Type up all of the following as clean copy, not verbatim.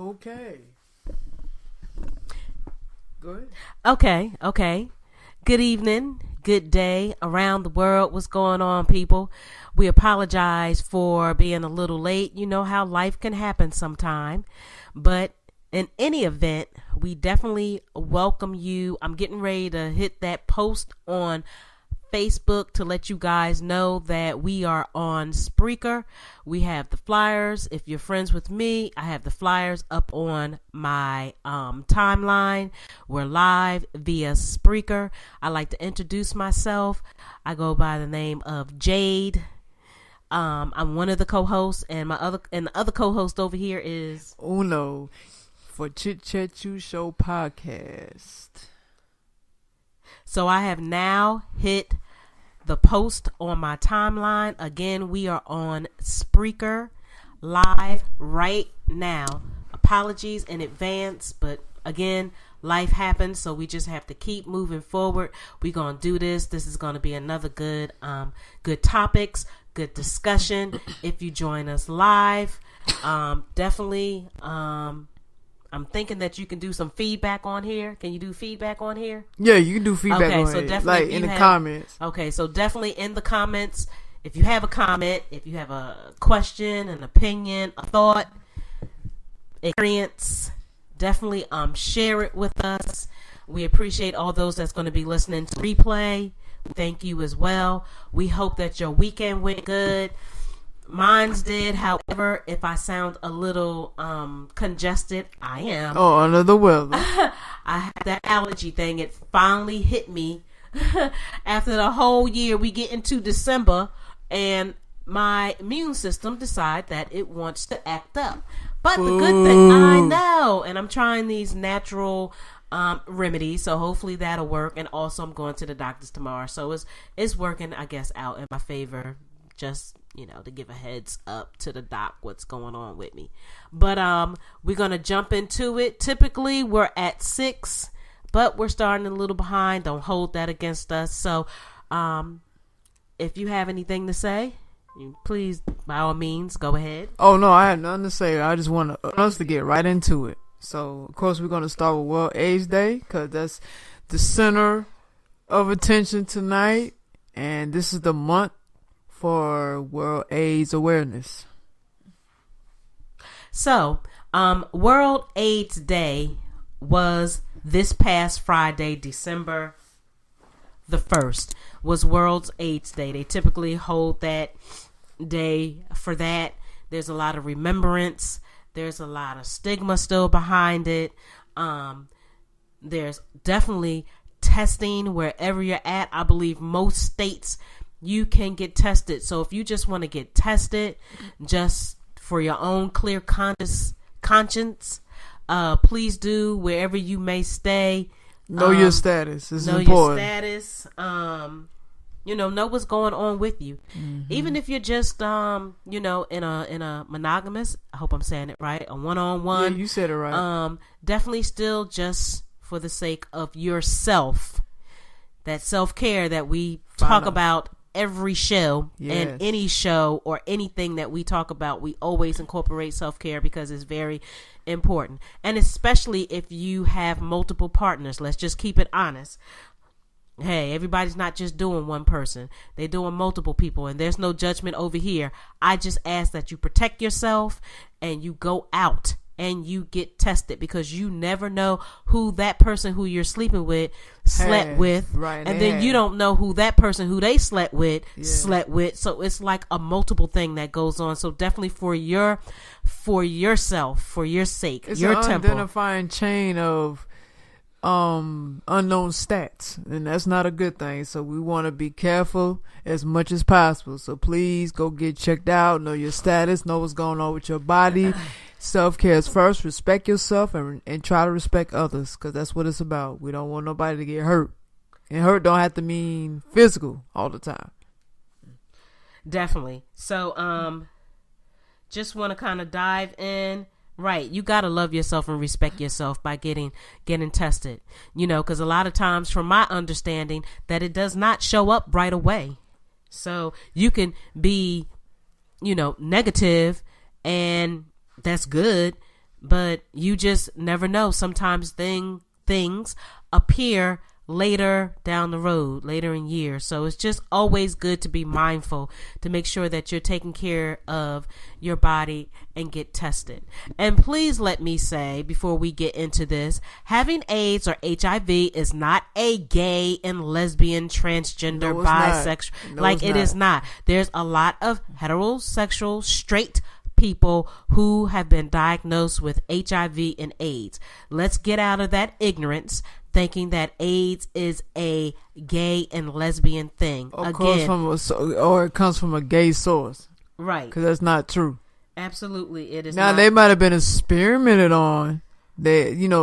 Okay. Go ahead. Okay. Good evening, good day around the world. What's going on, people? We apologize for being a little late. You know how life can happen sometime. But in any event, we definitely welcome you. I'm getting ready to hit that post on Facebook to let you guys know that we are on Spreaker. We have the flyers. If you're friends with me, I have the flyers up on my timeline. We're live via Spreaker. I like to introduce myself. I go by the name of Jade. I'm one of the co-hosts, and the other co-host over here is Uno for Chit Chat Chew Show podcast. So I have now hit the post on my timeline. Again, we are on Spreaker live right now. Apologies in advance, but again, life happens, so we just have to keep moving forward. We're going to do this. This is going to be another good topics, good discussion. If you join us live, definitely, I'm thinking that you can do some feedback on here. Can you do feedback on here? Yeah, you can do feedback on so here, definitely like in the comments. Okay, so definitely in the comments, if you have a comment, if you have a question, an opinion, a thought, experience, definitely share it with us. We appreciate all those that's going to be listening to replay. Thank you as well. We hope that your weekend went good. Mine's did. However, if I sound a little congested, I am. Oh, under the weather. I have that allergy thing. It finally hit me after the whole year. We get into December, and my immune system decide that it wants to act up. But the good thing, I know, and I'm trying these natural remedies, so hopefully that'll work. And also, I'm going to the doctor's tomorrow, so it's working, I guess, out in my favor. Just, to give a heads up to the doc what's going on with me. But we're going to jump into it. Typically, we're at 6, but we're starting a little behind. Don't hold that against us. So if you have anything to say, please, by all means, go ahead. Oh, no, I had nothing to say. I just want us to get right into it. So, of course, we're going to start with World AIDS Day because that's the center of attention tonight. And this is the month for World AIDS Awareness. So, World AIDS Day was this past Friday, December the 1st, was World AIDS Day. They typically hold that day for that. There's a lot of remembrance. There's a lot of stigma still behind it. There's definitely testing wherever you're at. I believe most states you can get tested. So if you just want to get tested just for your own clear conscience, please do. Wherever you may stay, know your status. It's know important. Your status. Know what's going on with you. Mm-hmm. Even if you're just in a monogamous, I hope I'm saying it right, a one-on-one. Yeah, you said it right. Definitely still just for the sake of yourself. That self-care that we talk about every show. Yes. And any show or anything that we talk about, we always incorporate self-care because it's very important. And especially if you have multiple partners, let's just keep it honest. Hey, everybody's not just doing one person. They're doing multiple people, and there's no judgment over here. I just ask that you protect yourself and you go out and you get tested because you never know who that person who you're sleeping with slept with. Right, and then you don't know who that person who they slept with slept with. So it's like a multiple thing that goes on. So definitely for yourself, for your sake, it's your an temple. Identifying chain of unknown stats, and that's not a good thing. So we want to be careful as much as possible. So please go get checked out, know your status, know what's going on with your body. Self-care is first. Respect yourself and try to respect others because that's what it's about. We don't want nobody to get hurt, and hurt don't have to mean physical all the time. Definitely. So just want to kind of dive in. Right, you gotta love yourself and respect yourself by getting tested, because a lot of times, from my understanding, that it does not show up right away. So you can be, negative, and that's good, but you just never know. Sometimes things appear later down the road, later in years. So it's just always good to be mindful, to make sure that you're taking care of your body and get tested. And please let me say, before we get into this, having AIDS or HIV is not a gay and lesbian, transgender, bisexual. No, like, it is not. There's a lot of heterosexual, straight people who have been diagnosed with HIV and AIDS. Let's get out of that ignorance, thinking that AIDS is a gay and lesbian thing. Or it comes from a gay source. Right. Because that's not true. Absolutely, it is now, not. they might have been experimented on.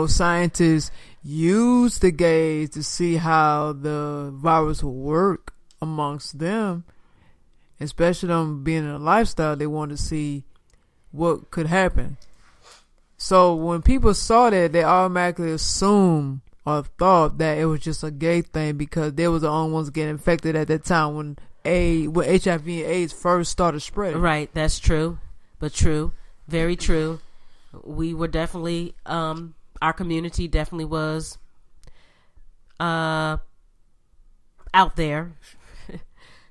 Scientists use the gays to see how the virus will work amongst them. Especially them being in a lifestyle, they want to see what could happen. So when people saw that, they automatically assumed or thought that it was just a gay thing because they was the only ones getting infected at that time when HIV and AIDS first started spreading. Right, that's true. But true, very true. We were definitely, our community definitely was out there.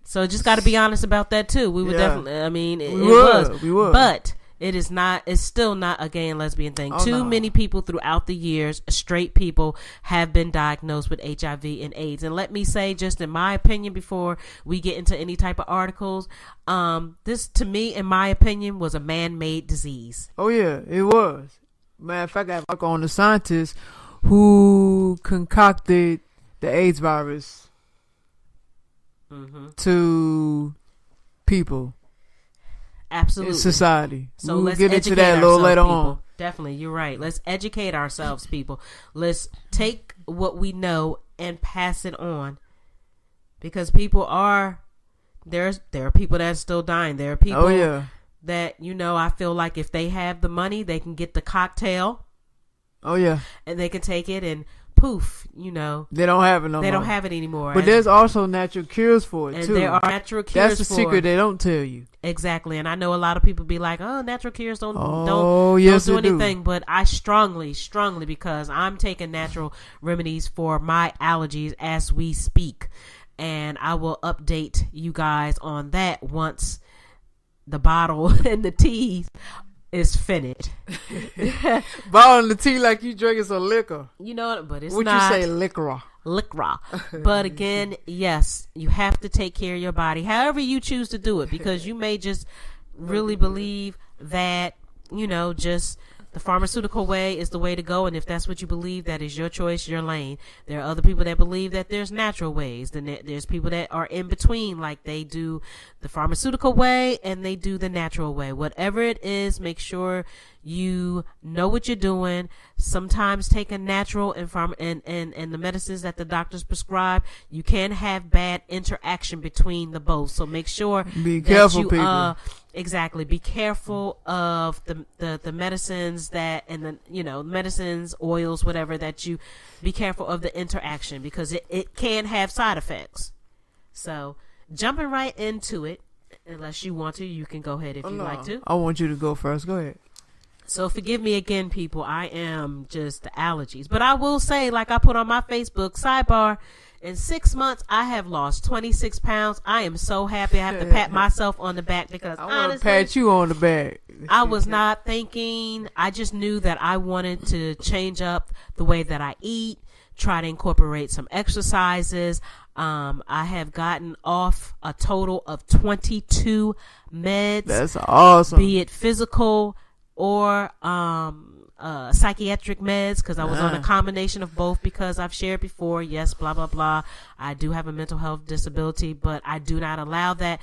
So just got to be honest about that too. We were definitely, I mean, it was. But it's still not a gay and lesbian thing. Too many people throughout the years, straight people, have been diagnosed with HIV and AIDS. And let me say, just in my opinion, before we get into any type of articles, this, to me, in my opinion, was a man-made disease. Oh yeah, it was. Matter of fact, I work on the scientists who concocted the AIDS virus to people. Absolutely. In society. So we'll let's get into that a little later people. on. Definitely, you're right. Let's educate ourselves, people. Let's take what we know and pass it on. Because people are, there are people that are still dying. There are people that, I feel like if they have the money, they can get the cocktail. Oh yeah. And they can take it and poof, they don't have it no more. They don't have it anymore. But there's also natural cures for it, too. There are natural cures. That's the secret they don't tell you. Exactly. And I know a lot of people be like, oh, natural cures don't do anything. But I strongly, because I'm taking natural remedies for my allergies as we speak. And I will update you guys on that once the bottle and the tea is finished. Bottling the tea like you drinking some liquor. But it's not. Would you say liquor? But again, yes, you have to take care of your body however you choose to do it, because you may just really believe that, just the pharmaceutical way is the way to go. And if that's what you believe, that is your choice, your lane. There are other people that believe that there's natural ways. Then there's people that are in between, like they do the pharmaceutical way and they do the natural way. Whatever it is, make sure you know what you're doing. Sometimes taking natural and the medicines that the doctors prescribe, you can have bad interaction between the both. So make sure be careful, people. Exactly. Be careful of the medicines medicines, oils, whatever, that you be careful of the interaction, because it can have side effects. So jumping right into it, unless you want to, you can go ahead if you like to. I want you to go first. Go ahead. So forgive me again, people. I am just the allergies. But I will say, like I put on my Facebook, sidebar, in 6 months, I have lost 26 pounds. I am so happy. I have to pat myself on the back, because I want to pat you on the back. I was not thinking. I just knew that I wanted to change up the way that I eat, try to incorporate some exercises. I have gotten off a total of 22 meds. That's awesome. Be it physical or psychiatric meds, because I was on a combination of both, because I've shared before, yes, blah, blah, blah. I do have a mental health disability, but I do not allow that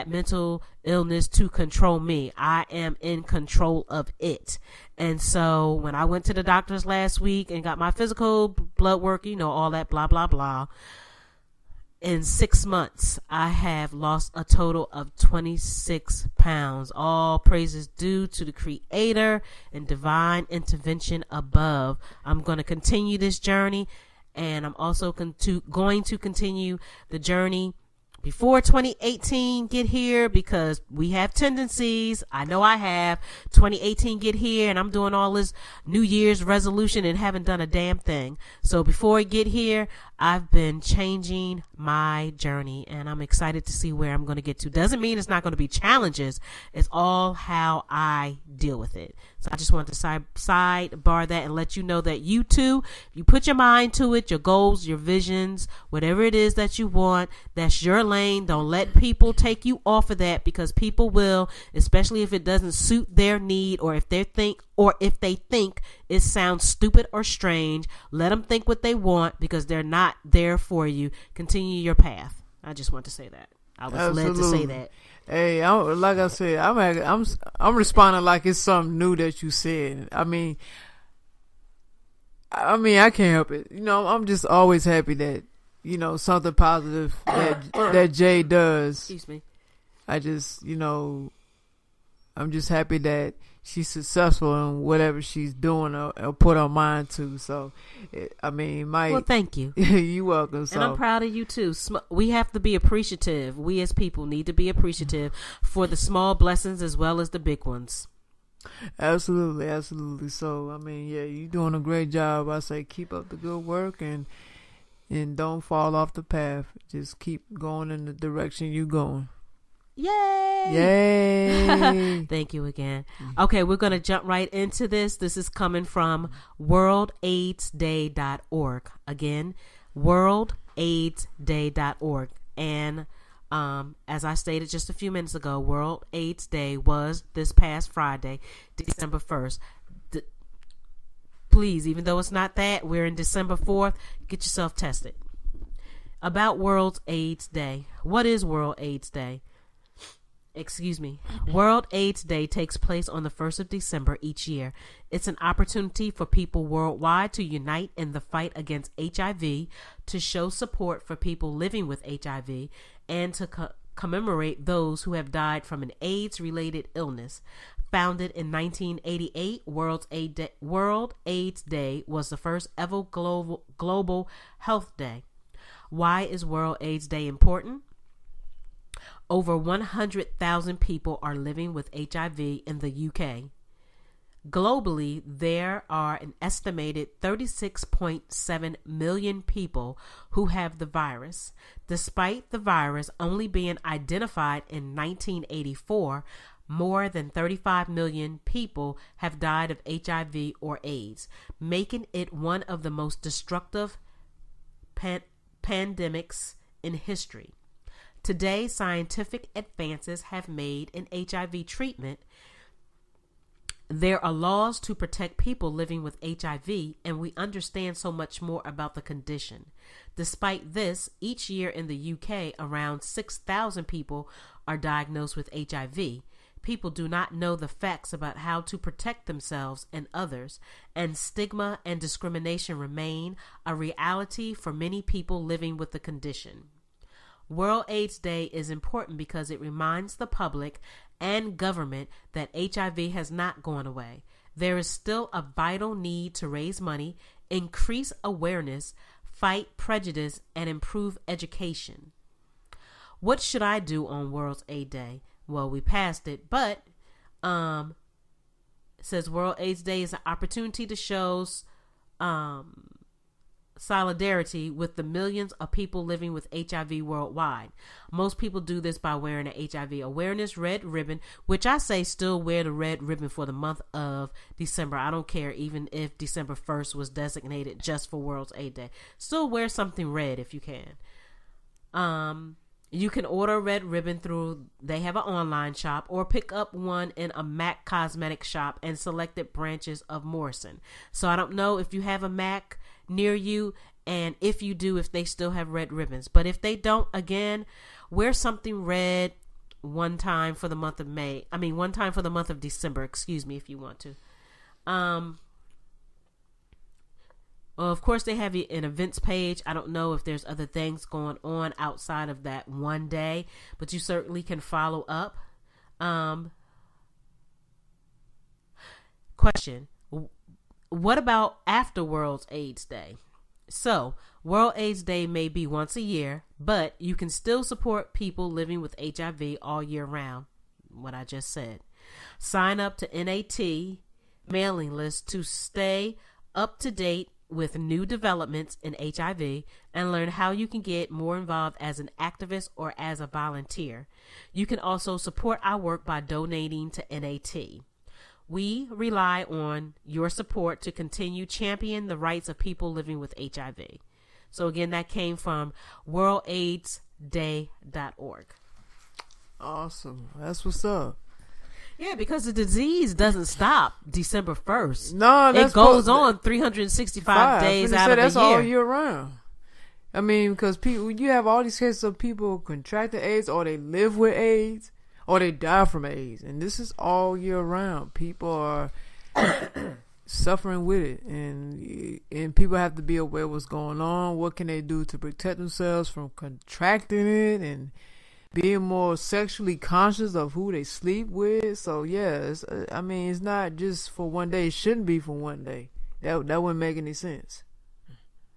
mental illness to control me. I am in control of it. And so when I went to the doctors last week and got my physical blood work, all that blah, blah, blah, in 6 months, I have lost a total of 26 pounds. All praises due to the Creator and divine intervention above. I'm going to continue this journey, and I'm also going to continue the journey before 2018 get here, because we have tendencies. I know I have. 2018 get here and I'm doing all this New Year's resolution and haven't done a damn thing. So before I get here, I've been changing my journey and I'm excited to see where I'm going to get to. Doesn't mean it's not going to be challenges. It's all how I deal with it. So I just wanted to sidebar that and let you know that you too, if you put your mind to it, your goals, your visions, whatever it is that you want, that's your lane. Don't let people take you off of that, because people will, especially if it doesn't suit their need, or if they think it sounds stupid or strange. Let them think what they want, because they're not there for you. Continue your path. I just want to say that. I was led to say that. Hey, like I said, I'm responding like it's something new that you said. I mean, I can't help it. You know, I'm just always happy that, you know, something positive that Jay does. Excuse me. I just, you know, I'm just happy that she's successful in whatever she's doing or put her mind to. So, well, thank you. You're welcome. So. And I'm proud of you too. We have to be appreciative. We as people need to be appreciative for the small blessings as well as the big ones. Absolutely, absolutely. So, I mean, yeah, you're doing a great job. I say keep up the good work and don't fall off the path. Just keep going in the direction you're going. Yay! Yay! Thank you again. Okay, we're going to jump right into this. This is coming from worldaidsday.org. Again, worldaidsday.org. And as I stated just a few minutes ago, World AIDS Day was this past Friday, December 1st. Please, even though it's not that, we're in December 4th, get yourself tested. About World AIDS Day. What is World AIDS Day? World AIDS Day takes place on the 1st of December each year. It's an opportunity for people worldwide to unite in the fight against HIV, to show support for people living with HIV, and to commemorate those who have died from an AIDS-related illness. Founded in 1988, World AIDS Day was the first ever global health day. Why is World AIDS Day important? Over 100,000 people are living with HIV in the UK. Globally, there are an estimated 36.7 million people who have the virus. Despite the virus only being identified in 1984, more than 35 million people have died of HIV or AIDS, making it one of the most destructive pandemics in history. Today, scientific advances have made in HIV treatment. There are laws to protect people living with HIV, and we understand so much more about the condition. Despite this, each year in the UK, around 6,000 people are diagnosed with HIV. People do not know the facts about how to protect themselves and others, and stigma and discrimination remain a reality for many people living with the condition. World AIDS Day is important because it reminds the public and government that HIV has not gone away. There is still a vital need to raise money, increase awareness, fight prejudice, and improve education. What should I do on World AIDS Day? Well, we passed it, but it says World AIDS Day is an opportunity to show solidarity with the millions of people living with HIV worldwide. Most people do this by wearing an HIV awareness red ribbon, which I say still wear the red ribbon for the month of December. I don't care even if December 1st was designated just for World AIDS Day. Still wear something red if you can. You can order a red ribbon they have an online shop, or pick up one in a MAC cosmetic shop and selected branches of Morrison. So I don't know if you have a MAC near you, and if you do, if they still have red ribbons. But if they don't, again, wear something red one time for the month of December, if you want to. Well, of course, they have an events page. I don't know if there's other things going on outside of that one day, but you certainly can follow up. Question: what about after World AIDS Day? So, World AIDS Day may be once a year, but you can still support people living with HIV all year round. What I just said. Sign up to NAT mailing list to stay up to date with new developments in HIV and learn how you can get more involved as an activist or as a volunteer. You can also support our work by donating to NAT. We rely on your support to continue championing the rights of people living with HIV. So again, that came from worldaidsday.org. Awesome. That's what's up. Yeah, because the disease doesn't stop December 1st. No, it goes on 365 days out of the year. That's all year round. I mean, because people, you have all these cases of people contracting AIDS, or they live with AIDS, or they die from AIDS, and this is all year round. People are suffering with it, and people have to be aware of what's going on. What can they do to protect themselves from contracting it, and being more sexually conscious of who they sleep with. So yeah, it's not just for one day. It shouldn't be for one day. That wouldn't make any sense.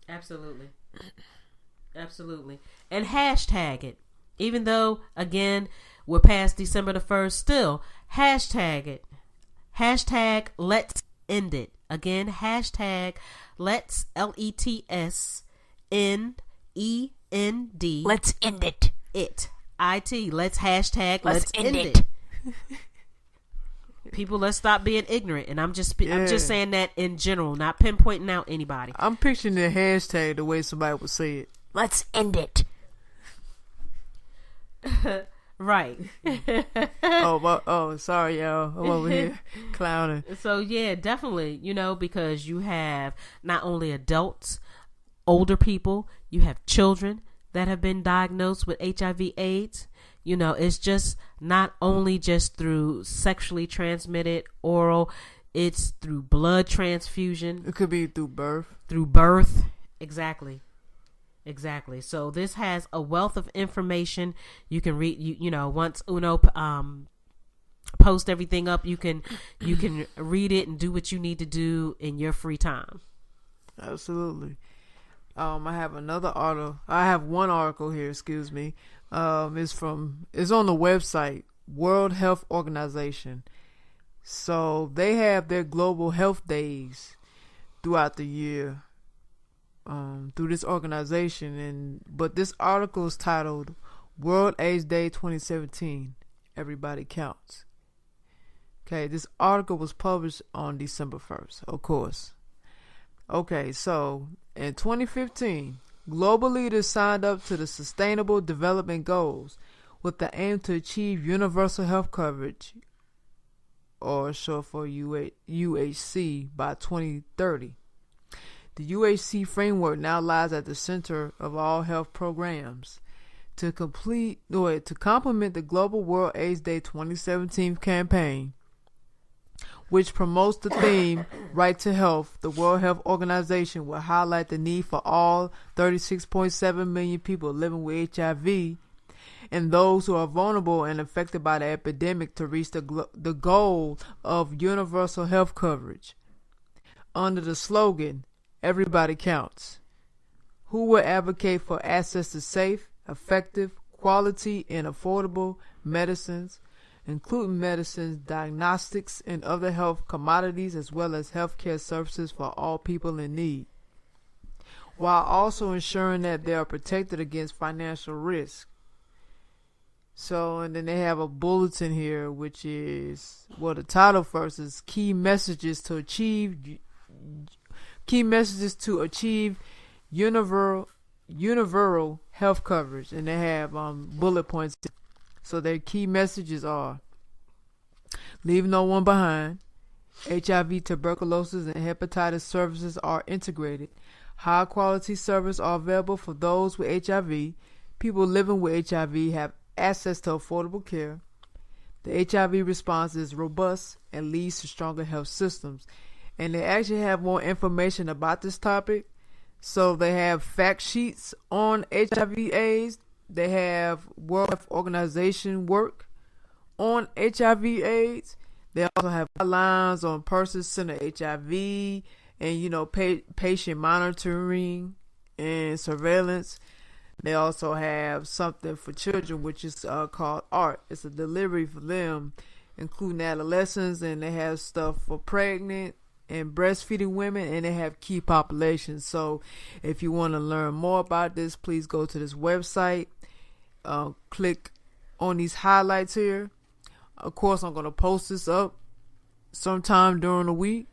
Absolutely. And hashtag it. Even though, again, we're past December the 1st, still hashtag it. Hashtag let's end it. Again, hashtag let's LETSNEND. Let's end it. Let's hashtag let's end it. People, let's stop being ignorant. And I'm just saying that in general, not pinpointing out anybody. I'm picturing the hashtag the way somebody would say it. Let's end it. Right. Sorry, y'all. I'm over here clowning. So yeah, definitely, because you have not only adults, older people, you have children that have been diagnosed with HIV AIDS. It's just not only just through sexually transmitted oral, it's through blood transfusion. It could be through birth. Exactly. So this has a wealth of information. You can read, once Uno post everything up, you can read it and do what you need to do in your free time. Absolutely. I have another article. I have one article here. Excuse me. It's on the website World Health Organization. So they have their global health days throughout the year through this organization, but this article is titled World AIDS Day 2017. Everybody counts. Okay, this article was published on December 1st, of course. Okay, so in 2015, global leaders signed up to the Sustainable Development Goals with the aim to achieve universal health coverage, or short for UHC, by 2030. The UHC framework now lies at the center of all health programs. To complement the Global World AIDS Day 2017 campaign, which promotes the theme Right to Health, the World Health Organization will highlight the need for all 36.7 million people living with HIV and those who are vulnerable and affected by the epidemic to reach the goal of universal health coverage. Under the slogan, Everybody Counts, who will advocate for access to safe, effective, quality, and affordable medicines, including medicines, diagnostics, and other health commodities, as well as healthcare services for all people in need, while also ensuring that they are protected against financial risk. So, and then they have a bulletin here, which is, the title first is Key Messages to Achieve Universal Health Coverage, and they have bullet points. So their key messages are: leave no one behind. HIV, tuberculosis, and hepatitis services are integrated. High quality services are available for those with HIV. People living with HIV have access to affordable care. The HIV response is robust and leads to stronger health systems. And they actually have more information about this topic. So they have fact sheets on HIV/AIDS. They have World Health Organization work on HIV/AIDS. They also have guidelines on person-centered HIV and patient monitoring and surveillance. They also have something for children, which is called ART. It's a delivery for them, including adolescents, and they have stuff for pregnant and breastfeeding women, and they have key populations. So if you want to learn more about this, please go to this website, click on these highlights here. Of course, I'm going to post this up sometime during the week.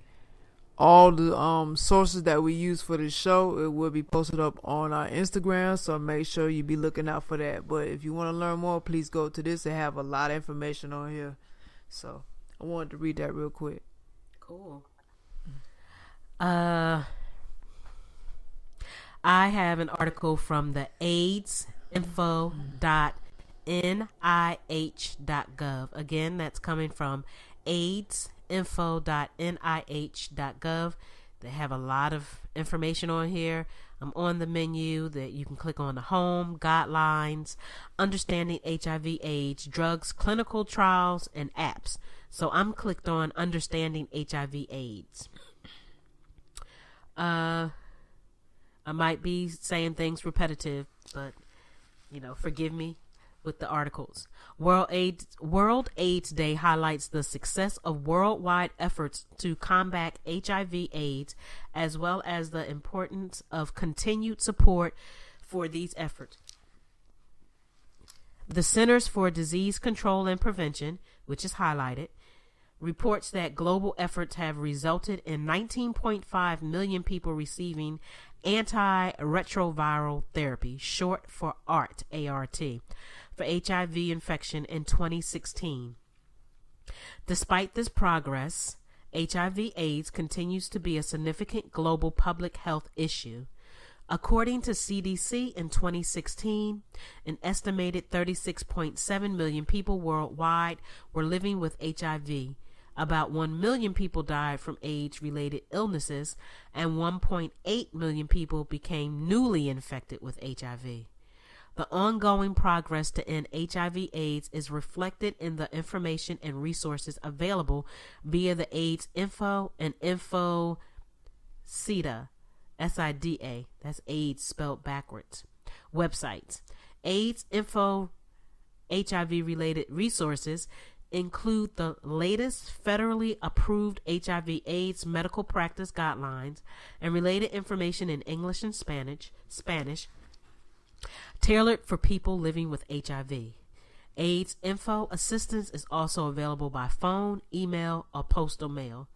All the sources that we use for this show, it will be posted up on our Instagram, so make sure you be looking out for that. But if you want to learn more, please go to this. They have a lot of information on here, so I wanted to read that real quick. Cool. I have an article from the AIDSinfo.nih.gov. Again, that's coming from AIDSinfo.nih.gov. They have a lot of information on here. I'm on the menu that you can click on the home, guidelines, understanding HIV/AIDS, drugs, clinical trials, and apps. So I'm clicked on understanding HIV/AIDS. I might be saying things repetitive, but forgive me with the articles. World AIDS Day highlights the success of worldwide efforts to combat HIV/AIDS, as well as the importance of continued support for these efforts. The Centers for Disease Control and Prevention, which is highlighted, reports that global efforts have resulted in 19.5 million people receiving antiretroviral therapy, short for ART, A-R-T, for HIV infection in 2016. Despite this progress, HIV/AIDS continues to be a significant global public health issue. According to CDC in 2016, an estimated 36.7 million people worldwide were living with HIV. About 1 million people died from AIDS-related illnesses, and 1.8 million people became newly infected with HIV. The ongoing progress to end HIV/AIDS is reflected in the information and resources available via the AIDS Info and Info SIDA, SIDA, that's AIDS spelled backwards, websites. AIDS Info HIV-related resources include the latest federally approved HIV/AIDS medical practice guidelines and related information in English and Spanish, tailored for people living with HIV. AIDS info assistance is also available by phone, email, or postal mail.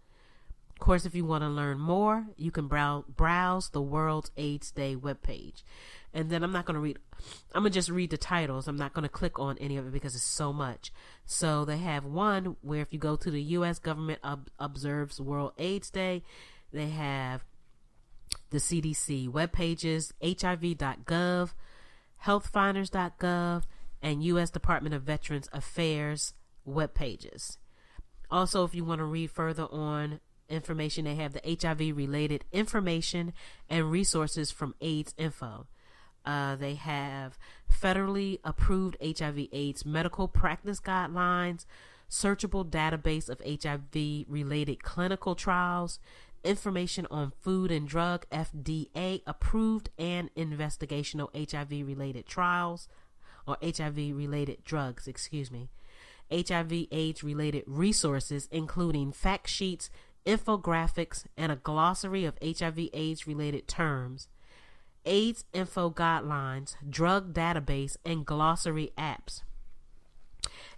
Of course, if you want to learn more, you can browse the World AIDS Day webpage. And then I'm going to just read the titles. I'm not going to click on any of it because it's so much. So they have one where if you go to the U.S. government observes World AIDS Day, they have the CDC webpages, hiv.gov, healthfinders.gov, and U.S. Department of Veterans Affairs webpages. Also, if you want to read further on information, they have the HIV-related information and resources from AIDS Info. They have federally approved HIV/AIDS medical practice guidelines, searchable database of HIV-related clinical trials, information on food and drug FDA approved and investigational HIV-related trials, or HIV-related drugs, HIV/AIDS related resources, including fact sheets, infographics, and a glossary of HIV/AIDS related terms, AIDS info guidelines, drug database, and glossary apps.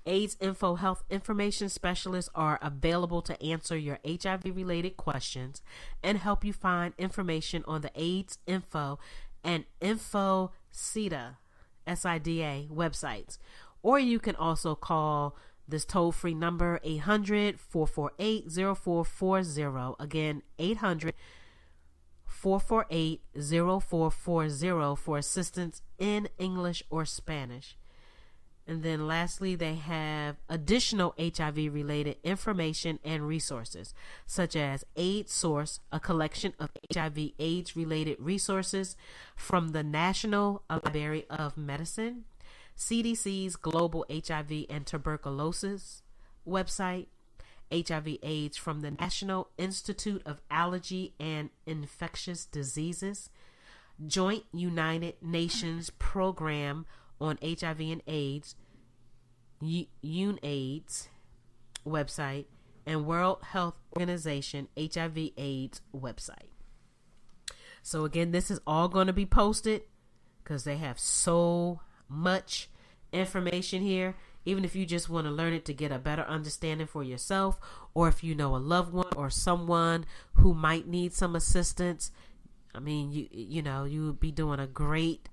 AIDS info health information specialists are available to answer your HIV related questions and help you find information on the AIDS info and Info SIDA, SIDA websites. Or you can also call this toll-free number, 800-448-0440. Again, 800-448-0440 for assistance in English or Spanish. And then lastly, they have additional HIV-related information and resources, such as AIDS Source, a collection of HIV/AIDS-related resources from the National Library of Medicine, CDC's Global HIV and Tuberculosis website, HIV/AIDS from the National Institute of Allergy and Infectious Diseases, Joint United Nations Program on HIV and AIDS, UNAIDS website, and World Health Organization HIV/AIDS website. So again, this is all going to be posted because they have so much information here. Even if you just want to learn it to get a better understanding for yourself, or if you know a loved one or someone who might need some assistance, I mean, you know, you would be doing a great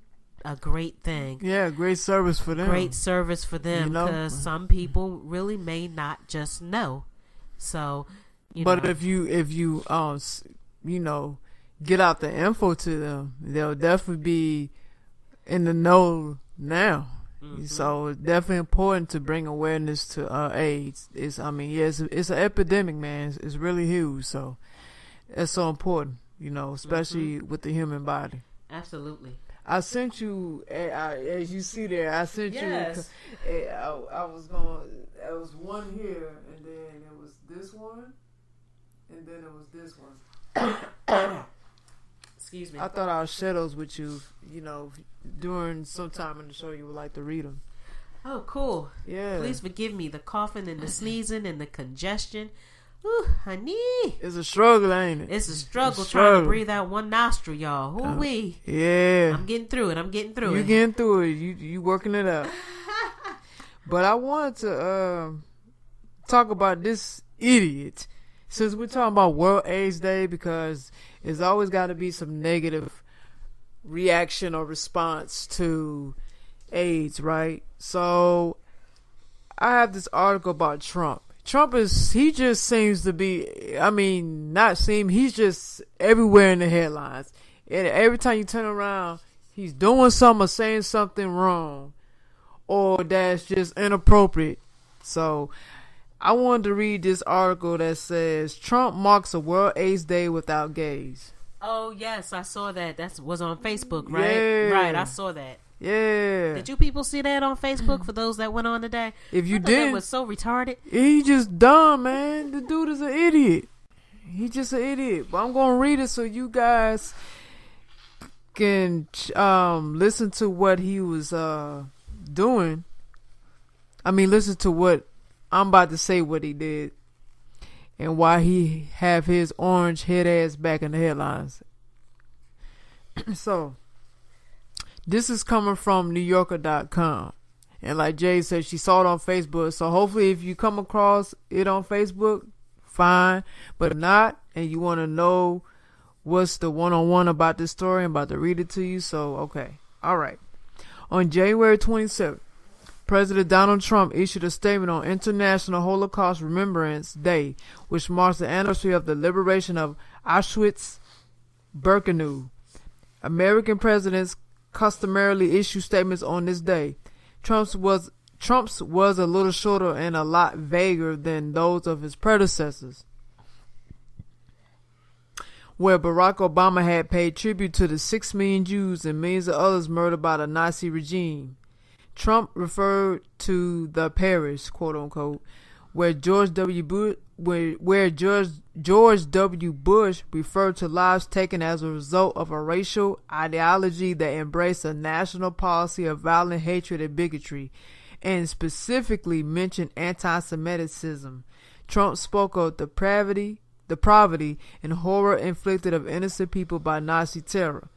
thing. Yeah, great service for them. Great service for them, because you know? Some people really may not just know. So, but if you you know, get out the info to them, they'll definitely be in the know now. Mm-hmm. So it's definitely important to bring awareness to AIDS. It's an epidemic, man. It's really huge. So it's so important, you know, especially with the human body. Absolutely. I sent you, as you see there, I sent you. I was one here, and then it was this one, and then it was this one. Excuse me. I thought I would share those with you, you know, during some time in the show you would like to read them. Oh, cool. Yeah. Please forgive me, the coughing and the sneezing and the congestion. Ooh, honey. It's a struggle, ain't it? It's a struggle trying to breathe out one nostril, y'all. Ooh-wee. Yeah. I'm getting through it. You getting through it. You working it out. But I wanted to talk about this idiot. Since we're talking about World AIDS Day, because there's always got to be some negative reaction or response to AIDS, right? So I have this article about Trump. He just seems to be, he's just everywhere in the headlines. And every time you turn around, he's doing something or saying something wrong, or that's just inappropriate. So I wanted to read this article that says Trump marks a World AIDS Day without gays. Oh yes, I saw that. That was on Facebook, right? Yeah. Right, I saw that. Yeah. Did you people see that on Facebook for those that went on today? If you did, that was so retarded. He just dumb, man. The dude is an idiot. He's just an idiot. But I'm gonna read it so you guys can listen to what he was doing. Listen to what I'm about to say, what he did, and why he have his orange head ass back in the headlines. So this is coming from NewYorker.com. And like Jay said, she saw it on Facebook. So hopefully if you come across it on Facebook, fine. But if not, and you want to know what's the one-on-one about this story, I'm about to read it to you. So, okay. All right. On January 27th, President Donald Trump issued a statement on International Holocaust Remembrance Day, which marks the anniversary of the liberation of Auschwitz-Birkenau. American presidents customarily issue statements on this day. Trump's was a little shorter and a lot vaguer than those of his predecessors, where Barack Obama had paid tribute to the 6 million Jews and millions of others murdered by the Nazi regime. Trump referred to the parish, quote unquote, where George W. Bush referred to lives taken as a result of a racial ideology that embraced a national policy of violent hatred and bigotry, and specifically mentioned anti-Semitism. Trump spoke of the poverty and horror inflicted of innocent people by Nazi terror.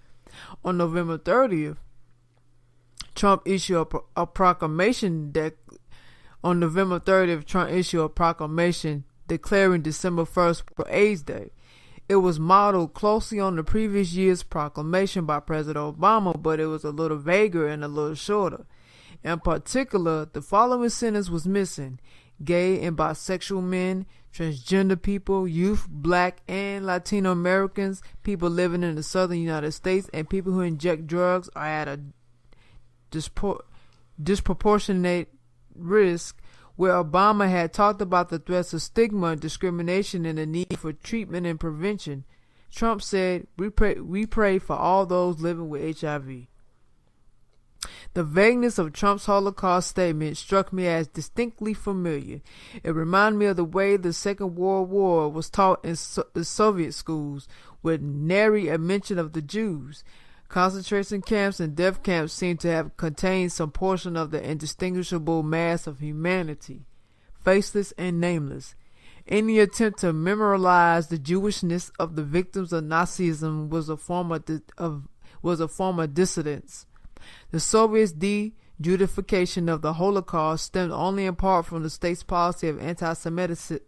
On November 30th, Trump issued a proclamation declaring December 1st for AIDS Day. It was modeled closely on the previous year's proclamation by President Obama, but it was a little vaguer and a little shorter. In particular, the following sentence was missing: gay and bisexual men, transgender people, youth, black and Latino Americans, people living in the southern United States, and people who inject drugs are at a disproportionate risk, where Obama had talked about the threats of stigma, discrimination, and the need for treatment and prevention. Trump said, we pray for all those living with HIV. The vagueness of Trump's Holocaust statement struck me as distinctly familiar. It reminded me of the way the Second World War was taught in the Soviet schools, with nary a mention of the Jews. Concentration camps and death camps seem to have contained some portion of the indistinguishable mass of humanity, faceless and nameless. Any attempt to memorialize the Jewishness of the victims of Nazism was a form of dissidence. The Soviets' de-Judification of the Holocaust stemmed only in part from the state's policy of anti-Semitism.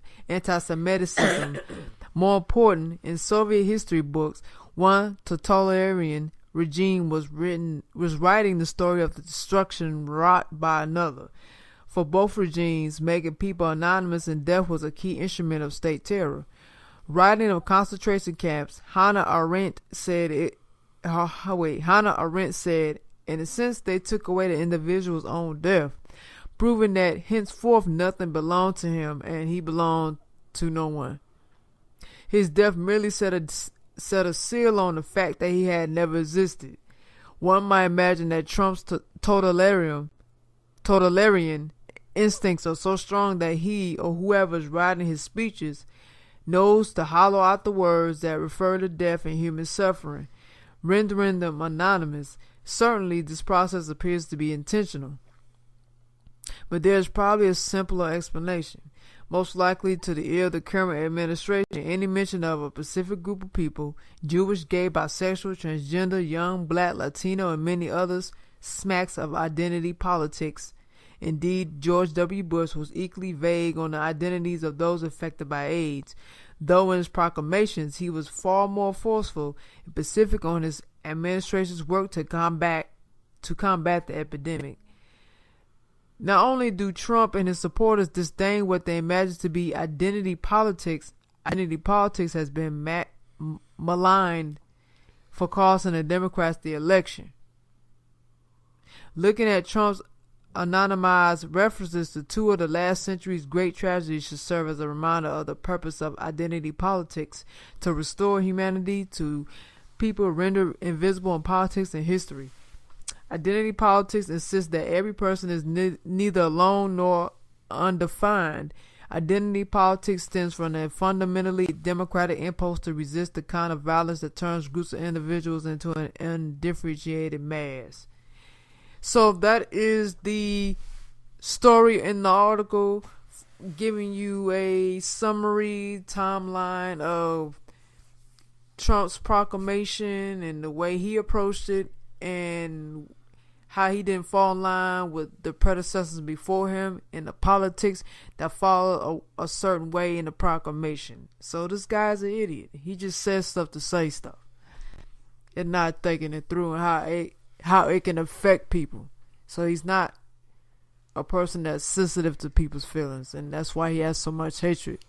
More important, in Soviet history books, one totalitarian regime was writing the story of the destruction wrought by another. For both regimes, making people anonymous in death was a key instrument of state terror. Writing of concentration camps, Hannah Arendt said, in a sense, they took away the individual's own death, proving that henceforth nothing belonged to him and he belonged to no one. His death merely set a seal on the fact that he had never existed. One might imagine that Trump's totalitarian instincts are so strong that he or whoever is writing his speeches knows to hollow out the words that refer to death and human suffering, rendering them anonymous. Certainly, this process appears to be intentional. But there is probably a simpler explanation. Most likely to the ear of the current administration, any mention of a specific group of people, Jewish, gay, bisexual, transgender, young, black, Latino, and many others, smacks of identity politics. Indeed, George W. Bush was equally vague on the identities of those affected by AIDS, though in his proclamations he was far more forceful and specific on his administration's work to combat the epidemic. Not only do Trump and his supporters disdain what they imagine to be identity politics has been maligned for costing the Democrats the election. Looking at Trump's anonymized references to two of the last century's great tragedies should serve as a reminder of the purpose of identity politics: to restore humanity to people rendered invisible in politics and history. Identity politics insists that every person is neither alone nor undefined. Identity politics stems from a fundamentally democratic impulse to resist the kind of violence that turns groups of individuals into an undifferentiated mass. So that is the story in the article, giving you a summary timeline of Trump's proclamation and the way he approached it, and how he didn't fall in line with the predecessors before him and the politics that followed a certain way in the proclamation. So this guy's an idiot. He just says stuff to say stuff and not thinking it through and how it can affect people. So he's not a person that's sensitive to people's feelings, and that's why he has so much hatred,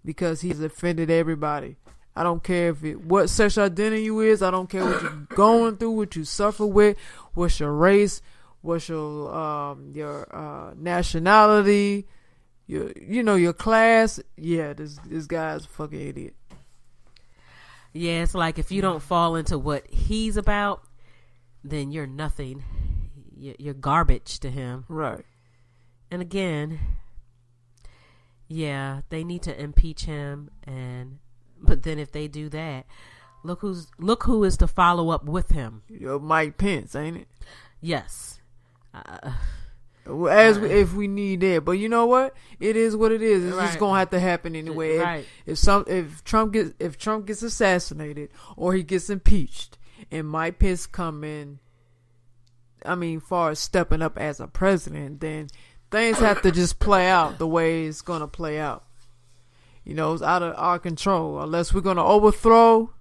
because he's offended everybody. I don't care what sexual identity you is. I don't care what you're going through, what you suffer with, what's your race, what's your nationality, your class. Yeah, this guy's a fucking idiot. Yeah, it's like if you don't fall into what he's about, then you're nothing. You're garbage to him. Right. And again, yeah, they need to impeach him, but then if they do that, look who is to follow up with him. Mike Pence, ain't it? Yes. If we need that, but you know what? It is what it is. It's just gonna have to happen anyway. Right. If Trump gets assassinated or he gets impeached, and Mike Pence come in, far as stepping up as a president, then things have to just play out the way it's gonna play out. It's out of our control. Unless we're gonna overthrow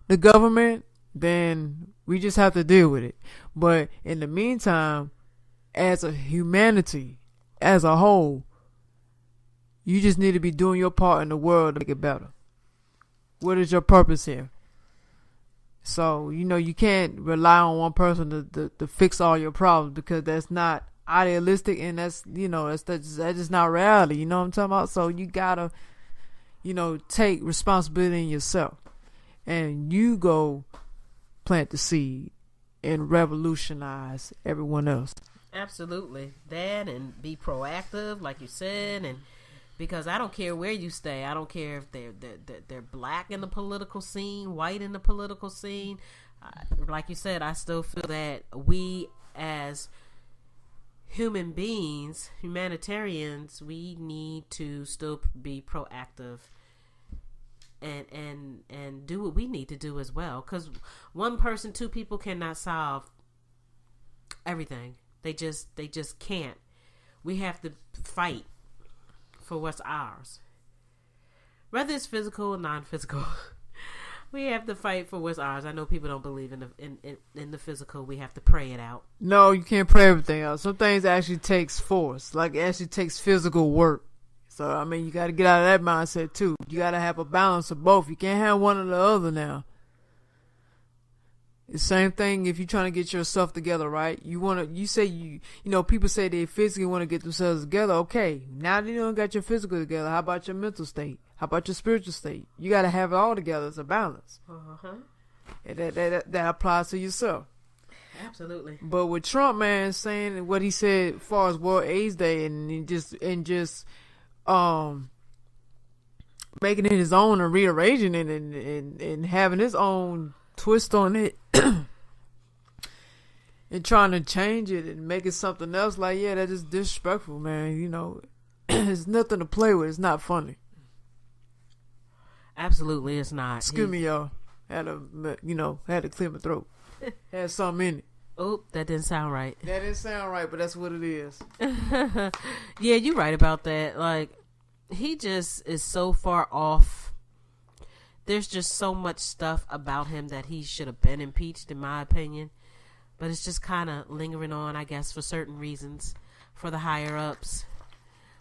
the government, then we just have to deal with it. But in the meantime, as a humanity, as a whole, you just need to be doing your part in the world to make it better. What is your purpose here? So, you can't rely on one person to fix all your problems, because that's not idealistic, and that's just not reality. You know what I'm talking about? So you gotta, take responsibility in yourself, and you go plant the seed and revolutionize everyone else. Absolutely. That, and be proactive, like you said, and because I don't care where you stay. I don't care if they're black in the political scene, white in the political scene. Like you said, I still feel that we as human beings, humanitarians, we need to still be proactive and do what we need to do as well. Because one person, two people cannot solve everything. They just can't. We have to fight for what's ours, whether it's physical or non-physical. We have to fight for what's ours. I know people don't believe in the physical. We have to pray it out. No, you can't pray everything out. Some things actually takes force. Like, it actually takes physical work. So, I mean, you got to get out of that mindset, too. You got to have a balance of both. You can't have one or the other now. The same thing if you're trying to get yourself together, right? You say people say they physically want to get themselves together. Okay, now that you don't got your physical together, how about your mental state? How about your spiritual state? You got to have it all together as a balance. And that applies to yourself. Absolutely. But with Trump, man, saying what he said as far as World AIDS Day and just making it his own and rearranging it and having his own twist on it and trying to change it and make it something else, like, yeah, that is disrespectful, man. You know, it's nothing to play with. It's not funny. Absolutely, it's not. Excuse me, y'all. Had to clear my throat. Had something in it. Oh, that didn't sound right. That didn't sound right, but that's what it is. Yeah, you're right about that. Like, he just is so far off. There's just so much stuff about him that he should have been impeached, in my opinion. But it's just kind of lingering on, I guess, for certain reasons, for the higher ups.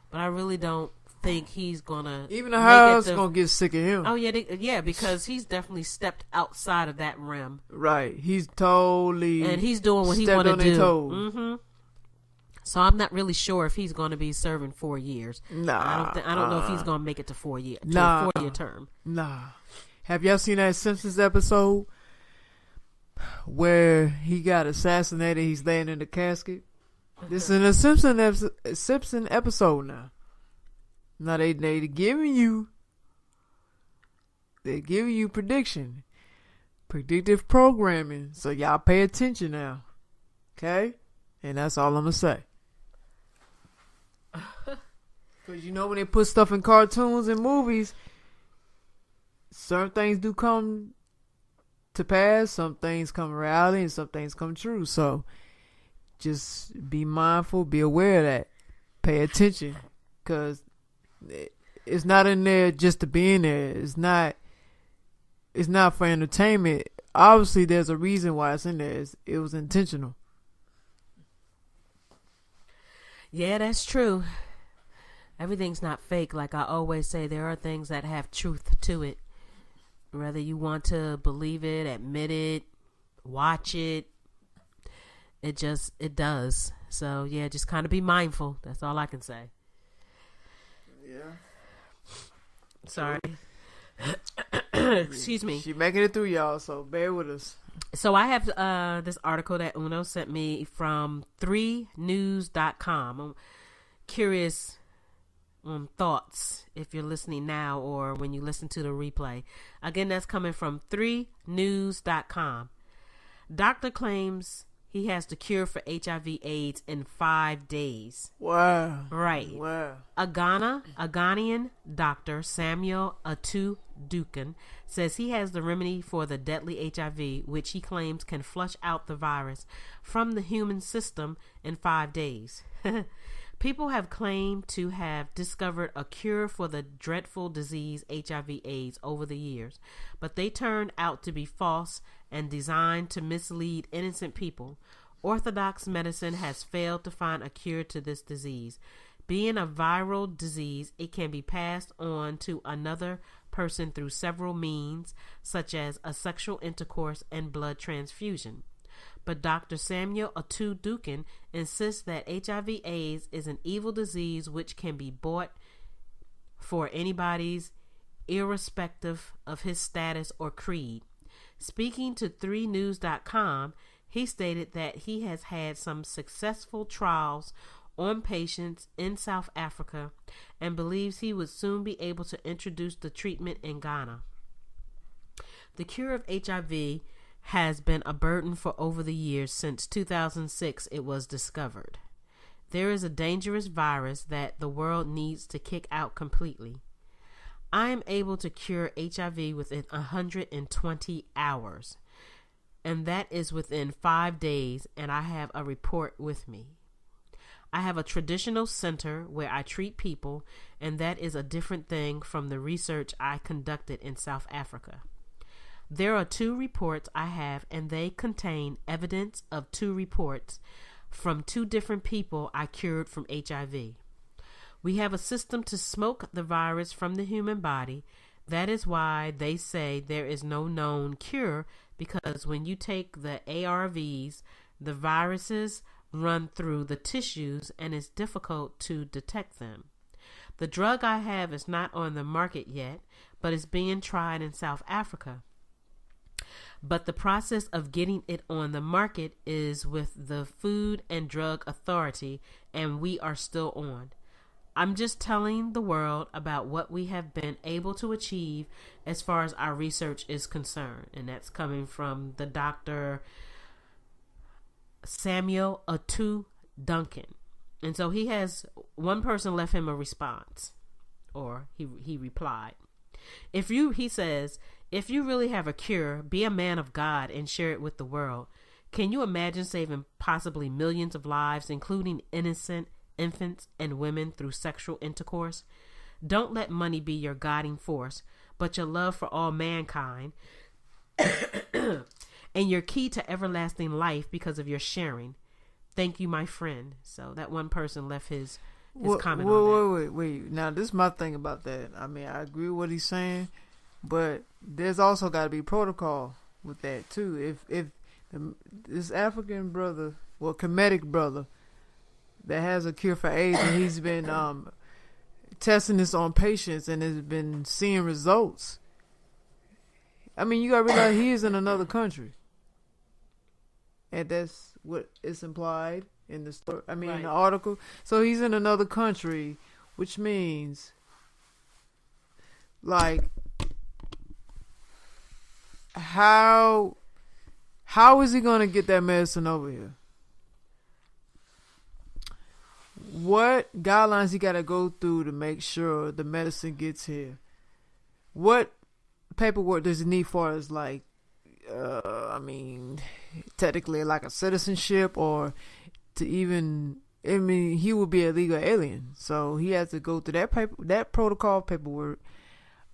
But I really don't think he's gonna. Even the higher ups gonna get sick of him. Oh yeah, because he's definitely stepped outside of that rim. Right, he's totally and he's doing what he want to do. Mm-hmm. So I'm not really sure if he's going to be serving 4 years. Nah, I don't know if he's going to make it to 4 years. Nah, to a 4-year term. Nah. Have y'all seen that Simpsons episode where he got assassinated? He's laying in the casket. This is a Simpson episode now. Now they're giving you predictive programming. So y'all pay attention now, okay? And that's all I'm gonna say. Because you know when they put stuff in cartoons and movies, certain things do come to pass, some things come reality, and some things come true. So just be mindful, be aware of that. Pay attention, because it's not in there just to be in there. It's not for entertainment. Obviously, there's a reason why it's in there. It was intentional. Yeah, that's true. Everything's not fake. Like I always say, there are things that have truth to it. Whether you want to believe it, admit it, watch it, it does. So yeah, just kind of be mindful. That's all I can say. Yeah. Sorry. Excuse me. She making it through, y'all, so bear with us. So I have this article that Uno sent me from 3news.com. I'm curious thoughts if you're listening now or when you listen to the replay. Again, that's coming from 3news.com. Doctor claims he has the cure for HIV/AIDS in 5 days. Wow. Right. Wow. A Ghanaian doctor, Samuel Atu Dukan, says he has the remedy for the deadly HIV, which he claims can flush out the virus from the human system in 5 days. People have claimed to have discovered a cure for the dreadful disease HIV/AIDS over the years, but they turned out to be false and designed to mislead innocent people. Orthodox medicine has failed to find a cure to this disease. Being a viral disease, it can be passed on to another person through several means, such as a sexual intercourse and blood transfusion. But Dr. Samuel Atu Dukan insists that HIV/AIDS is an evil disease which can be bought for anybody's, irrespective of his status or creed. Speaking to 3news.com, He stated that he has had some successful trials on patients in South Africa and believes he would soon be able to introduce the treatment in Ghana. The cure of HIV has been a burden for over the years. Since 2006 it was discovered. There is a dangerous virus that the world needs to kick out completely. I am able to cure HIV within 120 hours, and that is within 5 days, and I have a report with me. I have a traditional center where I treat people, and that is a different thing from the research I conducted in South Africa. There are 2 reports I have, and they contain evidence of 2 reports from 2 different people I cured from HIV. We have a system to smoke the virus from the human body. That is why they say there is no known cure, because when you take the ARVs, the viruses run through the tissues and it's difficult to detect them. The drug I have is not on the market yet, but it's being tried in South Africa. But the process of getting it on the market is with the Food and Drug Authority, and we are still on. I'm just telling the world about what we have been able to achieve as far as our research is concerned. And that's coming from the Dr. Samuel Atu Duncan. And so he has, one person left him a response, or he replied. He says, if you really have a cure, be a man of God and share it with the world. Can you imagine saving possibly millions of lives, including innocent infants and women, through sexual intercourse? Don't let money be your guiding force, but your love for all mankind and your key to everlasting life because of your sharing. Thank you, my friend. So that one person left his comment on that. Wait. Now, this is my thing about that. I mean, I agree with what he's saying, but there's also got to be protocol with that too. If this African brother, Kemetic brother, that has a cure for AIDS, and he's been testing this on patients and has been seeing results. I mean, you gotta realize he is in another country, and that's what is implied in the story. I mean, right. In the article. So he's in another country, which means, like, how is he gonna get that medicine over here? What guidelines he got to go through to make sure the medicine gets here? What paperwork does he need for us? Like, I mean, technically like a citizenship, or to even, I mean, he would be a legal alien. So he has to go through that protocol paperwork.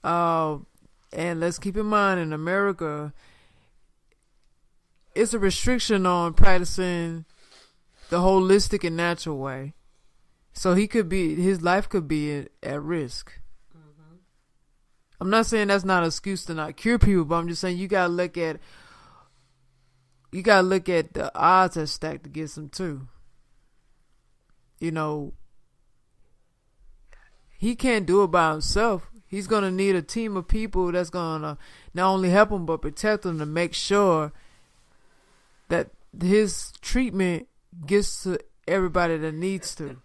And let's keep in mind, in America, it's a restriction on practicing the holistic and natural way. So his life could be at risk. Mm-hmm. I'm not saying that's not an excuse to not cure people, but I'm just saying you gotta look at the odds that's stacked against him too. You know, he can't do it by himself. He's gonna need a team of people that's gonna not only help him but protect him, to make sure that his treatment gets to everybody that needs to.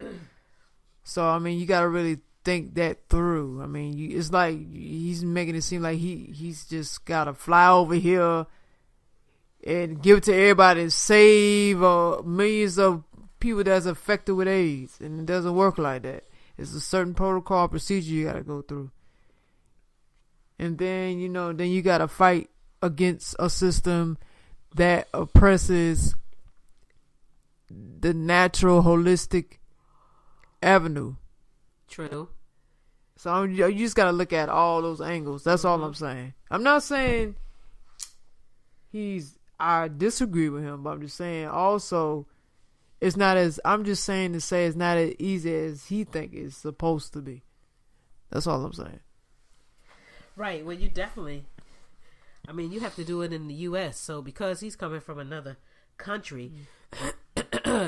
So, I mean, you got to really think that through. I mean, it's like he's making it seem like he's just got to fly over here and give it to everybody and save millions of people that's affected with AIDS. And it doesn't work like that. It's a certain protocol procedure you got to go through. And then, then you got to fight against a system that oppresses the natural, holistic avenue. True. So you just gotta look at all those angles. That's all I'm saying. I'm not saying I disagree with him, but I'm just saying also it's not as easy as he think it's supposed to be. That's all I'm saying. Right. Well, you definitely, I mean, you have to do it in the U.S. So because he's coming from another country,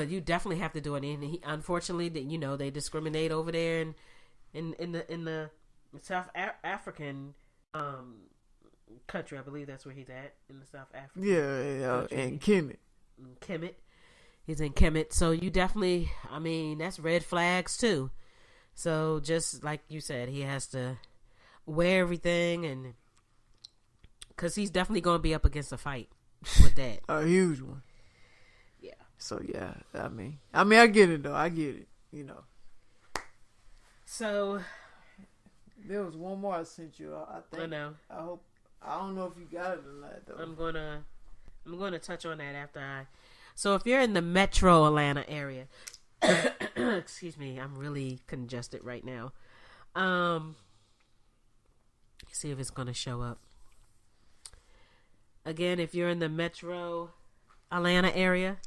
you definitely have to do it. And unfortunately, they discriminate over there in the South African country. I believe that's where he's at, in the South African. Yeah, and Kemet. Kemet. He's in Kemet. So you definitely, I mean, that's red flags too. So just like you said, he has to wear everything, and because he's definitely going to be up against a fight with that. A huge one. Yeah. So yeah, I mean, I get it though. I get it. You know. So there was one more I sent you. I think. I know. I don't know if you got it or not though. I'm gonna touch on that after I. So if you're in the Metro Atlanta area, excuse me, I'm really congested right now. See if it's gonna show up. Again, if you're in the Metro Atlanta area,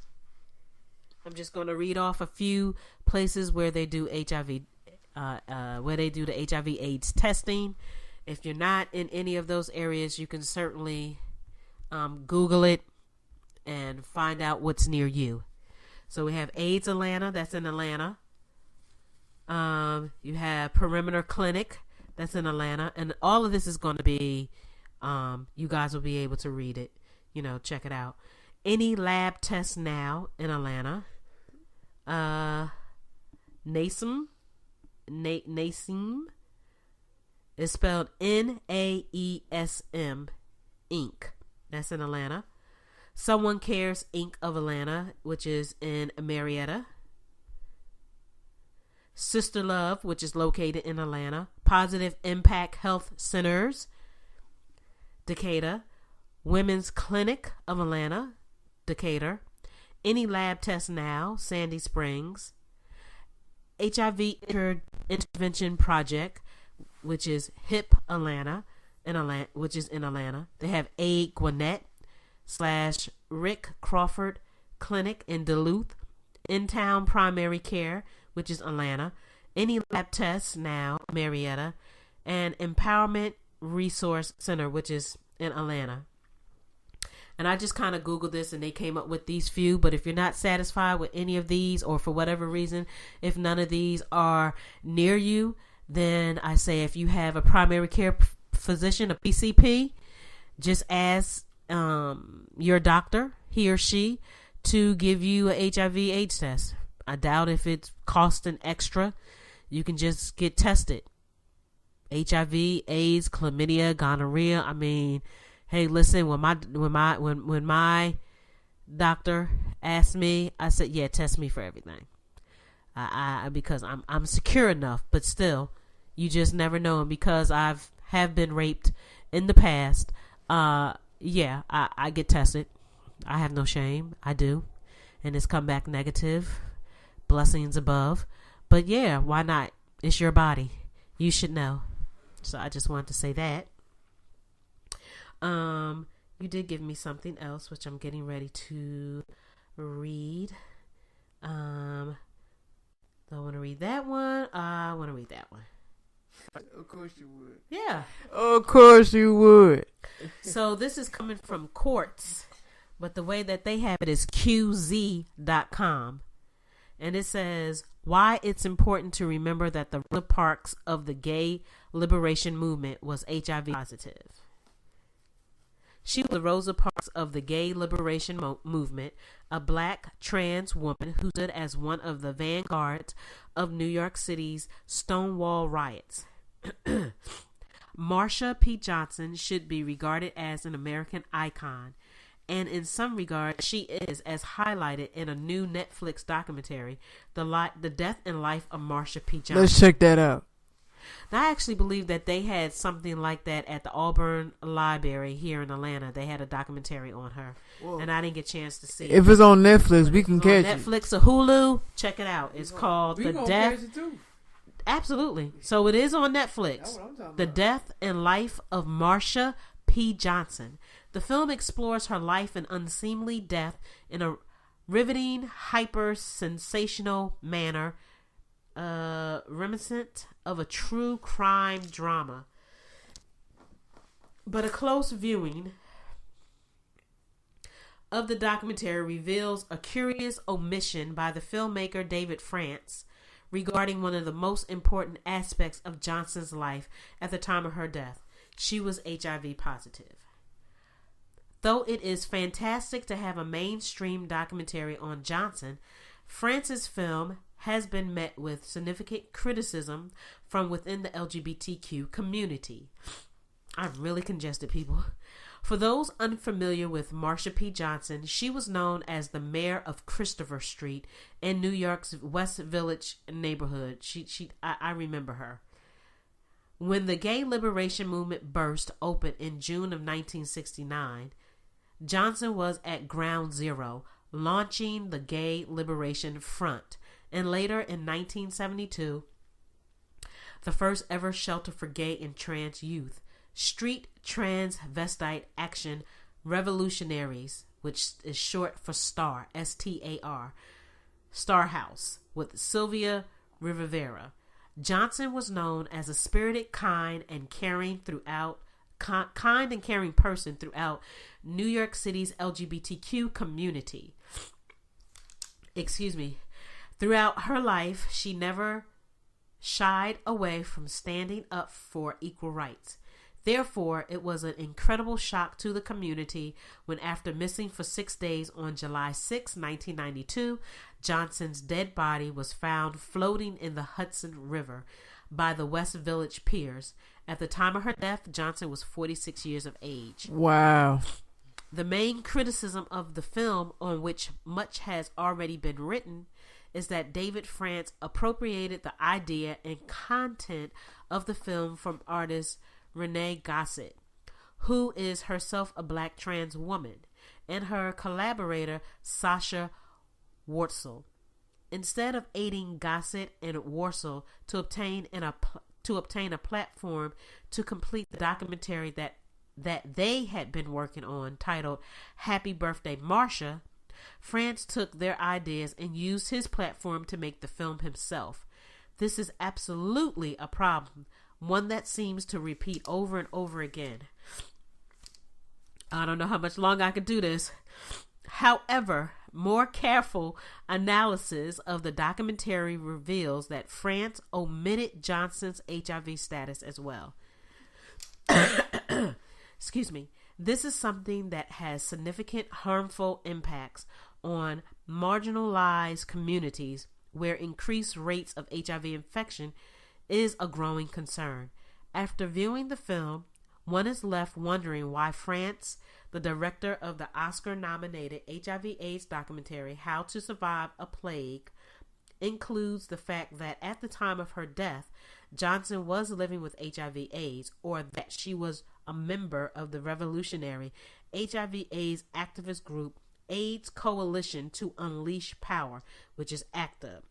I'm just gonna read off a few places where they do HIV, where they do the HIV/AIDS testing. If you're not in any of those areas, you can certainly Google it and find out what's near you. So we have AIDS Atlanta, that's in Atlanta. You have Perimeter Clinic, that's in Atlanta. And all of this is going to be, you guys will be able to read it, check it out. Any Lab Test Now in Atlanta. NASEM is spelled NAESM Inc. That's in Atlanta. Someone Cares Inc. of Atlanta, which is in Marietta. Sister Love, which is located in Atlanta. Positive Impact Health Centers, Decatur. Women's Clinic of Atlanta, Decatur. Any Lab Test Now, Sandy Springs. HIV Intervention Project, which is HIP Atlanta, which is in Atlanta. They have A. Gwinnett / Rick Crawford Clinic in Duluth. In Town Primary Care, which is Atlanta. Any Lab Tests Now, Marietta. And Empowerment Resource Center, which is in Atlanta. And I just kind of Googled this and they came up with these few. But if you're not satisfied with any of these, or for whatever reason, if none of these are near you, then I say if you have a primary care physician, a PCP, just ask your doctor, he or she, to give you a HIV/AIDS test. I doubt if it's costing extra. You can just get tested. HIV, AIDS, chlamydia, gonorrhea. I mean, hey, listen, when my doctor asked me, I said, yeah, test me for everything. Because I'm secure enough, but still, you just never know. And because have been raped in the past, I get tested. I have no shame. I do. And it's come back negative. Blessings above. But yeah, why not? It's your body. You should know. So I just wanted to say that. You did give me something else, which I'm getting ready to read. Do I want to read that one? I want to read that one. Of course you would. Yeah. Of course you would. So this is coming from Quartz, but the way that they have it is QZ.com. And it says, why it's important to remember that the Rosa Parks of the gay liberation movement was HIV positive. She was the Rosa Parks of the gay liberation movement, a black trans woman who stood as one of the vanguards of New York City's Stonewall riots. Marsha P. Johnson should be regarded as an American icon, and in some regard, she is, as highlighted in a new Netflix documentary, The Death and Life of Marsha P. Johnson. Let's check that out. Now, I actually believe that they had something like that at the Auburn Library here in Atlanta. They had a documentary on her. Whoa. And I didn't get a chance to see it. If it's on Netflix, we can catch it. Netflix or Hulu, check it out. It's called The Death. Catch it too. Absolutely. So it is on Netflix. The Death and Life of Marsha P. Johnson. The film explores her life and unseemly death in a riveting, hyper-sensational manner, reminiscent of a true crime drama. But a close viewing of the documentary reveals a curious omission by the filmmaker David France regarding one of the most important aspects of Johnson's life at the time of her death. She was HIV positive. Though it is fantastic to have a mainstream documentary on Johnson, France's film has been met with significant criticism from within the LGBTQ community. I've really congested people. For those unfamiliar with Marsha P. Johnson, she was known as the mayor of Christopher Street in New York's West Village neighborhood. I remember her. When the gay liberation movement burst open in June of 1969, Johnson was at ground zero, launching the Gay Liberation Front, and later in 1972, the first ever shelter for gay and trans youth, Street Transvestite Action Revolutionaries, which is short for STAR, S-T-A-R, Star House, with Sylvia Rivera. Johnson was known as a spirited, kind and caring person throughout New York City's LGBTQ community. Throughout her life, she never shied away from standing up for equal rights. Therefore, it was an incredible shock to the community when, after missing for 6 days on July 6, 1992, Johnson's dead body was found floating in the Hudson River by the West Village piers. At the time of her death, Johnson was 46 years of age. Wow. The main criticism of the film, on which much has already been written, is that David France appropriated the idea and content of the film from artist Renee Gossett, who is herself a black trans woman, and her collaborator Sasha Wartzel. Instead of aiding Gossett and Wartzel to obtain a platform to complete the documentary that they had been working on, titled Happy Birthday Marsha, France took their ideas and used his platform to make the film himself. This is absolutely a problem, one that seems to repeat over and over again. I don't know how much longer I could do this. However, more careful analysis of the documentary reveals that France omitted Johnson's HIV status as well. Excuse me. This is something that has significant harmful impacts on marginalized communities where increased rates of HIV infection is a growing concern. After viewing the film, one is left wondering why France, the director of the Oscar-nominated HIV/AIDS documentary How to Survive a Plague, includes the fact that at the time of her death, Johnson was living with HIV/AIDS, or that she was a member of the revolutionary HIV/AIDS activist group AIDS Coalition to Unleash Power, which is ACTA.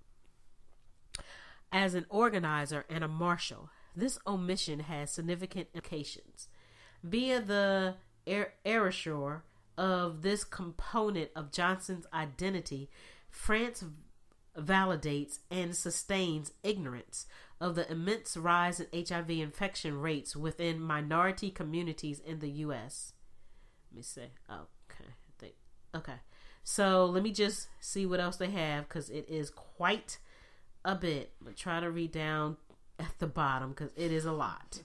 As an organizer and a marshal, this omission has significant implications. Via the erasure of this component of Johnson's identity, France validates and sustains ignorance of the immense rise in HIV infection rates within minority communities in the U.S. Let me see. Okay. So let me just see what else they have, because it is quite a bit. I'm going to try to read down at the bottom because it is a lot.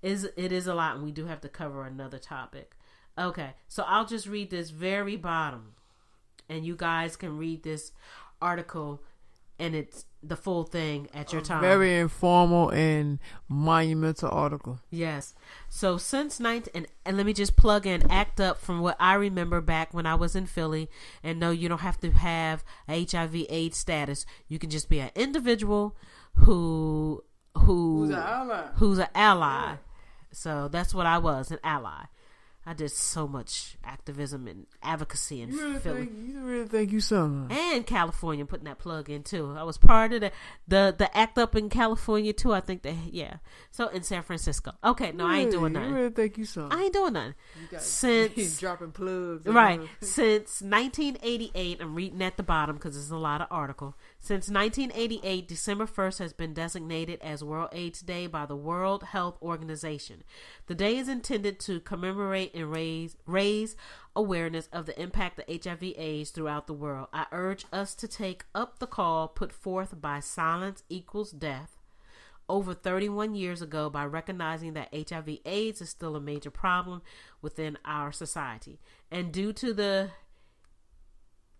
It is a lot, and we do have to cover another topic. Okay, so I'll just read this very bottom, and you guys can read this article and it's the full thing at your time. Very informal and monumental article. Yes. So since and let me just plug in ACT UP from what I remember back when I was in Philly. And no, you don't have to have a HIV/AIDS status. You can just be an individual who's an ally. Yeah. So that's what I was, an ally. I did so much activism and advocacy in Philly. You really think you something? And California, putting that plug in too. I was part of the ACT UP in California too. I think So in San Francisco. Okay, no, I ain't doing nothing. You really think you something? I ain't doing nothing. Since dropping plugs, right? Since 1988, I'm reading at the bottom because there's a lot of article. Since 1988, December 1st has been designated as World AIDS Day by the World Health Organization. The day is intended to commemorate and raise awareness of the impact of HIV/AIDS throughout the world. I urge us to take up the call put forth by Silence Equals Death over 31 years ago by recognizing that HIV/AIDS is still a major problem within our society. And due to the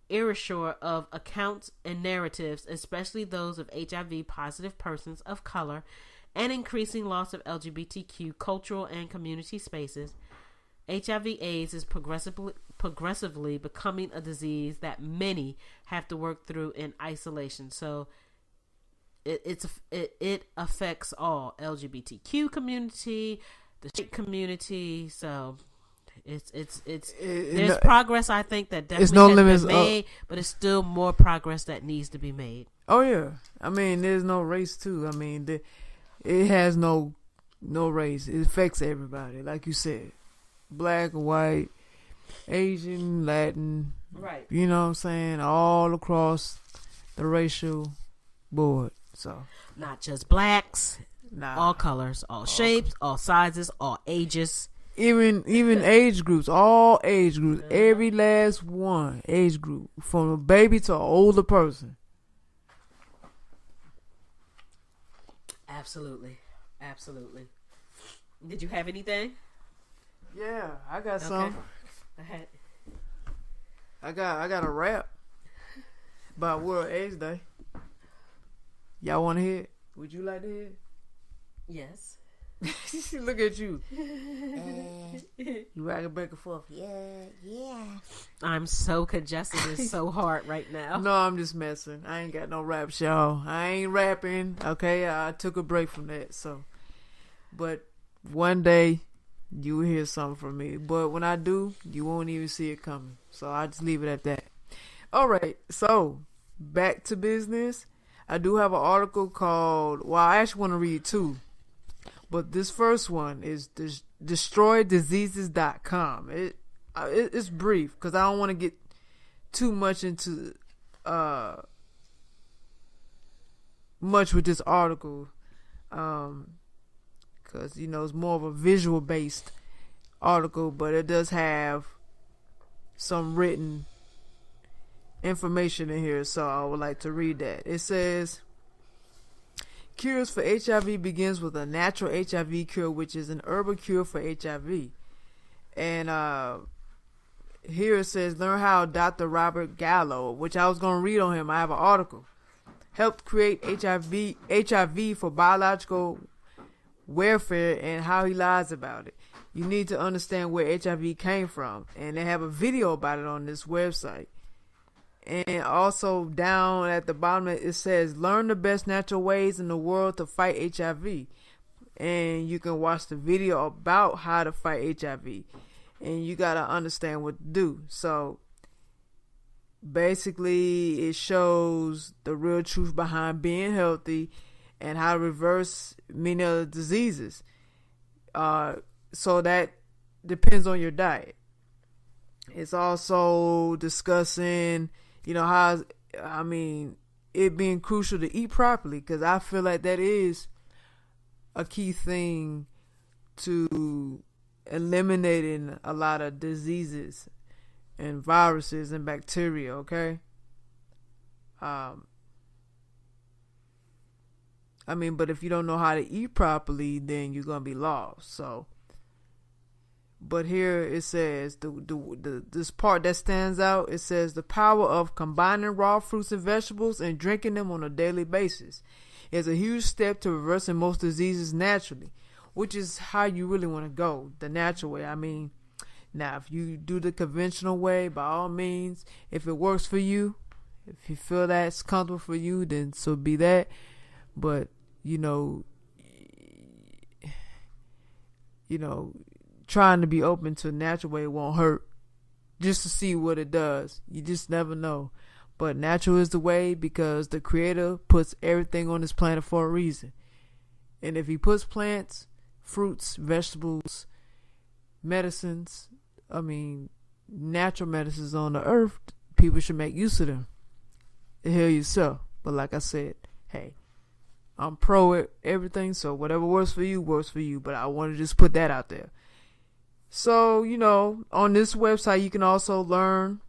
erasure of accounts and narratives, especially those of HIV positive persons of color, and increasing loss of LGBTQ cultural and community spaces, HIV/AIDS is progressively becoming a disease that many have to work through in isolation. So it affects all LGBTQ community, the straight community. So there's progress, I think, that definitely has been made, but it's still more progress that needs to be made. Oh yeah, I mean, there's no race too. I mean, it has no race. It affects everybody, like you said, black, white, Asian, Latin. Right. You know what I'm saying? All across the racial board. So not just blacks, all colors, all shapes, all sizes, all ages. Even age groups, all age groups, every last one age group, from a baby to an older person. Absolutely. Did you have anything? Yeah, I got some. Okay. I got a rap about World AIDS Day. Y'all want to hear it? Would you like to hear it? Yes. Look at you. You rocking back and forth. Yeah. I'm so congested. It's so hard right now. No, I'm just messing. I ain't got no raps, y'all. I ain't rapping. Okay, I took a break from that. So, but one day you will hear something from me. But when I do, you won't even see it coming. So I just leave it at that. All right. So back to business. I do have an article called. Well, I actually want to read two. But this first one is destroydiseases.com. It's brief because I don't want to get too much into much with this article, because it's more of a visual based article, but it does have some written information in here, so I would like to read that. It says, cures for HIV begins with a natural HIV cure, which is an herbal cure for HIV. And here it says, learn how Dr. Robert Gallo, which I was going to read on him. I have an article. Helped create HIV for biological warfare and how he lies about it. You need to understand where HIV came from. And they have a video about it on this website. And also down at the bottom it says, learn the best natural ways in the world to fight HIV. And you can watch the video about how to fight HIV. And you got to understand what to do. So basically it shows the real truth behind being healthy and how to reverse many other diseases. So that depends on your diet. It's also discussing how, it being crucial to eat properly, because I feel like that is a key thing to eliminating a lot of diseases and viruses and bacteria, okay? But if you don't know how to eat properly, then you're going to be lost, so. But here it says, this part that stands out, it says the power of combining raw fruits and vegetables and drinking them on a daily basis is a huge step to reversing most diseases naturally, which is how you really want to go, the natural way. Now, if you do the conventional way, by all means, if it works for you, if you feel that's comfortable for you, then so be that. But, trying to be open to a natural way won't hurt, just to see what it does. You just never know. But natural is the way, because the Creator puts everything on this planet for a reason. And if he puts plants, fruits, vegetables, medicines, natural medicines on the earth, people should make use of them. Heal yourself. But like I said, hey, I'm pro everything, so whatever works for you, works for you. But I want to just put that out there. So, on this website, you can also learn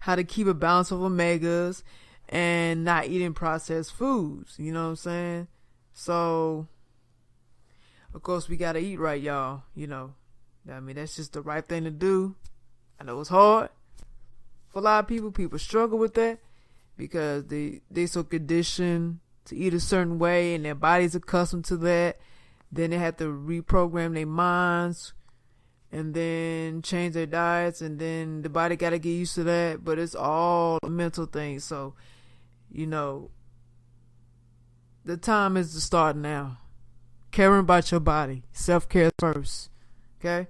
how to keep a balance of omegas and not eating processed foods. You know what I'm saying? So, of course, we gotta eat right, y'all. You know, I mean, that's just the right thing to do. I know it's hard for a lot of people. People struggle with that because they so conditioned to eat a certain way and their body's accustomed to that. Then they have to reprogram their minds and then change their diets, and then the body got to get used to that. But it's all a mental thing. So, you know, the time is to start now. Caring about your body. Self-care first. Okay?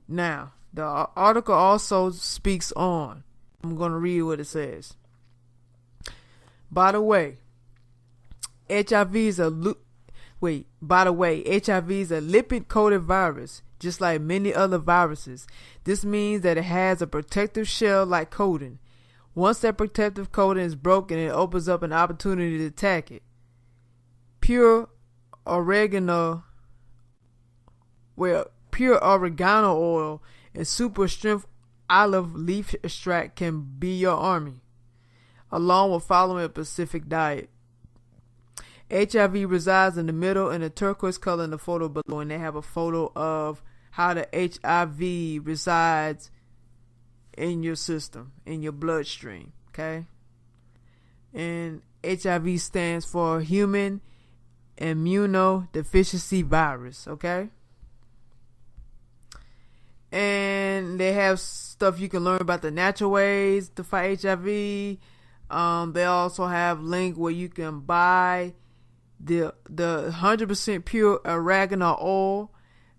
Now, the article also speaks on. I'm going to read what it says. By the way, HIV is a lipid-coated virus, just like many other viruses. This means that it has a protective shell-like coating. Once that protective coating is broken, it opens up an opportunity to attack it. Pure oregano oil and super strength olive leaf extract can be your army, along with following a specific diet. HIV resides in the middle in the turquoise color in the photo below, and they have a photo of how the HIV resides in your system, in your bloodstream, okay? And HIV stands for Human Immunodeficiency Virus, okay? And they have stuff you can learn about the natural ways to fight HIV. They also have link where you can buy the 100% pure oregano oil,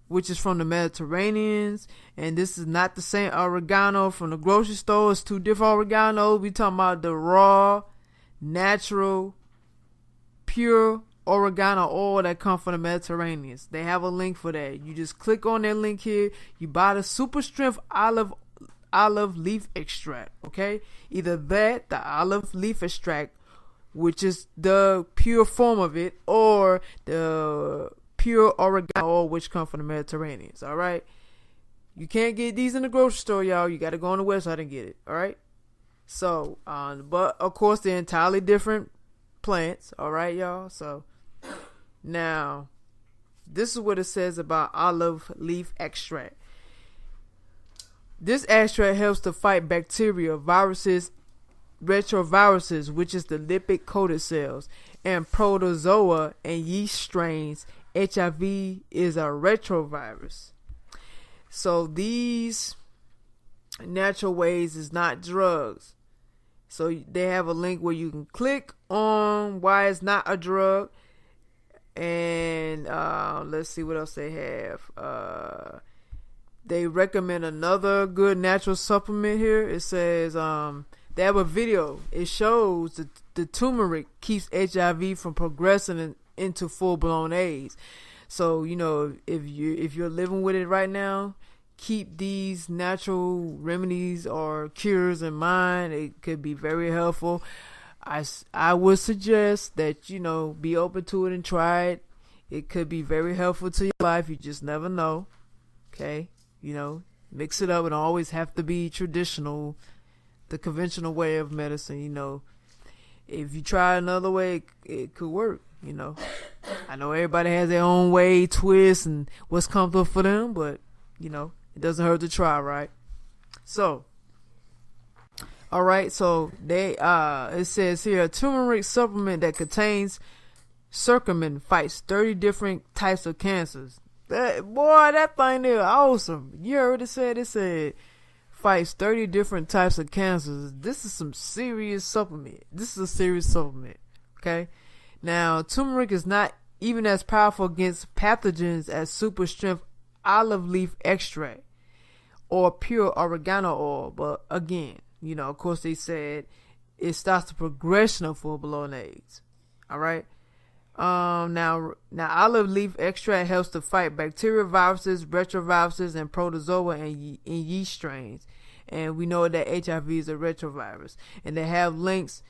which is from the Mediterraneans. And this is not the same oregano from the grocery store. It's two different oreganos. We talking about the raw, natural, pure oregano oil that come from the Mediterraneans. They have a link for that. You just click on that link here. You buy the super strength olive leaf extract, okay? Either that, the olive leaf extract, which is the pure form of it, or the pure oregano oil, which come from the Mediterraneans. All right, you can't get these in the grocery store, y'all. You got to go on the website and get it. All right. So, but of course, they're entirely different plants. All right, y'all. So now, this is what it says about olive leaf extract. This extract helps to fight bacteria, viruses, retroviruses, which is the lipid-coated cells, and protozoa and yeast strains. HIV is a retrovirus. So these natural ways is not drugs. So they have a link where you can click on why it's not a drug. And let's see what else they have. They recommend another good natural supplement here. It says they have a video. It shows the turmeric keeps HIV from progressing into full-blown AIDS. So, you know, if you're living with it right now, keep these natural remedies or cures in mind. It could be very helpful. I would suggest that, you know, be open to it and try it. It could be very helpful to your life. You just never know. Okay? You know, mix it up. It don't always have to be traditional, the conventional way of medicine. You know, if you try another way, it could work. You know, I know everybody has their own way, twist, and what's comfortable for them, but, you know, it doesn't hurt to try, right? So, all right, so it says here, a turmeric supplement that contains curcumin fights 30 different types of cancers. That thing there awesome. You heard it said fights 30 different types of cancers. This is some serious supplement. This is a serious supplement. Okay. Now, turmeric is not even as powerful against pathogens as super strength olive leaf extract or pure oregano oil. But again, you know, of course they said it stops the progression of full-blown AIDS. All right. Now olive leaf extract helps to fight bacteria, viruses, retroviruses, and protozoa and yeast strains. And we know that HIV is a retrovirus. And they have links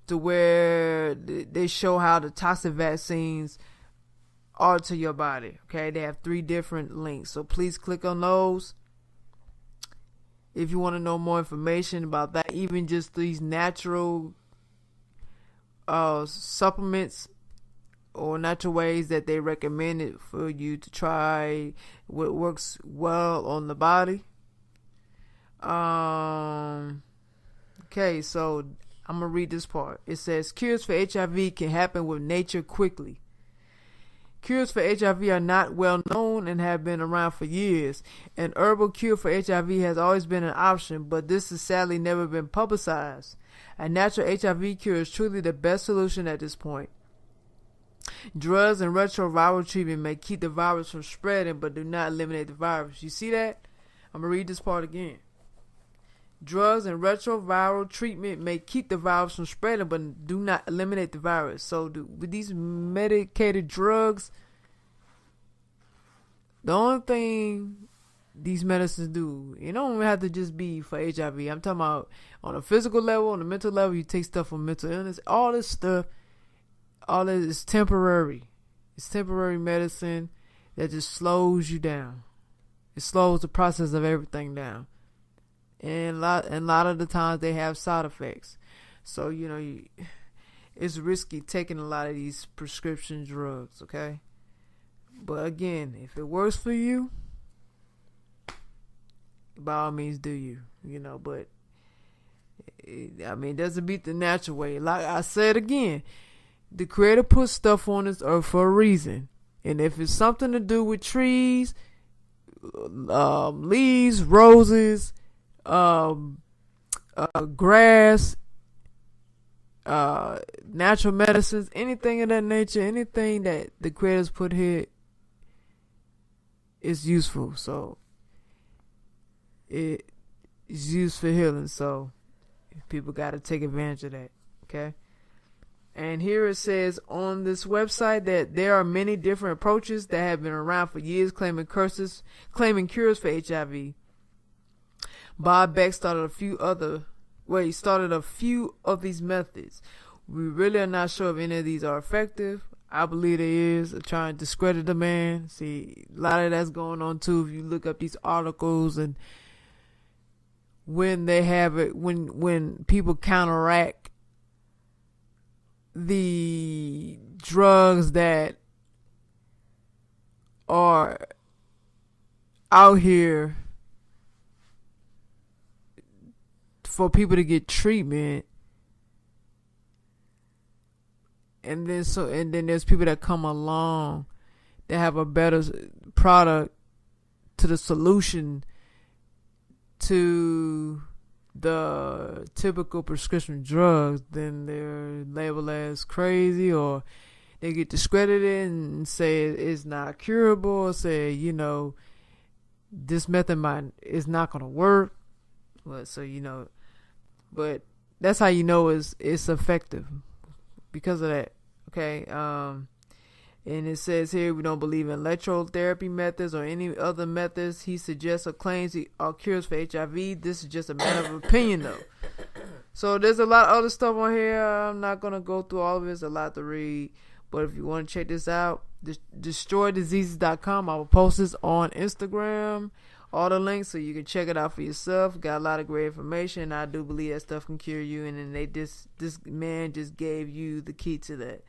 to where they show how the toxic vaccines alter your body. Okay, they have 3 different links. So please click on those if you want to know more information about that. Even just these natural supplements or natural ways that they recommended for you to try what works well on the body. Okay, so I'm gonna read this part. It says cures for HIV can happen with nature quickly. Cures for HIV are not well known and have been around for years. An herbal cure for HIV has always been an option, but this has sadly never been publicized. A natural HIV cure is truly the best solution at this point. Drugs and retroviral treatment may keep the virus from spreading, but do not eliminate the virus. You see that? I'm going to read this part again. Drugs and retroviral treatment may keep the virus from spreading, but do not eliminate the virus. So with these medicated drugs, the only thing these medicines do, you don't even have to just be for HIV. I'm talking about on a physical level, on a mental level. You take stuff for mental illness. All this stuff, all this is temporary. It's temporary medicine that just slows you down. It slows the process of everything down. And a lot of the times they have side effects. So, it's risky taking a lot of these prescription drugs, okay? But again, if it works for you, by all means do you, but it doesn't beat the natural way. Like I said again, the Creator put stuff on this earth for a reason. And if it's something to do with trees, leaves, roses, grass, natural medicines, anything of that nature, anything that the Creator's put here is useful. So it is used for healing. So people got to take advantage of that. Okay. And here it says on this website that there are many different approaches that have been around for years, claiming cures for HIV. Bob Beck started a few of these methods. We really are not sure if any of these are effective. I believe they is. Trying to discredit the man. See, a lot of that's going on too. If you look up these articles and when they have it, when people counteract the drugs that are out here for people to get treatment, and then there's people that come along that have a better product to the solution to the typical prescription drugs, then they're labeled as crazy, or they get discredited and say it's not curable, or say this method is not going to work. Well, so but that's how it's effective, because of that. Okay. And it says here, we don't believe in electrotherapy methods or any other methods he suggests or claims are cures for HIV. This is just a matter of opinion, though. So there's a lot of other stuff on here. I'm not going to go through all of it. It's a lot to read. But if you want to check this out, destroydiseases.com. I will post this on Instagram, all the links, so you can check it out for yourself. Got a lot of great information. I do believe that stuff can cure you. And then this man just gave you the key to that.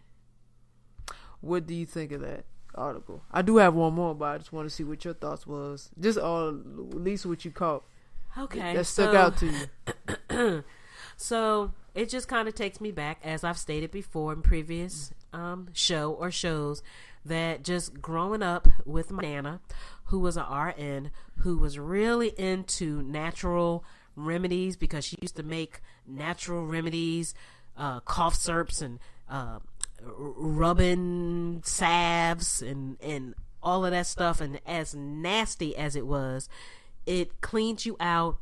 What do you think of that article? I do have one more, but I just want to see what your thoughts was. Just at least what you caught. Okay. That stuck out to you. So it just kind of takes me back, as I've stated before in previous shows, that just growing up with my Nana, who was an RN, who was really into natural remedies, because she used to make natural remedies, cough syrups and rubbing salves and all of that stuff. And as nasty as it was, it cleaned you out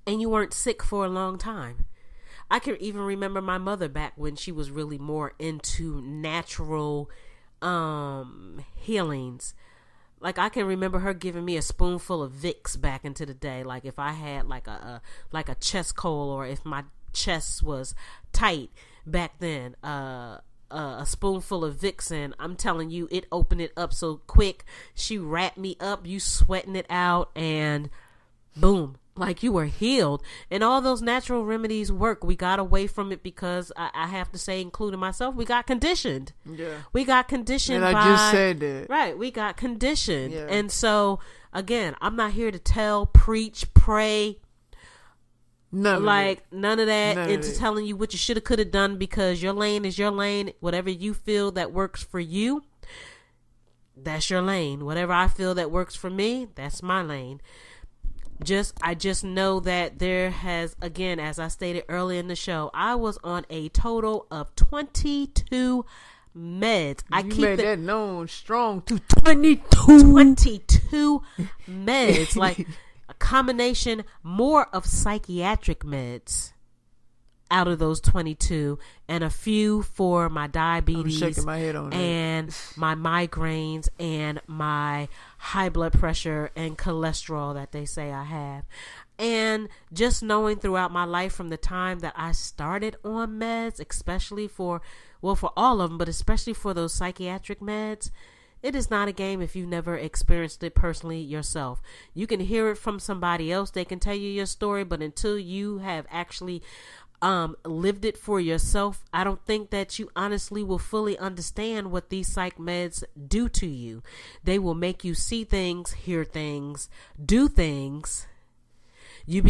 and you weren't sick for a long time. I can even remember my mother back when she was really more into natural healings. Like, I can remember her giving me a spoonful of Vicks back into the day. Like, if I had like a chest cold, or if my chest was tight back then, a spoonful of Vicks, and I'm telling you, it opened it up so quick. She wrapped me up, you sweating it out, and boom, like you were healed. And all those natural remedies work. We got away from it because I have to say, including myself, we got conditioned. Yeah. We got conditioned. And I just said that. Right. We got conditioned. Yeah. And so, again, I'm not here to tell, preach, pray. None of that into telling you what you should have, could have done, because your lane is your lane. Whatever you feel that works for you, that's your lane. Whatever I feel that works for me, that's my lane. I just know that there has, again, as I stated earlier in the show, I was on a total of 22 meds. You made that known strong to 22. 22 meds. Like a combination more of psychiatric meds out of those 22, and a few for my diabetes. I'm shaking my head on and my migraines and my high blood pressure and cholesterol that they say I have. And just knowing throughout my life from the time that I started on meds, especially for all of them, but especially for those psychiatric meds, it is not a game if you've never experienced it personally yourself. You can hear it from somebody else. They can tell you your story, but until you have actually lived it for yourself, I don't think that you honestly will fully understand what these psych meds do to you. They will make you see things, hear things, do things. You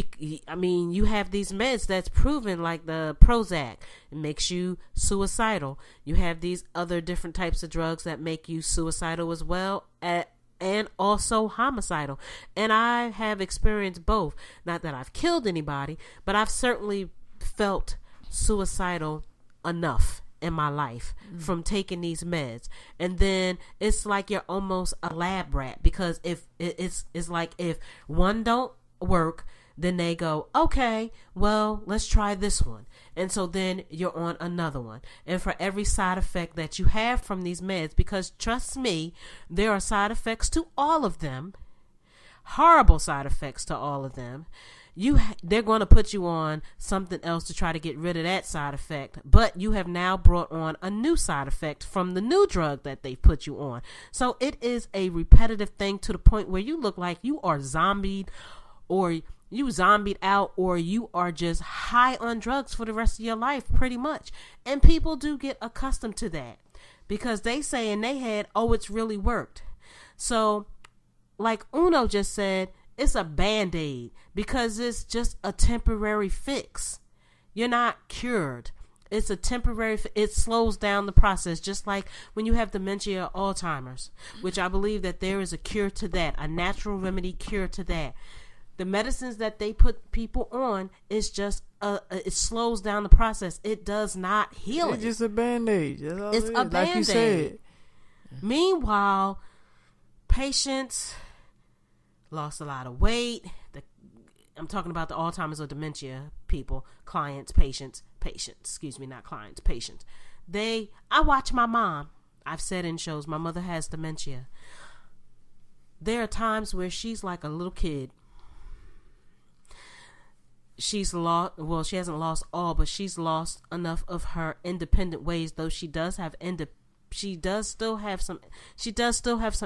have these meds that's proven, like the Prozac. It makes you suicidal. You have these other different types of drugs that make you suicidal as well, and also homicidal. And I have experienced both. Not that I've killed anybody, but I've certainly felt suicidal enough in my life from taking these meds. And then it's like you're almost a lab rat, because if it's like if one don't work, then they go, okay, well, let's try this one. And so then you're on another one. And for every side effect that you have from these meds, because trust me, there are side effects to all of them, horrible side effects to all of them. They're going to put you on something else to try to get rid of that side effect, but you have now brought on a new side effect from the new drug that they put you on. So it is a repetitive thing to the point where you look like you are zombied, or you zombied out, or you are just high on drugs for the rest of your life, pretty much. And people do get accustomed to that, because they say in their head, oh, it's really worked. So like Uno just said, it's a Band-Aid, because it's just a temporary fix. You're not cured. It's a temporary, it slows down the process, just like when you have dementia or Alzheimer's, which I believe that there is a cure to that, a natural remedy cure to that. The medicines that they put people on is just, it slows down the process. It does not heal it. It's just a Band-Aid. It's a Band-Aid. Like you said. Meanwhile, patients lost a lot of weight. I'm talking about the Alzheimer's or dementia people, patients. I watch my mom. I've said in shows, my mother has dementia. There are times where she's like a little kid. She's lost, well, she hasn't lost all, but she's lost enough of her independent ways, though she does still have some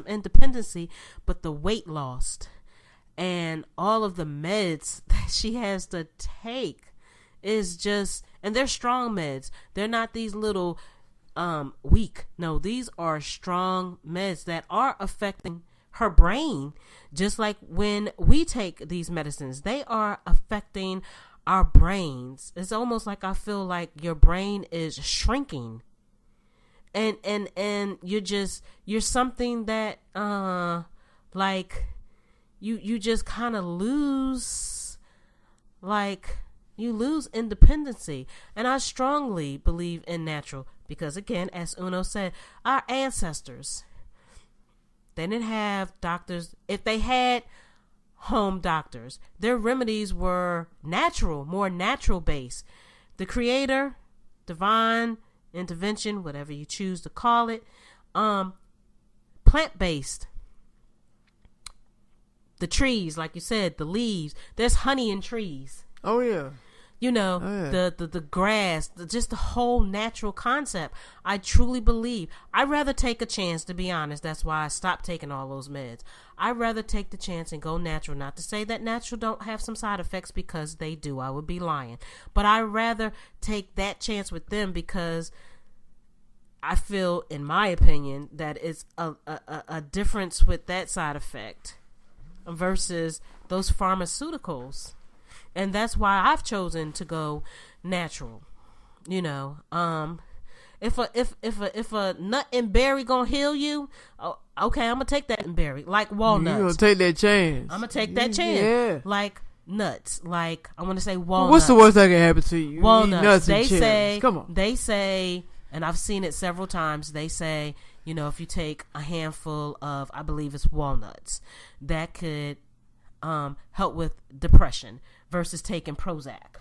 independency, but the weight lost and all of the meds that she has to take is just, and they're strong meds. They're not these little weak. No, these are strong meds that are affecting her brain, just like when we take these medicines. They are affecting our brains. It's almost like I feel like your brain is shrinking. And you're something that like you just kind of lose, like you lose independency. And I strongly believe in natural, because again, as Uno said, our ancestors, they didn't have doctors. If they had home doctors, their remedies were natural, more natural based. The creator, divine intervention, whatever you choose to call it, plant-based. The trees, like you said, the leaves. There's honey in trees. Oh yeah. the grass, just the whole natural concept. I truly believe I'd rather take a chance, to be honest. That's why I stopped taking all those meds. I'd rather take the chance and go natural. Not to say that natural don't have some side effects, because they do. I would be lying. But I'd rather take that chance with them, because I feel, in my opinion, that it's a difference with that side effect versus those pharmaceuticals. And that's why I've chosen to go natural. If a nut and berry gonna heal you, okay, I'm gonna take that and berry. Like walnuts, you gonna take that chance. I'm gonna take that chance. Yeah. Like nuts, like I want to say walnuts. What's the worst that can happen to you? Walnuts. Nuts they and say. Come on. They say, and I've seen it several times. They say, if you take a handful of, I believe it's walnuts, that could help with depression versus taking Prozac.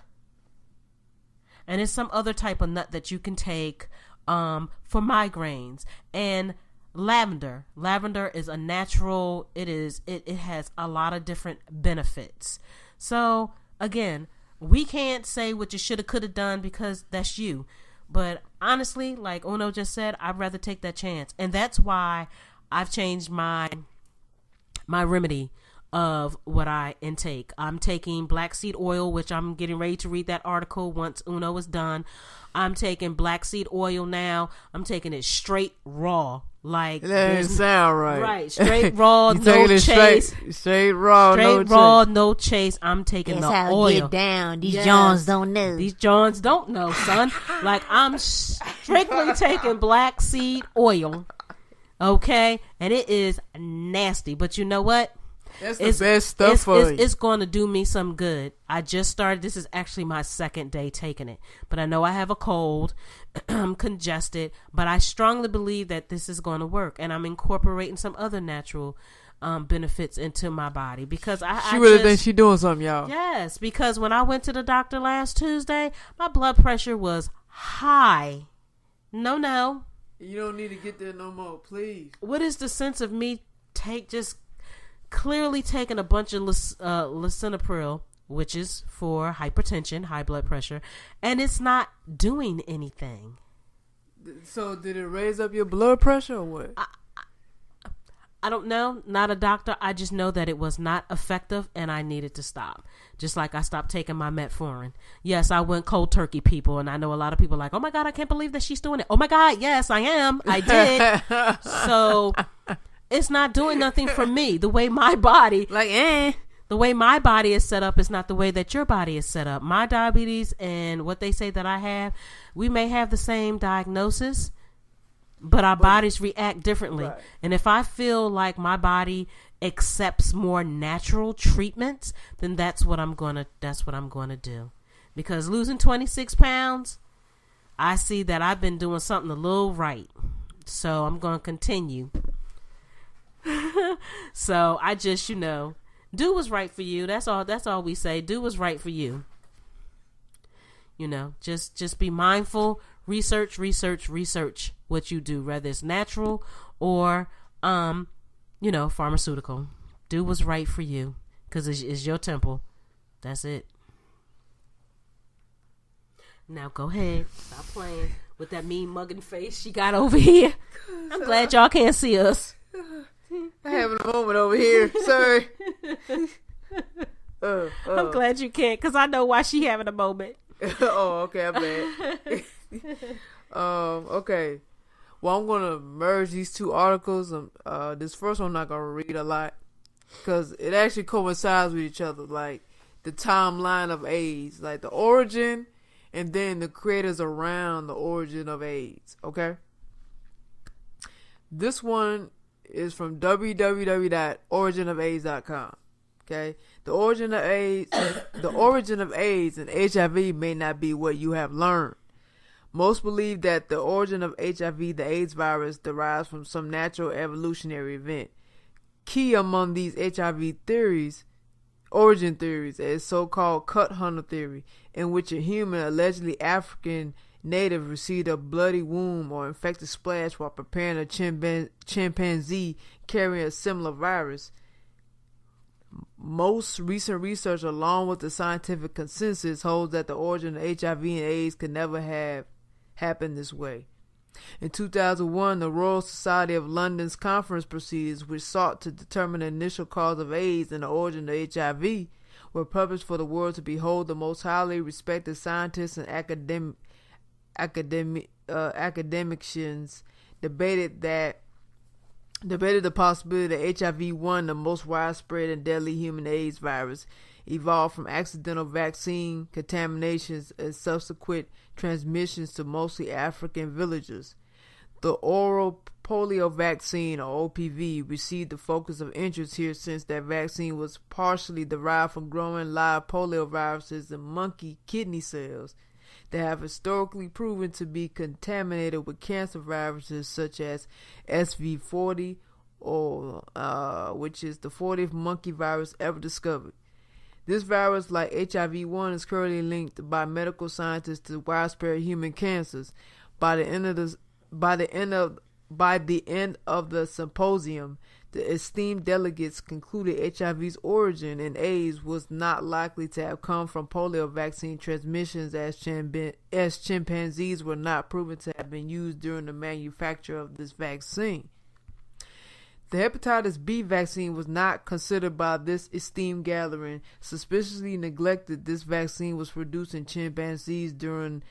And it's some other type of nut that you can take for migraines. And lavender is a natural. It has a lot of different benefits. So again, we can't say what you should have, could have done, because that's you. But honestly, like Uno just said, I'd rather take that chance. And that's why I've changed my remedy of what I intake. I'm taking black seed oil, which I'm getting ready to read that article once Uno is done. I'm taking black seed oil now. I'm taking it straight raw. Like, that didn't sound right. Right, straight raw, no chase. Straight raw, no chase. I'm taking That's the how oil. it get down. These Johns don't know. These Johns don't know, son. Like, I'm strictly taking black seed oil. Okay? And it is nasty. But you know what? That's the best stuff for you. It's going to do me some good. I just started. This is actually my second day taking it. But I know I have a cold. I'm congested. But I strongly believe that this is going to work. And I'm incorporating some other natural benefits into my body. Because she really thinks she doing something, y'all. Yes. Because when I went to the doctor last Tuesday, my blood pressure was high. No. You don't need to get there no more, please. What is the sense of me clearly taking a bunch of lisinopril, which is for hypertension, high blood pressure, and it's not doing anything? So did it raise up your blood pressure or what? I don't know. Not a doctor. I just know that it was not effective and I needed to stop. Just like I stopped taking my metformin. Yes, I went cold turkey, people. And I know a lot of people are like, oh my God, I can't believe that she's doing it. Oh my God, yes, I am. I did. So it's not doing nothing for me. The way my body, the way my body is set up is not the way that your body is set up. My diabetes and what they say that I have, we may have the same diagnosis, but our bodies react differently. Right. And if I feel like my body accepts more natural treatments, then that's what I'm gonna do. Because losing 26 pounds, I see that I've been doing something a little right. So I'm gonna continue. So I just, do what's right for you. That's all we say. Do what's right for you. Just be mindful. Research what you do, whether it's natural or, pharmaceutical. Do what's right for you, because it's your temple. That's it. Now go ahead. Stop playing with that mean mugging face she got over here. I'm glad y'all can't see us. I'm having a moment over here. Sorry. I'm glad you can't, because I know why she having a moment. Oh, okay, I'm bad. Okay. Well, I'm going to merge these two articles. This first one I'm not going to read a lot, because it actually coincides with each other. Like, the timeline of AIDS. Like, the origin, and then the creators around the origin of AIDS. Okay? This one is from www.originofaids.com. Okay, the origin of AIDS and HIV may not be what you have learned. Most believe that the origin of HIV, the AIDS virus, derives from some natural evolutionary event. Key among these HIV origin theories, is so-called cut hunter theory, in which a human, allegedly African native, received a bloody wound or infected splash while preparing a chimpanzee carrying a similar virus. Most recent research, along with the scientific consensus, holds that the origin of HIV and AIDS could never have happened this way. In 2001, the Royal Society of London's conference proceedings, which sought to determine the initial cause of AIDS and the origin of HIV, were published for the world to behold. The most highly respected scientists and academicians debated the possibility that HIV-1, the most widespread and deadly human AIDS virus, evolved from accidental vaccine contaminations and subsequent transmissions to mostly African villagers. The oral polio vaccine, or OPV, received the focus of interest here since that vaccine was partially derived from growing live polio viruses in monkey kidney cells that have historically proven to be contaminated with cancer viruses such as SV40, which is the 40th monkey virus ever discovered. This virus, like HIV-1, is currently linked by medical scientists to widespread human cancers. By the end of the symposium, the esteemed delegates concluded HIV's origin in AIDS was not likely to have come from polio vaccine transmissions, as chimpanzees were not proven to have been used during the manufacture of this vaccine. The hepatitis B vaccine was not considered by this esteemed gathering. Suspiciously neglected, this vaccine was produced in chimpanzees during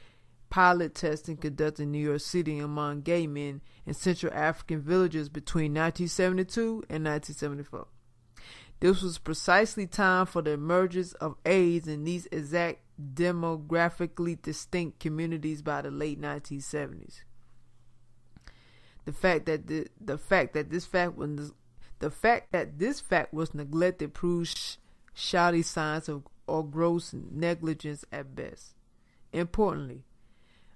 pilot testing conducted in New York City among gay men in Central African villages between 1972 and 1974. This was precisely time for the emergence of AIDS in these exact demographically distinct communities by the late 1970s. The fact that this fact was neglected proves shoddy signs or gross negligence at best. Importantly,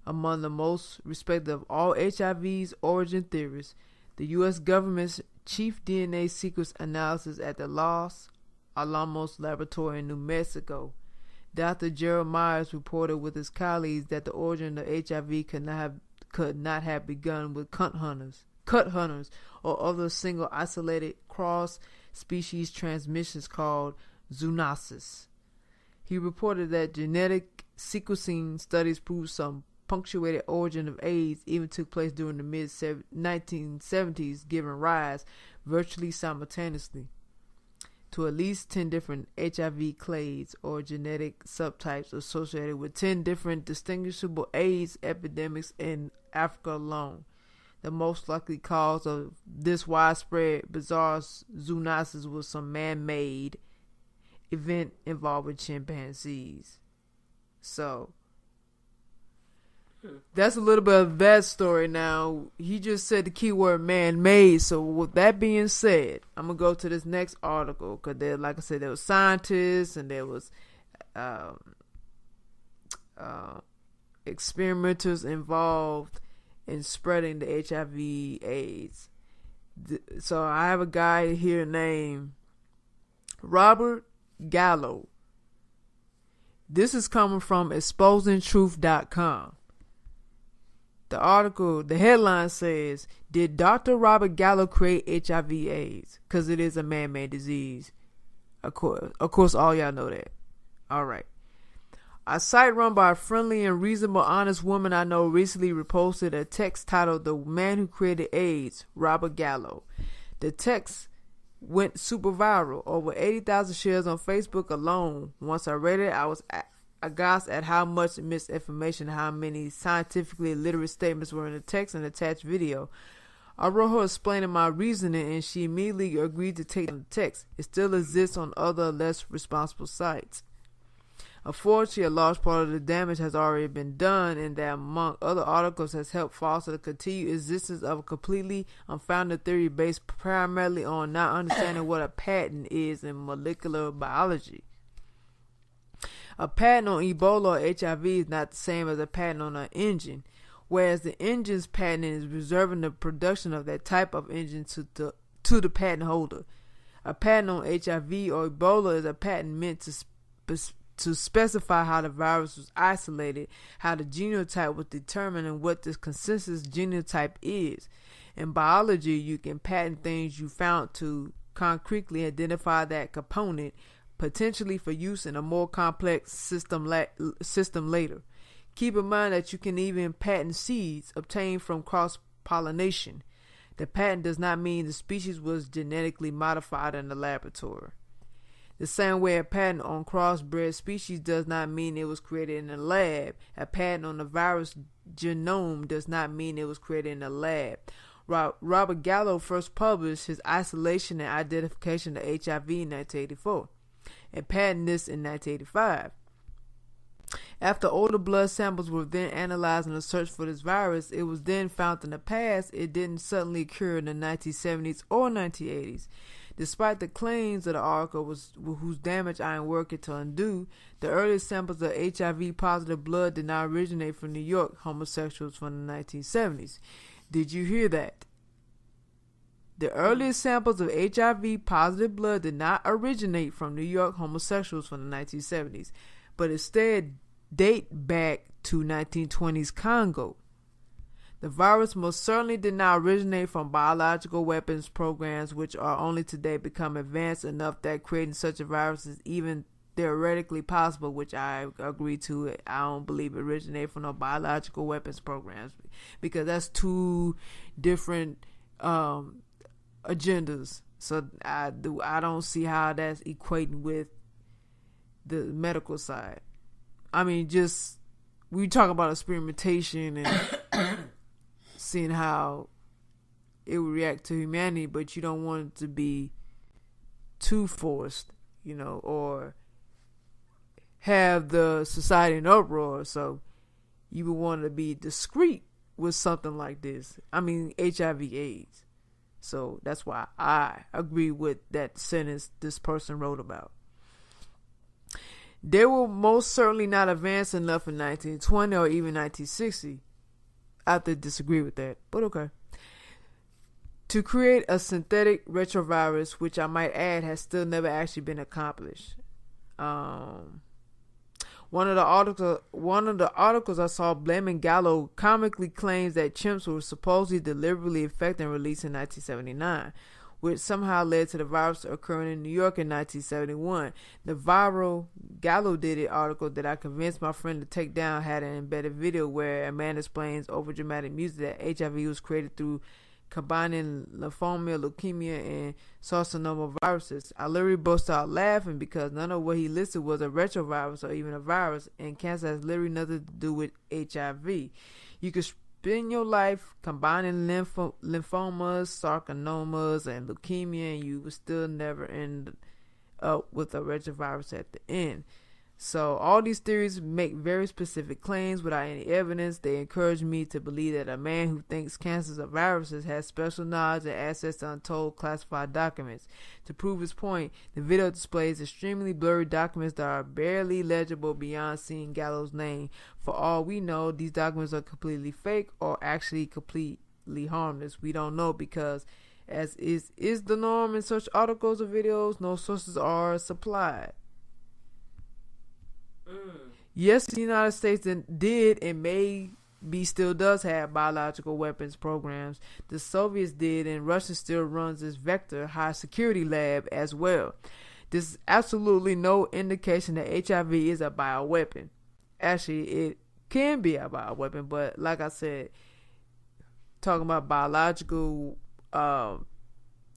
among the most respected of all HIV's origin theories, the U.S. government's chief DNA sequence analysis at the Los Alamos Laboratory in New Mexico, Dr. Gerald Myers reported with his colleagues that the origin of HIV could not have begun with cut hunters, or other single isolated cross-species transmissions called zoonosis. He reported that genetic sequencing studies proved some punctuated origin of AIDS even took place during the mid-1970s, giving rise virtually simultaneously to at least 10 different HIV clades or genetic subtypes associated with 10 different distinguishable AIDS epidemics in Africa alone. The most likely cause of this widespread bizarre zoonosis was some man-made event involving chimpanzees. So that's a little bit of that story. Now, he just said the keyword man-made. So with that being said, I'm going to go to this next article. Because there, like I said, there was scientists and there was experimenters involved in spreading the HIV AIDS. So I have a guy here named Robert Gallo. This is coming from exposingtruth.com. The headline says, "Did Dr. Robert Gallo create HIV AIDS? Because it is a man-made disease." Of course, all y'all know that. All right. A site run by a friendly and reasonable, honest woman I know recently reposted a text titled "The Man Who Created AIDS, Robert Gallo." The text went super viral, over 80,000 shares on Facebook alone. Once I read it, I was aghast at how much misinformation, how many scientifically illiterate statements were in the text and attached video. I wrote her explaining my reasoning, and she immediately agreed to take the text. It still exists on other less responsible sites. Unfortunately, a large part of the damage has already been done, and that, among other articles, has helped foster the continued existence of a completely unfounded theory based primarily on not understanding what a patent is in molecular biology. A patent on Ebola or HIV is not the same as a patent on an engine, whereas the engine's patent is reserving the production of that type of engine to the patent holder. A patent on HIV or Ebola is a patent meant to specify how the virus was isolated, how the genotype was determined, and what the consensus genotype is. In biology, you can patent things you found to concretely identify that component, potentially for use in a more complex system later. Keep in mind that you can even patent seeds obtained from cross-pollination. The patent does not mean the species was genetically modified in the laboratory. The same way a patent on crossbred species does not mean it was created in a lab. A patent on the virus genome does not mean it was created in a lab. Robert Gallo first published his isolation and identification of HIV in 1984 and patented this in 1985. After older blood samples were then analyzed in a search for this virus, it was then found in the past it didn't suddenly occur in the 1970s or 1980s. Despite the claims of the article whose damage I am working to undo, the earliest samples of HIV-positive blood did not originate from New York homosexuals from the 1970s. Did you hear that? The earliest samples of HIV-positive blood did not originate from New York homosexuals from the 1970s, but instead date back to 1920s Congo. The virus most certainly did not originate from biological weapons programs, which are only today become advanced enough that creating such a virus is even theoretically possible, which I agree to. I don't believe it originated from no biological weapons programs because that's two different agendas. So I don't see how that's equating with the medical side. I mean, just we talk about experimentation and seeing how it would react to humanity, but you don't want it to be too forced, or have the society in uproar. So you would want to be discreet with something like this. I mean, HIV/AIDS. So that's why I agree with that sentence this person wrote about. They were most certainly not advanced enough in 1920 or even 1960. I have to disagree with that, but okay. To create a synthetic retrovirus, which I might add has still never actually been accomplished. One of the articles I saw blaming Gallo comically claims that chimps were supposedly deliberately infected and released in 1979, which somehow led to the virus occurring in New York in 1971. The viral Gallo Did It article that I convinced my friend to take down had an embedded video where a man explains over dramatic music that HIV was created through combining lymphoma, leukemia, and carcinoma viruses. I literally burst out laughing because none of what he listed was a retrovirus or even a virus, and cancer has literally nothing to do with HIV. You could spend your life combining lymphomas, sarcomas, and leukemia, and you will still never end up with a retrovirus at the end. So all these theories make very specific claims without any evidence. They encourage me to believe that a man who thinks cancers are viruses has special knowledge and access to untold classified documents. To prove his point, the video displays extremely blurry documents that are barely legible beyond seeing Gallo's name. For all we know, these documents are completely fake or actually completely harmless. We don't know because, as is the norm in such articles or videos, no sources are supplied. Yes, the United States did and maybe still does have biological weapons programs. The Soviets did, and Russia still runs its Vector high security lab as well. There's absolutely no indication that HIV is a bioweapon. Actually, it can be a bioweapon, but like I said, talking about biological, the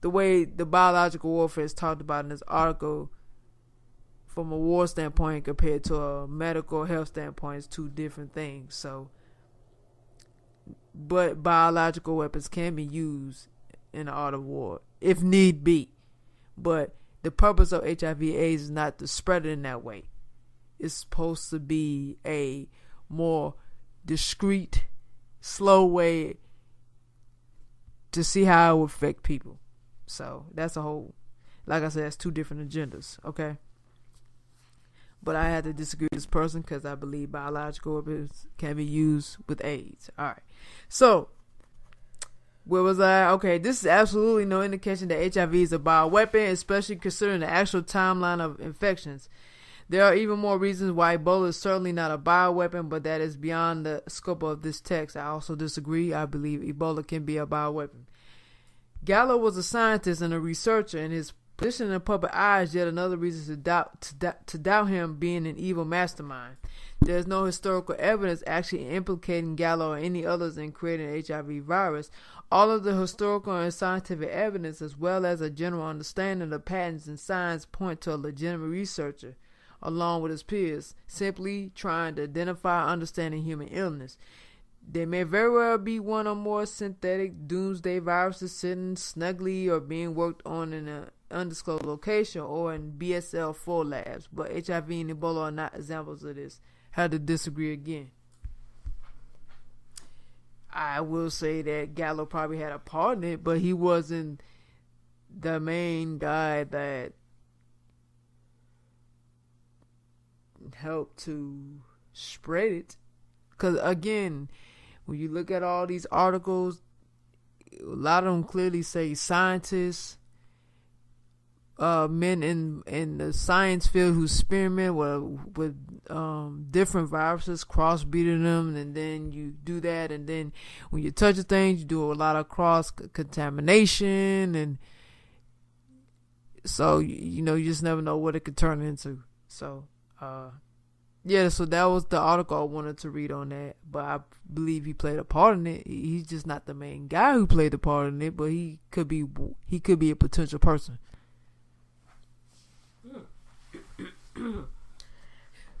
way the biological warfare is talked about in this article, from a war standpoint compared to a medical health standpoint, is two different things. So, but biological weapons can be used in the art of war if need be. But the purpose of HIV/AIDS is not to spread it in that way. It's supposed to be a more discreet, slow way to see how it will affect people. So that's a whole, like I said, that's two different agendas. Okay. But I had to disagree with this person because I believe biological weapons can be used with AIDS. All right. So, where was I? Okay, this is absolutely no indication that HIV is a bioweapon, especially considering the actual timeline of infections. There are even more reasons why Ebola is certainly not a bioweapon, but that is beyond the scope of this text. I also disagree. I believe Ebola can be a bioweapon. Gallo was a scientist and a researcher, and his position in the public eye is yet another reason to doubt him being an evil mastermind. There is no historical evidence actually implicating Gallo or any others in creating the HIV virus. All of the historical and scientific evidence, as well as a general understanding of patterns and signs, point to a legitimate researcher, along with his peers, simply trying to identify and understand human illness. There may very well be one or more synthetic doomsday viruses sitting snugly or being worked on in an undisclosed location or in BSL-4 labs, but HIV and Ebola are not examples of this. Had to disagree again. I will say that Gallo probably had a part in it, but he wasn't the main guy that helped to spread it. Because again, when you look at all these articles, a lot of them clearly say scientists, men in the science field who experiment with different viruses, crossbreeding them, and then you do that, and then when you touch things, you do a lot of cross contamination, and so you just never know what it could turn into. So yeah, so that was the article I wanted to read on that, but I believe he played a part in it. He's just not the main guy who played the part in it, but he could be a potential person.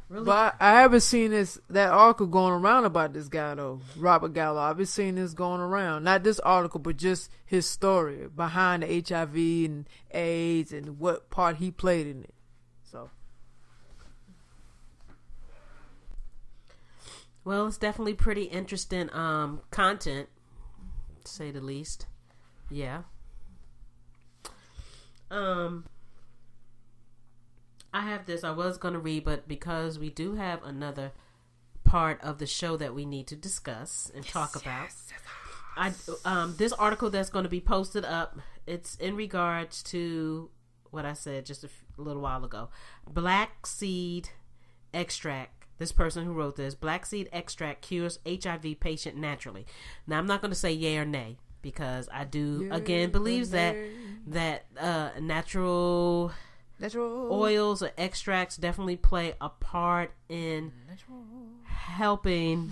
Really? But I haven't seen that article going around about this guy though, Robert Gallo. I've been seeing this going around, not this article, but just his story behind the HIV and AIDS and what part he played in it. So, well, it's definitely pretty interesting content, to say the least. Yeah. I have this I was going to read, but because we do have another part of the show that we need to discuss and talk about, this article that's going to be posted up, it's in regards to what I said just a little while ago. Black seed extract. This person who wrote this, black seed extract cures HIV patient naturally. Now, I'm not going to say yay or nay, because I do, again, believes that natural oils or extracts definitely play a part in helping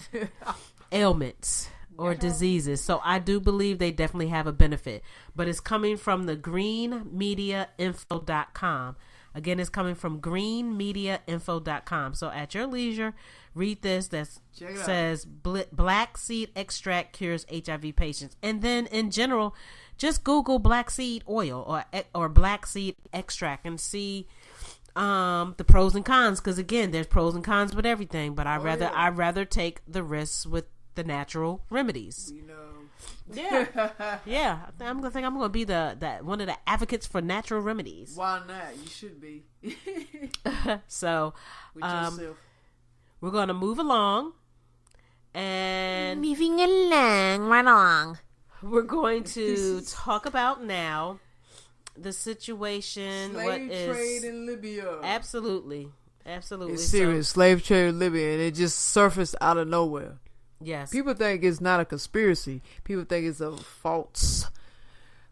ailments or diseases. So I do believe they definitely have a benefit. But it's coming from the greenmediainfo.com. Again, it's coming from greenmediainfo.com. So at your leisure, read this. That says black seed extract cures HIV patients. And then in general, just Google black seed oil or black seed extract and see the pros and cons. Because again, there's pros and cons with everything. But I'd rather take the risks with the natural remedies. Yeah. I'm gonna be the one of the advocates for natural remedies. Why not? You should be. So, we're gonna move along, and moving along, right along. We're going to talk about now the situation. Slave trade in Libya. Absolutely. It's serious. Slave trade in Libya, and it just surfaced out of nowhere. Yes. People think it's not a conspiracy. People think it's a false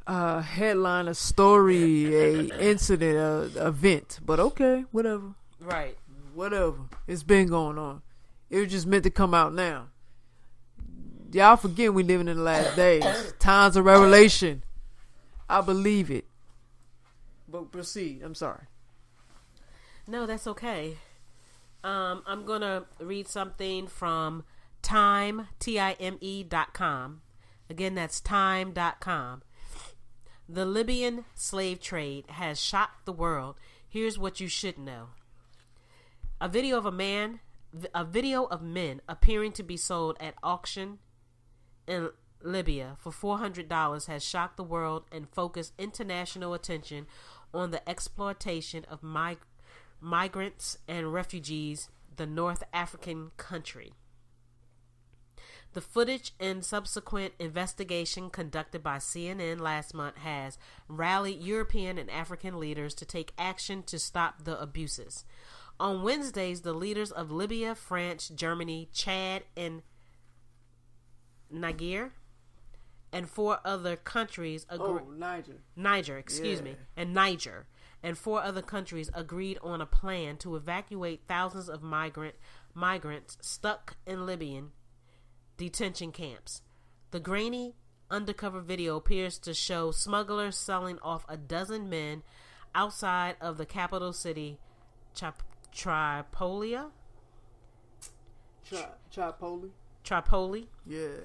headline, a story, a incident, a event. But okay, whatever. Right. Whatever. It's been going on. It was just meant to come out now. Y'all forget we living in the last days. Times of revelation. I believe it. But proceed. I'm sorry. No, that's okay. I'm going to read something from time.com. Again, that's time.com. The Libyan slave trade has shocked the world. Here's what you should know. A video of men appearing to be sold at auction in Libya for $400 has shocked the world and focused international attention on the exploitation of migrants and refugees, the North African country. The footage and subsequent investigation conducted by CNN last month has rallied European and African leaders to take action to stop the abuses. On Wednesdays, the leaders of Libya, France, Germany, Chad, and Niger and 4 other countries Niger, excuse me, and Niger and 4 other countries agreed on a plan to evacuate thousands of migrants stuck in Libyan detention camps. The grainy undercover video appears to show smugglers selling off a dozen men outside of the capital city, Tripoli. Yeah.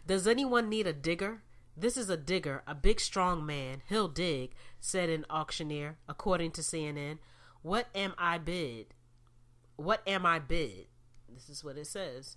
Does anyone need a digger? This is a digger, a big strong man. He'll dig, said an auctioneer, according to CNN. What am I bid? This is what it says.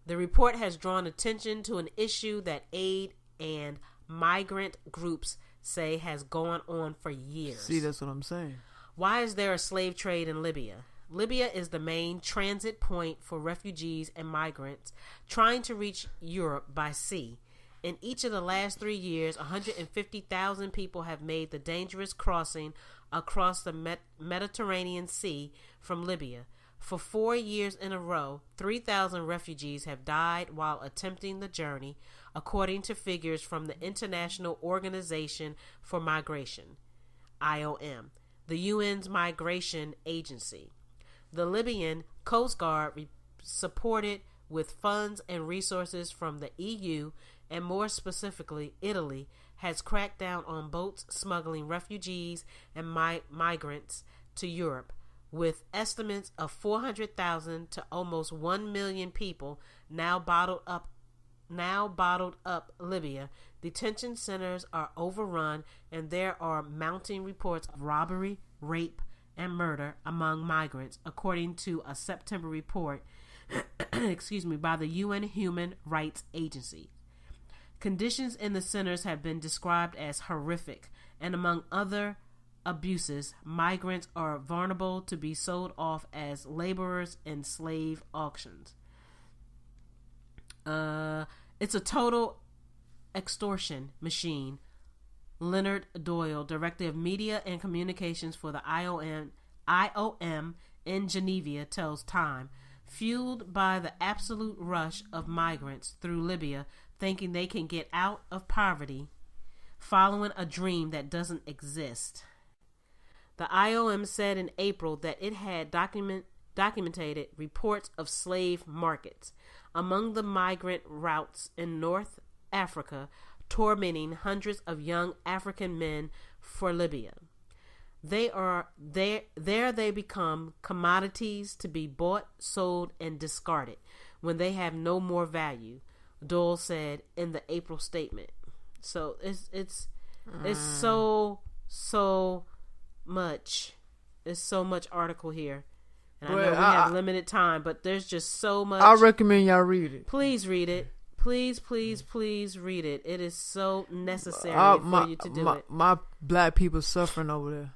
The report has drawn attention to an issue that aid and migrant groups say has gone on for years. See, that's what I'm saying. Why is there a slave trade in Libya? Libya is the main transit point for refugees and migrants trying to reach Europe by sea. In each of the last 3 years, 150,000 people have made the dangerous crossing across the Mediterranean Sea from Libya. For 4 years in a row, 3,000 refugees have died while attempting the journey, according to figures from the International Organization for Migration, IOM, the UN's migration agency. The Libyan Coast Guard, supported with funds and resources from the EU, and more specifically Italy, has cracked down on boats smuggling refugees and migrants to Europe, with estimates of 400,000 to almost 1 million people now bottled up Libya. Detention centers are overrun, and there are mounting reports of robbery, rape, and murder among migrants, according to a September report by the UN Human Rights Agency. Conditions in the centers have been described as horrific, and among other abuses, migrants are vulnerable to be sold off as laborers in slave auctions. It's a total extortion machine, Leonard Doyle, Director of Media and Communications for the IOM in Geneva, tells Time, fueled by the absolute rush of migrants through Libya, thinking they can get out of poverty, following a dream that doesn't exist. The IOM said in April that it had documented reports of slave markets among the migrant routes in North Africa, tormenting hundreds of young African men for Libya. They become commodities to be bought, sold, and discarded when they have no more value, Dole said in the April statement. So it's so much. There's so much article here. And I know we have limited time, but there's just so much. I recommend y'all read it. Please read it. Please read it. It is so necessary for you to do it. My black people suffering over there.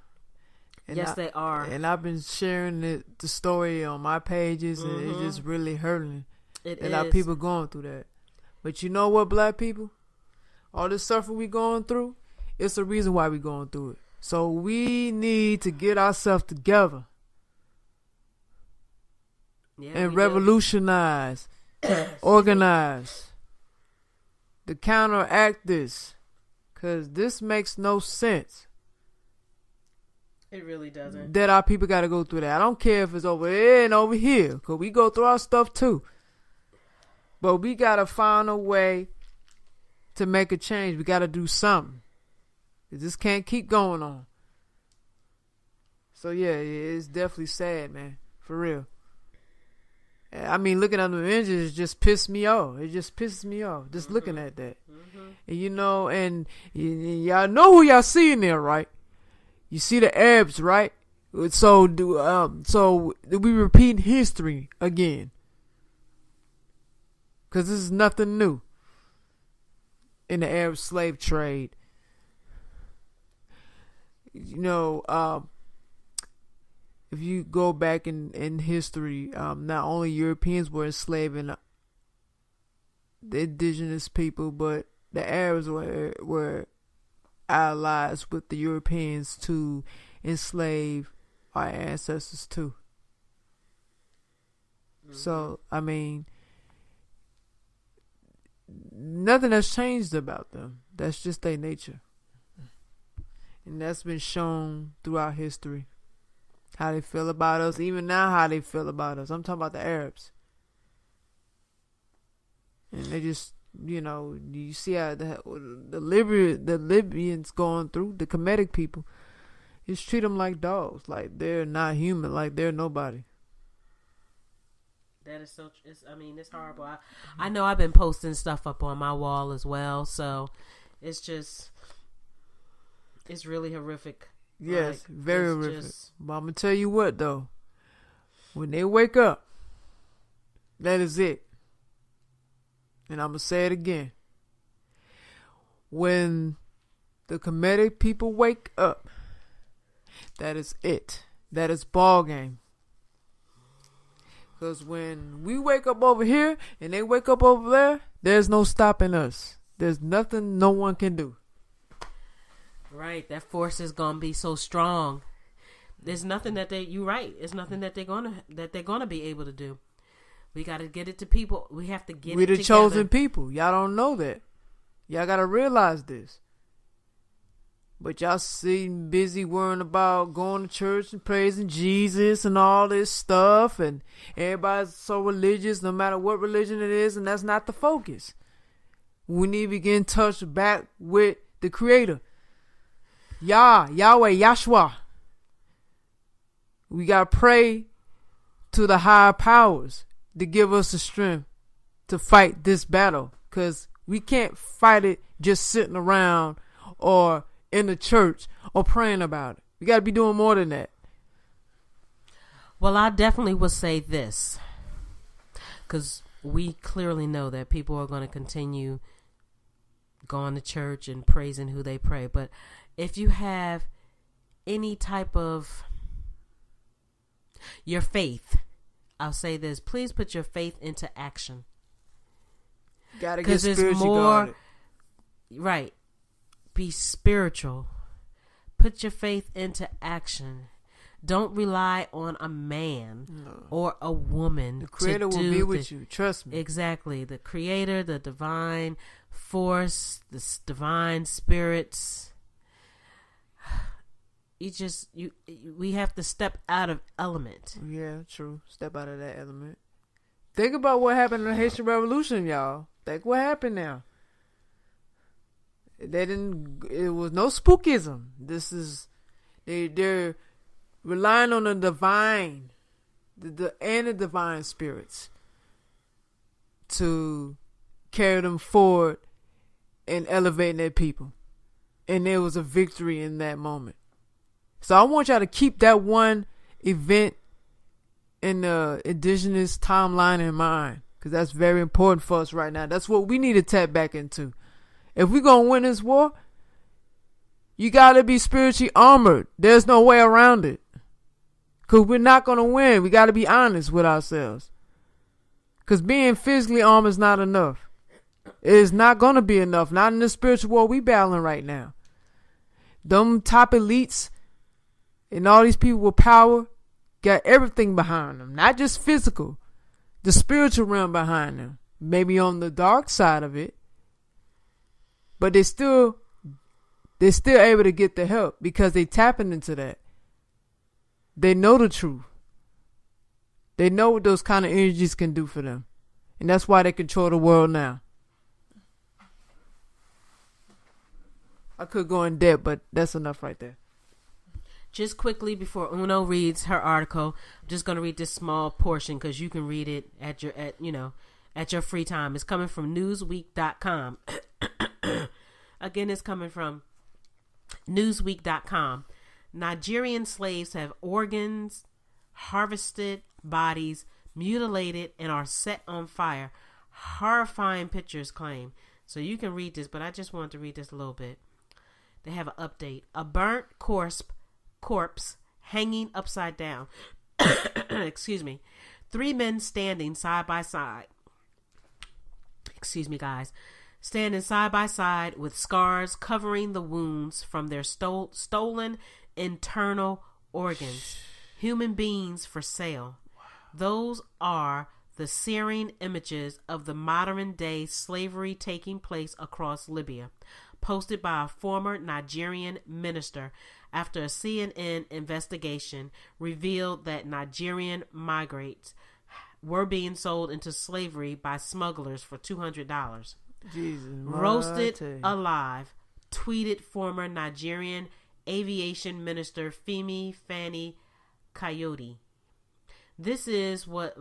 And yes, they are. And I've been sharing the story on my pages, and it's just really hurting. It and is. our people going through that. But you know what, black people? All this suffering we going through, it's the reason why we going through it. So we need to get ourselves together and revolutionize, organize, to counteract this. Because this makes no sense. It really doesn't. That our people got to go through that. I don't care if it's over there and over here, because we go through our stuff too. But we got to find a way to make a change. We got to do something. This can't keep going on. So yeah, it's definitely sad, man. For real. I mean, looking at the images just pissed me off. It just pisses me off just looking at that. And, you know, and y'all know who y'all seeing there, right? You see the Arabs, right? So we repeat history again, because this is nothing new in the Arab slave trade. You know, if you go back in history, not only Europeans were enslaving the indigenous people, but the Arabs were allies with the Europeans to enslave our ancestors too. So, I mean, nothing has changed about them. That's just their nature. And that's been shown throughout history. How they feel about us. Even now, how they feel about us. I'm talking about the Arabs. And they just, you see how the Libyans going through, the Kemetic people, just treat them like dogs. Like they're not human. Like they're nobody. That is so. It's horrible. I know I've been posting stuff up on my wall as well. So it's really horrific. Yes, very horrific. But I'm gonna tell you what though, when they wake up, that is it. And I'm gonna say it again. When the Kemetic people wake up, that is it. That is ball game. Because when we wake up over here and they wake up over there, there's no stopping us. There's nothing no one can do. Right. That force is going to be so strong. There's nothing that you're right. It's nothing that they're going to be able to do. We got to get it to people. We have to get it together. We're the chosen people. Y'all don't know that. Y'all got to realize this. But y'all seem busy worrying about going to church and praising Jesus and all this stuff. And everybody's so religious, no matter what religion it is. And that's not the focus. We need to begin touch back with the Creator. Yahweh, Yahshua. We got to pray to the higher powers to give us the strength to fight this battle. Because we can't fight it just sitting around or in the church or praying about it. We got to be doing more than that. Well, I definitely would say this, because we clearly know that people are going to continue going to church and praising who they pray. But if you have any type of your faith, I'll say this, please put your faith into action. Gotta get spiritually guarded. Right. Be spiritual. Put your faith into action. Don't rely on a man or a woman. The Creator will be with you. Trust me. Exactly. The Creator, the divine force, the divine spirits. We have to step out of element. Yeah, true. Step out of that element. Think about what happened in the Haitian Revolution, y'all. Think what happened now. It was no spookism. They're relying on the divine, the divine spirits to carry them forward and elevating their people. And there was a victory in that moment. So I want y'all to keep that one event in the indigenous timeline in mind, because that's very important for us right now. That's what we need to tap back into. If we're going to win this war, you got to be spiritually armored. There's no way around it. Because we're not going to win. We got to be honest with ourselves. Because being physically armed is not enough. It is not going to be enough. Not in the spiritual war we battling right now. Them top elites and all these people with power got everything behind them. Not just physical. The spiritual realm behind them. Maybe on the dark side of it. But they're still able to get the help because they tapping into that. They know the truth. They know what those kind of energies can do for them. And that's why they control the world now. I could go in depth, but that's enough right there. Just quickly before Uno reads her article, I'm just going to read this small portion because you can read it at your free time. It's coming from Newsweek.com. Again, it's coming from Newsweek.com. Nigerian slaves have organs, harvested bodies, mutilated, and are set on fire. Horrifying pictures claim. So you can read this, but I just wanted to read this a little bit. They have an update. A burnt corpse hanging upside down. Excuse me. 3 men standing side by side. Excuse me, guys. Standing side by side with scars covering the wounds from their stolen internal organs. Human beings for sale. Those are the searing images of the modern-day slavery taking place across Libya, posted by a former Nigerian minister after a CNN investigation revealed that Nigerian migrants were being sold into slavery by smugglers for $200. Jesus, Roasted alive, tweeted former Nigerian aviation minister Femi Fani Coyote. This is what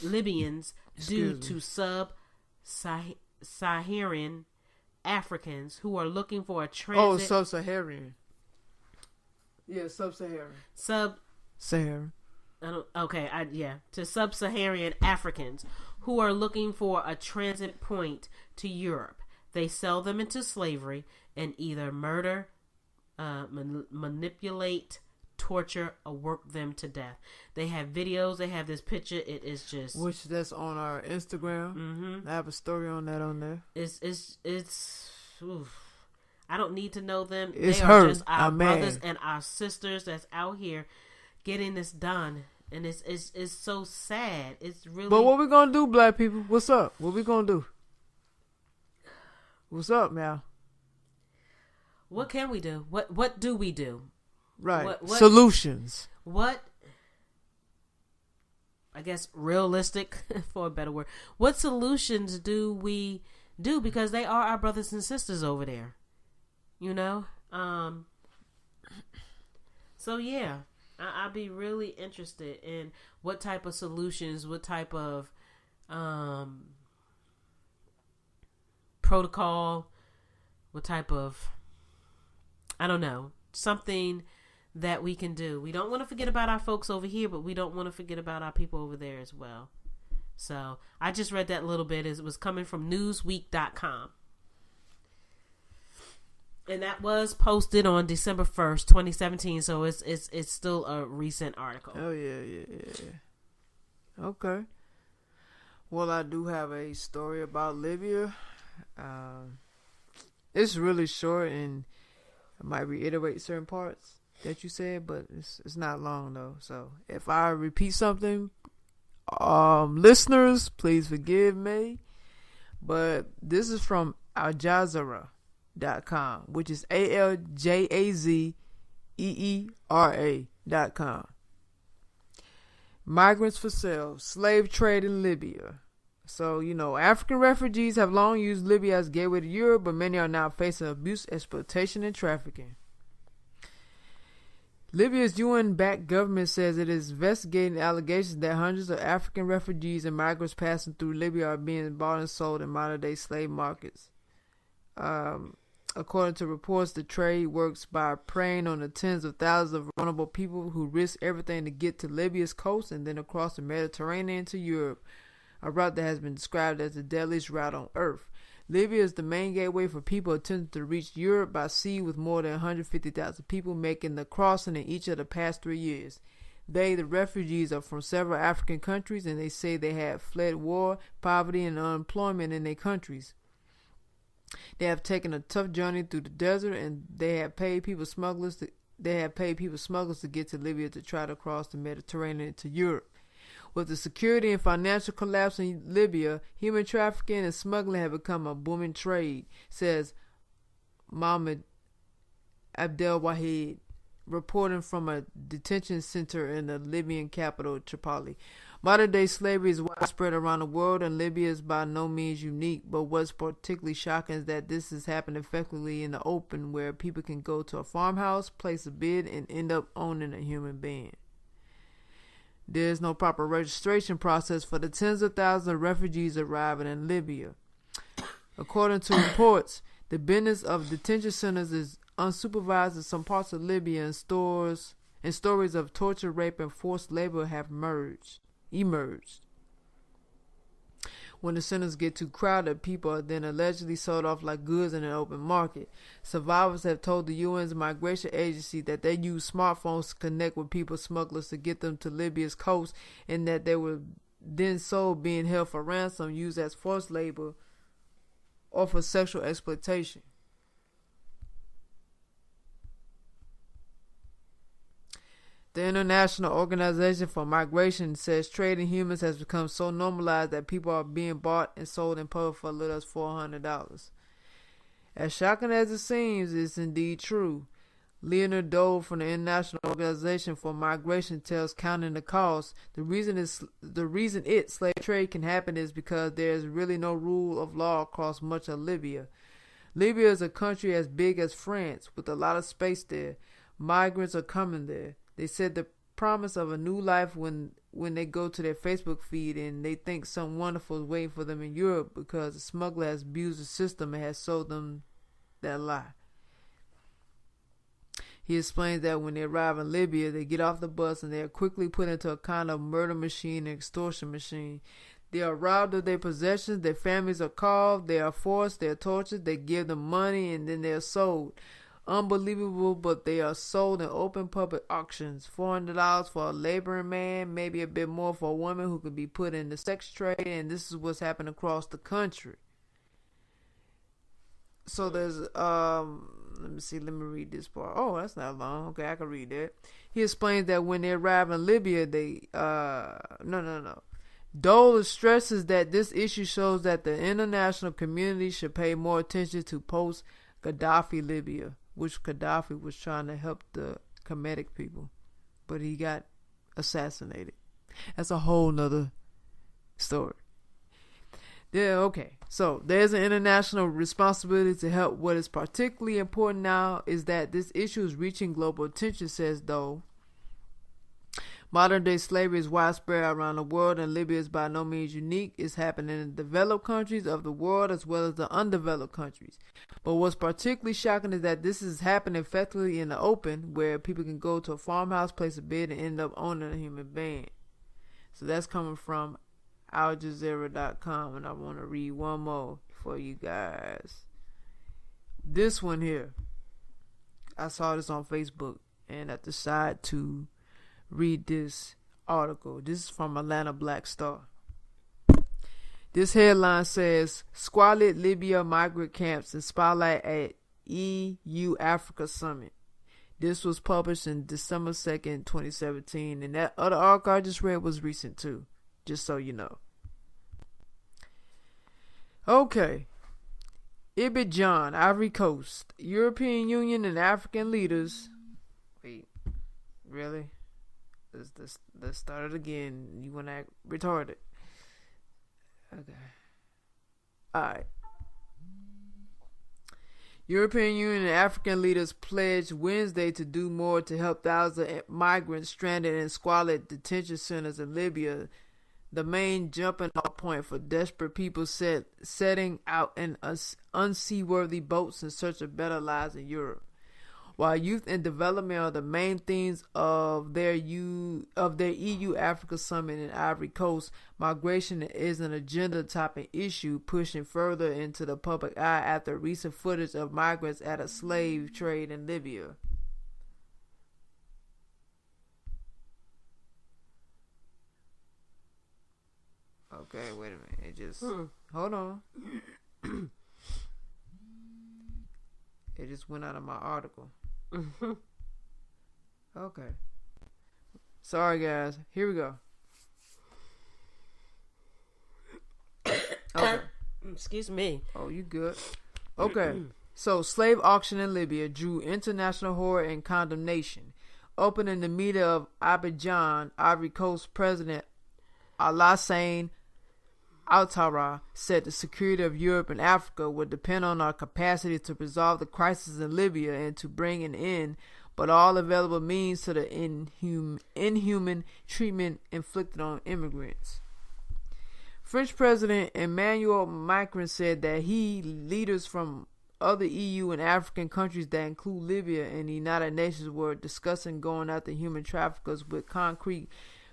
Libyans do to sub-Saharan Africans who are looking for a transit. Oh, sub-Saharan. Yeah, sub-Saharan. Saharan. To sub-Saharan Africans who are looking for a transit point to Europe. They sell them into slavery and either murder, manipulate, torture, or work them to death. They have videos. They have this picture. It is just that's on our Instagram. Mm-hmm. I have a story on that on there. It's. Oof. I don't need to know them. They are just our brothers and our sisters that's out here getting this done, and it's so sad. It's really. But what we gonna do, black people? What's up? What we gonna do? What's up, now? What can we do? What do we do? Right. What solutions. What? I guess realistic, for a better word. What solutions do we do? Because they are our brothers and sisters over there. You know? So yeah, I'd be really interested in what type of solutions, what type of protocol, what type of, I don't know, something that we can do. We don't want to forget about our folks over here, but we don't want to forget about our people over there as well. So I just read that little bit. It was coming from newsweek.com. And that was posted on December 1st, 2017. So it's still a recent article. Oh, yeah. Okay. Well, I do have a story about Libya. It's really short, and I might reiterate certain parts that you said, but it's not long though. So if I repeat something, listeners, please forgive me. But this is from Aljazeera.com, which is ALJAZEERA.com. Migrants for sale, slave trade in Libya. So, African refugees have long used Libya as a gateway to Europe, but many are now facing abuse, exploitation, and trafficking. Libya's UN-backed government says it is investigating allegations that hundreds of African refugees and migrants passing through Libya are being bought and sold in modern-day slave markets. According to reports, the trade works by preying on the tens of thousands of vulnerable people who risk everything to get to Libya's coast and then across the Mediterranean to Europe, a route that has been described as the deadliest route on earth. Libya is the main gateway for people attempting to reach Europe by sea, with more than 150,000 people making the crossing in each of the past 3 years. The refugees, are from several African countries, and they say they have fled war, poverty, and unemployment in their countries. They have taken a tough journey through the desert, and they have paid people smugglers to get to Libya to try to cross the Mediterranean to Europe. With the security and financial collapse in Libya, human trafficking and smuggling have become a booming trade, says Mohammed Abdel Wahid, reporting from a detention center in the Libyan capital, Tripoli. Modern-day slavery is widespread around the world, and Libya is by no means unique, but what's particularly shocking is that this has happened effectively in the open, where people can go to a farmhouse, place a bid, and end up owning a human being. There is no proper registration process for the tens of thousands of refugees arriving in Libya. According to reports, the business of detention centers is unsupervised in some parts of Libya, and stories of torture, rape, and forced labor have emerged. When the centers get too crowded, people are then allegedly sold off like goods in an open market. Survivors have told the UN's migration agency that they use smartphones to connect with people smugglers to get them to Libya's coast, and that they were then sold, being held for ransom, used as forced labor, or for sexual exploitation. The International Organization for Migration says trade in humans has become so normalized that people are being bought and sold in public for as little as $400. As shocking as it seems, it's indeed true. Leonard Dole from the International Organization for Migration tells Counting the Cost, the reason slave trade can happen is because there is really no rule of law across much of Libya. Libya is a country as big as France, with a lot of space there. Migrants are coming there. They said the promise of a new life when they go to their Facebook feed and they think something wonderful is waiting for them in Europe because the smuggler has abused the system and has sold them that lie. He explains that when they arrive in Libya, they get off the bus and they are quickly put into a kind of murder machine and extortion machine. They are robbed of their possessions, their families are called, they are forced, they are tortured, they give them money, and then they are sold. Unbelievable, but they are sold in open public auctions. $400 for a laboring man, maybe a bit more for a woman who could be put in the sex trade, and this is what's happened across the country. So there's let me read this part. Oh, that's not long. Okay, I can read that. He explains that when they arrive in Libya, Dole stresses that this issue shows that the international community should pay more attention to post-Gaddafi Libya, which Gaddafi was trying to help the Kemetic people, but he got assassinated. That's a whole nother story. Yeah, okay. So there's an international responsibility to help. What is particularly important now is that this issue is reaching global attention, says Dole. Modern day slavery is widespread around the world, and Libya is by no means unique. It's happening in the developed countries of the world as well as the undeveloped countries. But what's particularly shocking is that this is happening effectively in the open, where people can go to a farmhouse, place a bid, and end up owning a human being. So that's coming from AlJazeera.com, and I want to read one more for you guys. This one here, I saw this on Facebook, and I decided to read this article. This is from Atlanta Black Star. This headline says, Squalid Libya migrant camps in spotlight at EU Africa Summit. This was published in December 2nd, 2017, and that other article I just read was recent too, just so you know. Okay. Abidjan, Ivory Coast. European Union and African leaders. Wait, really? Let's start it again. You want to act retarded. Okay. Alright. European Union and African leaders pledged Wednesday to do more to help thousands of migrants stranded in squalid detention centers in Libya, the main jumping off point for desperate people setting out in unseaworthy boats in search of better lives in Europe. While youth and development are the main themes of their EU Africa Summit in Ivory Coast, migration is an agenda-topping issue pushing further into the public eye after recent footage of migrants at a slave trade in Libya. Okay, wait a minute. It just... Hold on. It just went out of my article. Okay. Sorry, guys. Here we go. Okay. Excuse me. Oh, you good. Okay. So, slave auction in Libya drew international horror and condemnation. Opening the meeting of Abidjan, Ivory Coast President Alassane Ouattara said the security of Europe and Africa would depend on our capacity to resolve the crisis in Libya and to bring an end, but all available means to the inhuman treatment inflicted on immigrants. French President Emmanuel Macron said that leaders from other EU and African countries that include Libya and the United Nations were discussing going after human traffickers with concrete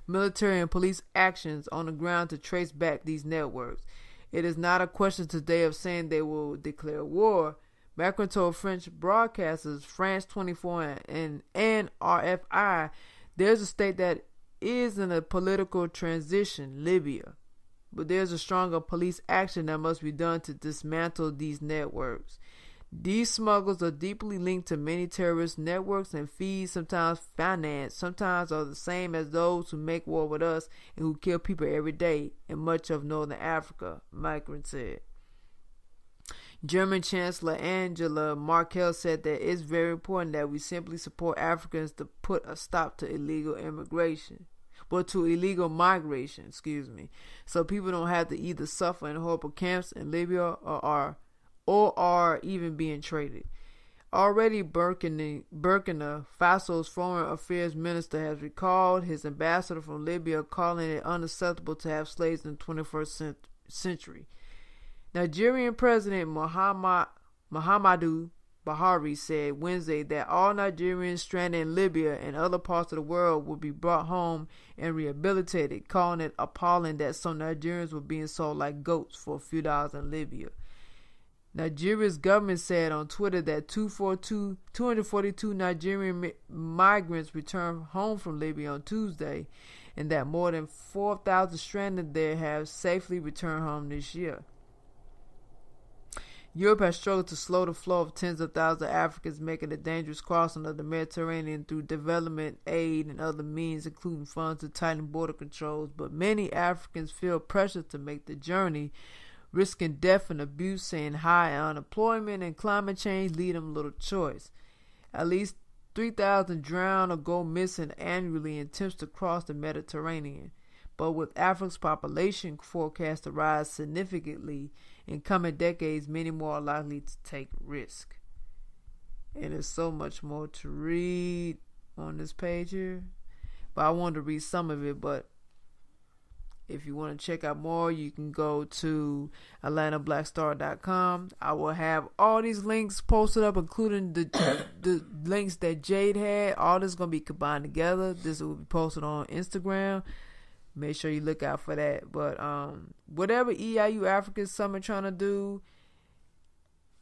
military and police actions on the ground to trace back these networks. It is not a question today of saying they will declare war. Macron told French broadcasters France 24 and RFI there's a state that is in a political transition, Libya, but there's a stronger police action that must be done to dismantle these networks. These smugglers are deeply linked to many terrorist networks and feed, sometimes finance, sometimes are the same as those who make war with us and who kill people every day in much of northern Africa, Migrant said. German Chancellor Angela Merkel said that it's very important that we simply support Africans to put a stop to illegal migration, so people don't have to either suffer in horrible camps in Libya or are even being traded. Already, Burkina Faso's foreign affairs minister has recalled his ambassador from Libya, calling it unacceptable to have slaves in the 21st century. Nigerian President Muhammadu Buhari said Wednesday that all Nigerians stranded in Libya and other parts of the world would be brought home and rehabilitated, calling it appalling that some Nigerians were being sold like goats for a few dollars in Libya. Nigeria's government said on Twitter that 242 Nigerian migrants returned home from Libya on Tuesday, and that more than 4,000 stranded there have safely returned home this year. Europe has struggled to slow the flow of tens of thousands of Africans making a dangerous crossing of the Mediterranean through development aid and other means, including funds to tighten border controls, but many Africans feel pressure to make the journey, risking death and abuse, saying high unemployment and climate change leave them little choice. At least 3,000 drown or go missing annually in attempts to cross the Mediterranean. But with Africa's population forecast to rise significantly in coming decades, many more are likely to take risk. And there's so much more to read on this page here, but I wanted to read some of it. But if you want to check out more, you can go to AtlantaBlackStar.com. I will have all these links posted up, including the links that Jade had. All this is going to be combined together. This will be posted on Instagram. Make sure you look out for that. But whatever EIU African Summit trying to do,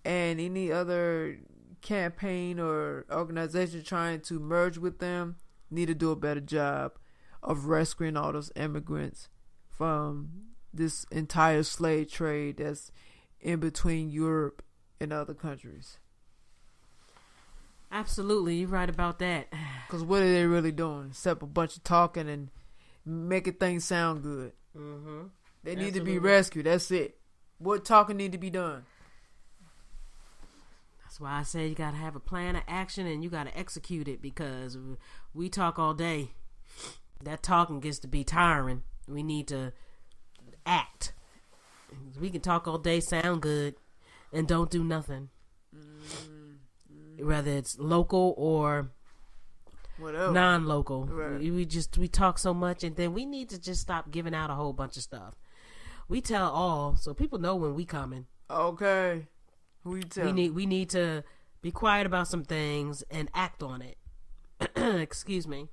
and any other campaign or organization trying to merge with them, need to do a better job of rescuing all those immigrants from this entire slave trade that's in between Europe and other countries. Absolutely, you're right about that. Because what are they really doing? Except a bunch of talking and making things sound good. Mm-hmm. They need to be rescued. That's it. What talking need to be done? That's why I say you got to have a plan of action and you got to execute it, because we talk all day. That talking gets to be tiring. We need to act. We can talk all day, sound good, and don't do nothing. Mm-hmm. Whether it's local or whatever, non-local. Right. We talk so much, and then we need to just stop giving out a whole bunch of stuff. We tell all, so people know when we coming. Okay. Who you tell? We need to be quiet about some things and act on it. Excuse me.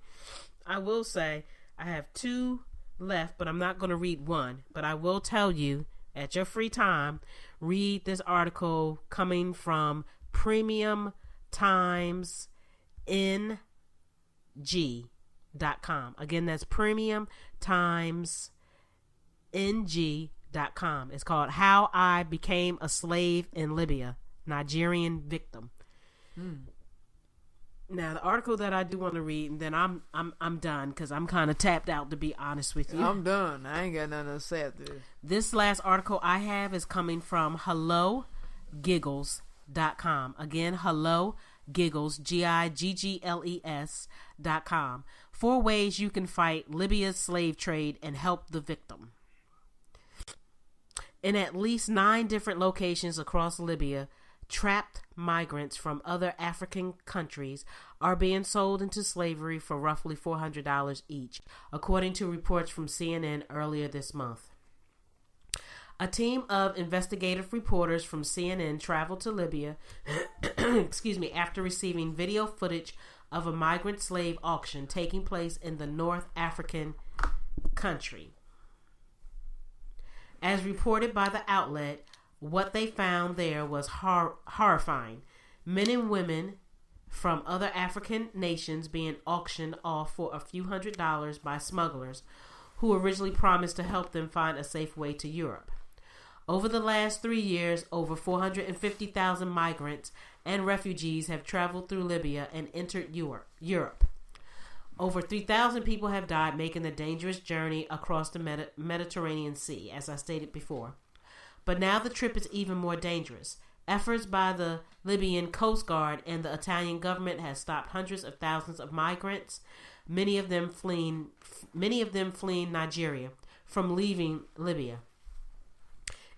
I will say I have 2 left, but I'm not going to read one. But I will tell you, at your free time, read this article coming from Premium Times NG.com. Again, that's Premium Times NG.com. It's called How I Became a Slave in Libya, Nigerian Victim. Now, the article that I do want to read, and then I'm done, because I'm kind of tapped out, to be honest with you. I'm done. I ain't got nothing to say after this. This last article I have is coming from HelloGiggles.com. Again, HelloGiggles, GIGGLES.com. 4 ways you can fight Libya's slave trade and help the victim. In at least 9 different locations across Libya, trapped migrants from other African countries are being sold into slavery for roughly $400 each, according to reports from CNN earlier this month. A team of investigative reporters from CNN traveled to Libya after receiving video footage of a migrant slave auction taking place in the North African country. As reported by the outlet, what they found there was horrifying. Men and women from other African nations being auctioned off for a few $100s by smugglers who originally promised to help them find a safe way to Europe. Over the last 3 years, over 450,000 migrants and refugees have traveled through Libya and entered Europe. Over 3,000 people have died making the dangerous journey across the Mediterranean Sea, as I stated before. But now the trip is even more dangerous. Efforts by the Libyan Coast Guard and the Italian government has stopped hundreds of thousands of migrants, many of them fleeing Nigeria, from leaving Libya.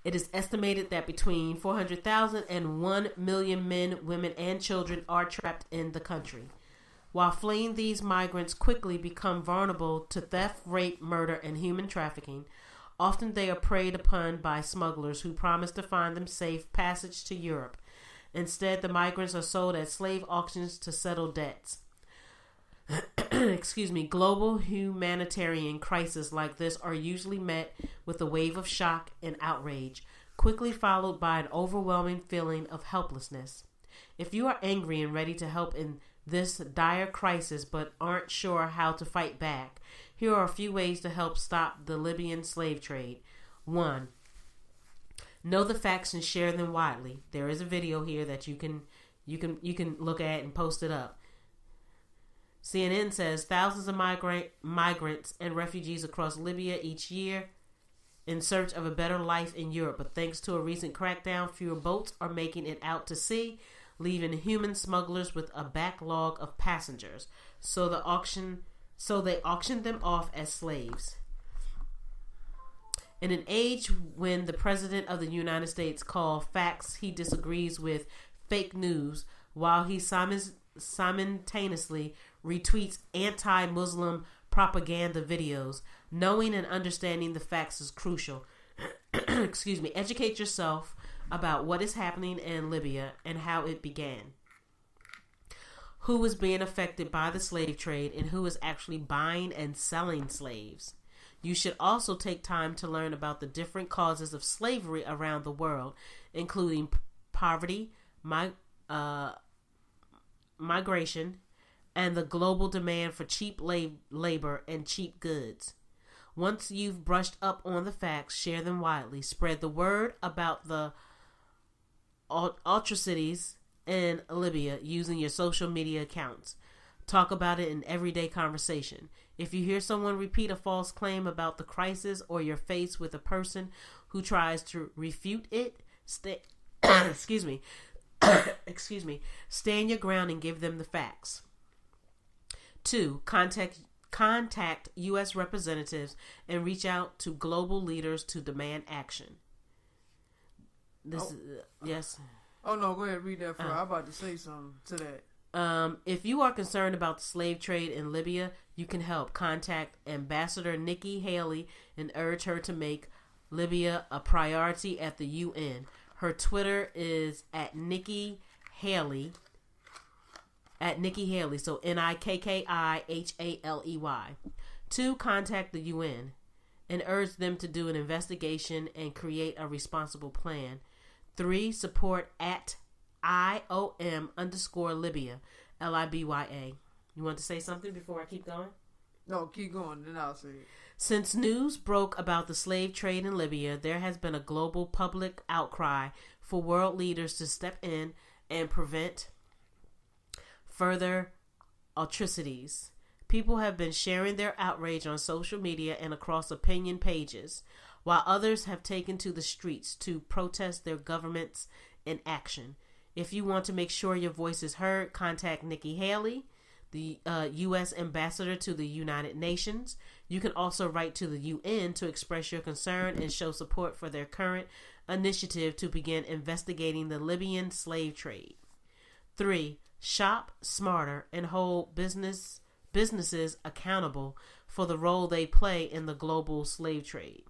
It is estimated that between 400,000 and 1 million men, women, and children are trapped in the country. While fleeing, these migrants quickly become vulnerable to theft, rape, murder, and human trafficking. Often they are preyed upon by smugglers who promise to find them safe passage to Europe. Instead, the migrants are sold at slave auctions to settle debts. Global humanitarian crises like this are usually met with a wave of shock and outrage, quickly followed by an overwhelming feeling of helplessness. If you are angry and ready to help in this dire crisis but aren't sure how to fight back, here are a few ways to help stop the Libyan slave trade. 1. Know the facts and share them widely. There is a video here that you can look at and post it up. CNN says thousands of migrants and refugees across Libya each year in search of a better life in Europe. But thanks to a recent crackdown, fewer boats are making it out to sea, leaving human smugglers with a backlog of passengers. So they auction them off as slaves. In an age when the President of the United States calls facts he disagrees with fake news, while he simultaneously retweets anti-Muslim propaganda videos, knowing and understanding the facts is crucial. Educate yourself about what is happening in Libya and how it began. Who is being affected by the slave trade and who is actually buying and selling slaves. You should also take time to learn about the different causes of slavery around the world, including poverty, migration, and the global demand for cheap labor and cheap goods. Once you've brushed up on the facts, share them widely. Spread the word about the atrocities in Libya using your social media accounts. Talk about it in everyday conversation. If you hear someone repeat a false claim about the crisis or you're faced with a person who tries to refute it, stand your ground and give them the facts. 2. Contact U.S. representatives and reach out to global leaders to demand action. Yes. Oh no, go ahead, read that first. I'm about to say something to that. If you are concerned about the slave trade in Libya, you can help. Contact Ambassador Nikki Haley and urge her to make Libya a priority at the UN. Her Twitter is at Nikki Haley. So NIKKIHALEY. 2. Contact the UN and urge them to do an investigation and create a responsible plan. 3. Support at IOM_Libya, LIBYA. You want to say something before I keep going? No, keep going, then I'll say it. Since news broke about the slave trade in Libya, there has been a global public outcry for world leaders to step in and prevent further atrocities. People have been sharing their outrage on social media and across opinion pages, while others have taken to the streets to protest their government's inaction. If you want to make sure your voice is heard, contact Nikki Haley, the U.S. Ambassador to the United Nations. You can also write to the UN to express your concern and show support for their current initiative to begin investigating the Libyan slave trade. 3. Shop smarter and hold businesses accountable for the role they play in the global slave trade.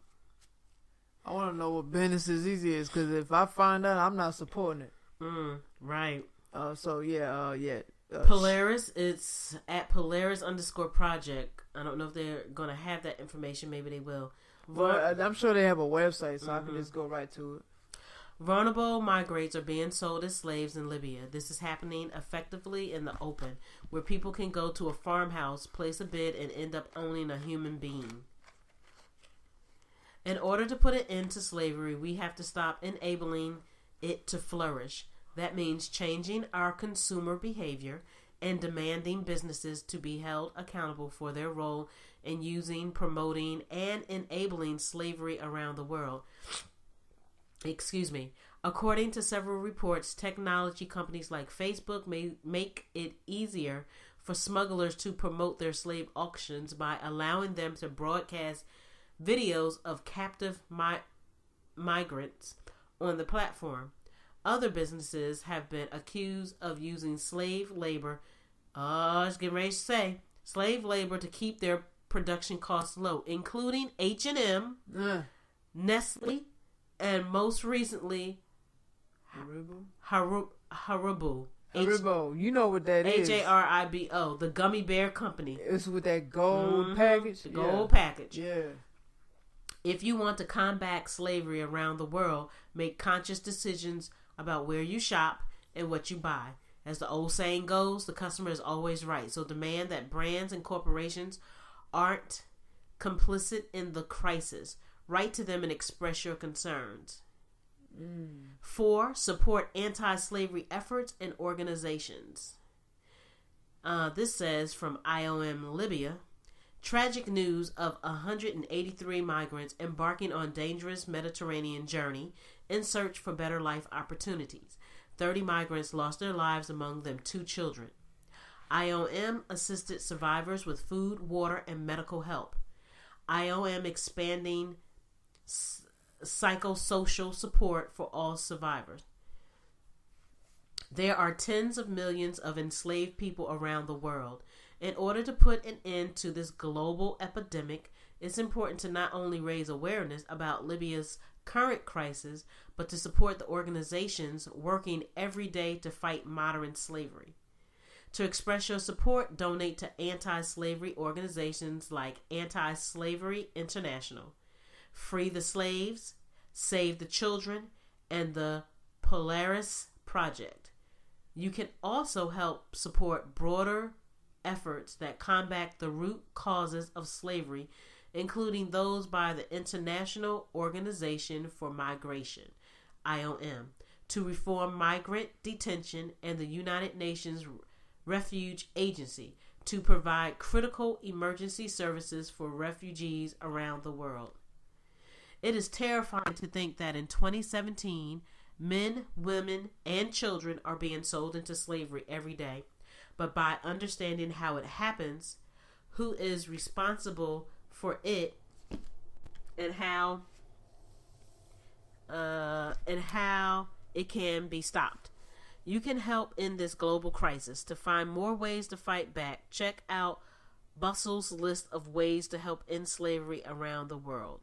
I want to know what businesses these is, because if I find out, I'm not supporting it. Right. Polaris, it's at Polaris_project. I don't know if they're going to have that information. Maybe they will. But I'm sure they have a website, so I can just go right to it. Vulnerable migrants are being sold as slaves in Libya. This is happening effectively in the open, where people can go to a farmhouse, place a bid, and end up owning a human being. In order to put an end to slavery, we have to stop enabling it to flourish. That means changing our consumer behavior and demanding businesses to be held accountable for their role in using, promoting, and enabling slavery around the world. According to several reports, technology companies like Facebook may make it easier for smugglers to promote their slave auctions by allowing them to broadcast videos of captive migrants on the platform. Other businesses have been accused of using slave labor, slave labor to keep their production costs low, including H&M, Nestle, and most recently, Haribo. Haribo, you know what that is. Haribo, the gummy bear company. It's with that gold package. The gold package. Yeah. If you want to combat slavery around the world, make conscious decisions about where you shop and what you buy. As the old saying goes, the customer is always right. So demand that brands and corporations aren't complicit in the crisis. Write to them and express your concerns. 4, support anti-slavery efforts and organizations. This says from IOM Libya, tragic news of 183 migrants embarking on dangerous Mediterranean journey in search for better life opportunities. 30 migrants lost their lives, among them 2 children. IOM assisted survivors with food, water, and medical help. IOM expanding psychosocial support for all survivors. There are tens of millions of enslaved people around the world. In order to put an end to this global epidemic, it's important to not only raise awareness about Libya's current crisis, but to support the organizations working every day to fight modern slavery. To express your support, donate to anti-slavery organizations like Anti-Slavery International, Free the Slaves, Save the Children, and the Polaris Project. You can also help support broader efforts that combat the root causes of slavery, including those by the International Organization for Migration, IOM, to reform migrant detention, and the United Nations Refuge Agency to provide critical emergency services for refugees around the world. It is terrifying to think that in 2017, men, women, and children are being sold into slavery every day. But by understanding how it happens, who is responsible for it, and how it can be stopped, you can help in this global crisis. To find more ways to fight back, check out Bustle's list of ways to help end slavery around the world.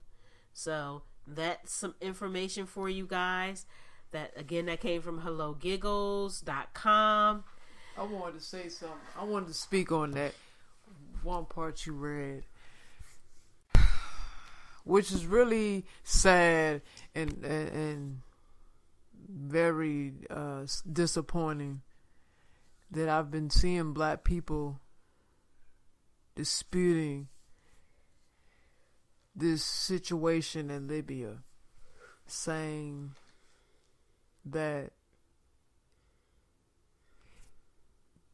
So that's some information for you guys. That came from HelloGiggles.com. I wanted to say something. I wanted to speak on that one part you read, which is really sad and very disappointing, that I've been seeing black people disputing this situation in Libya, saying that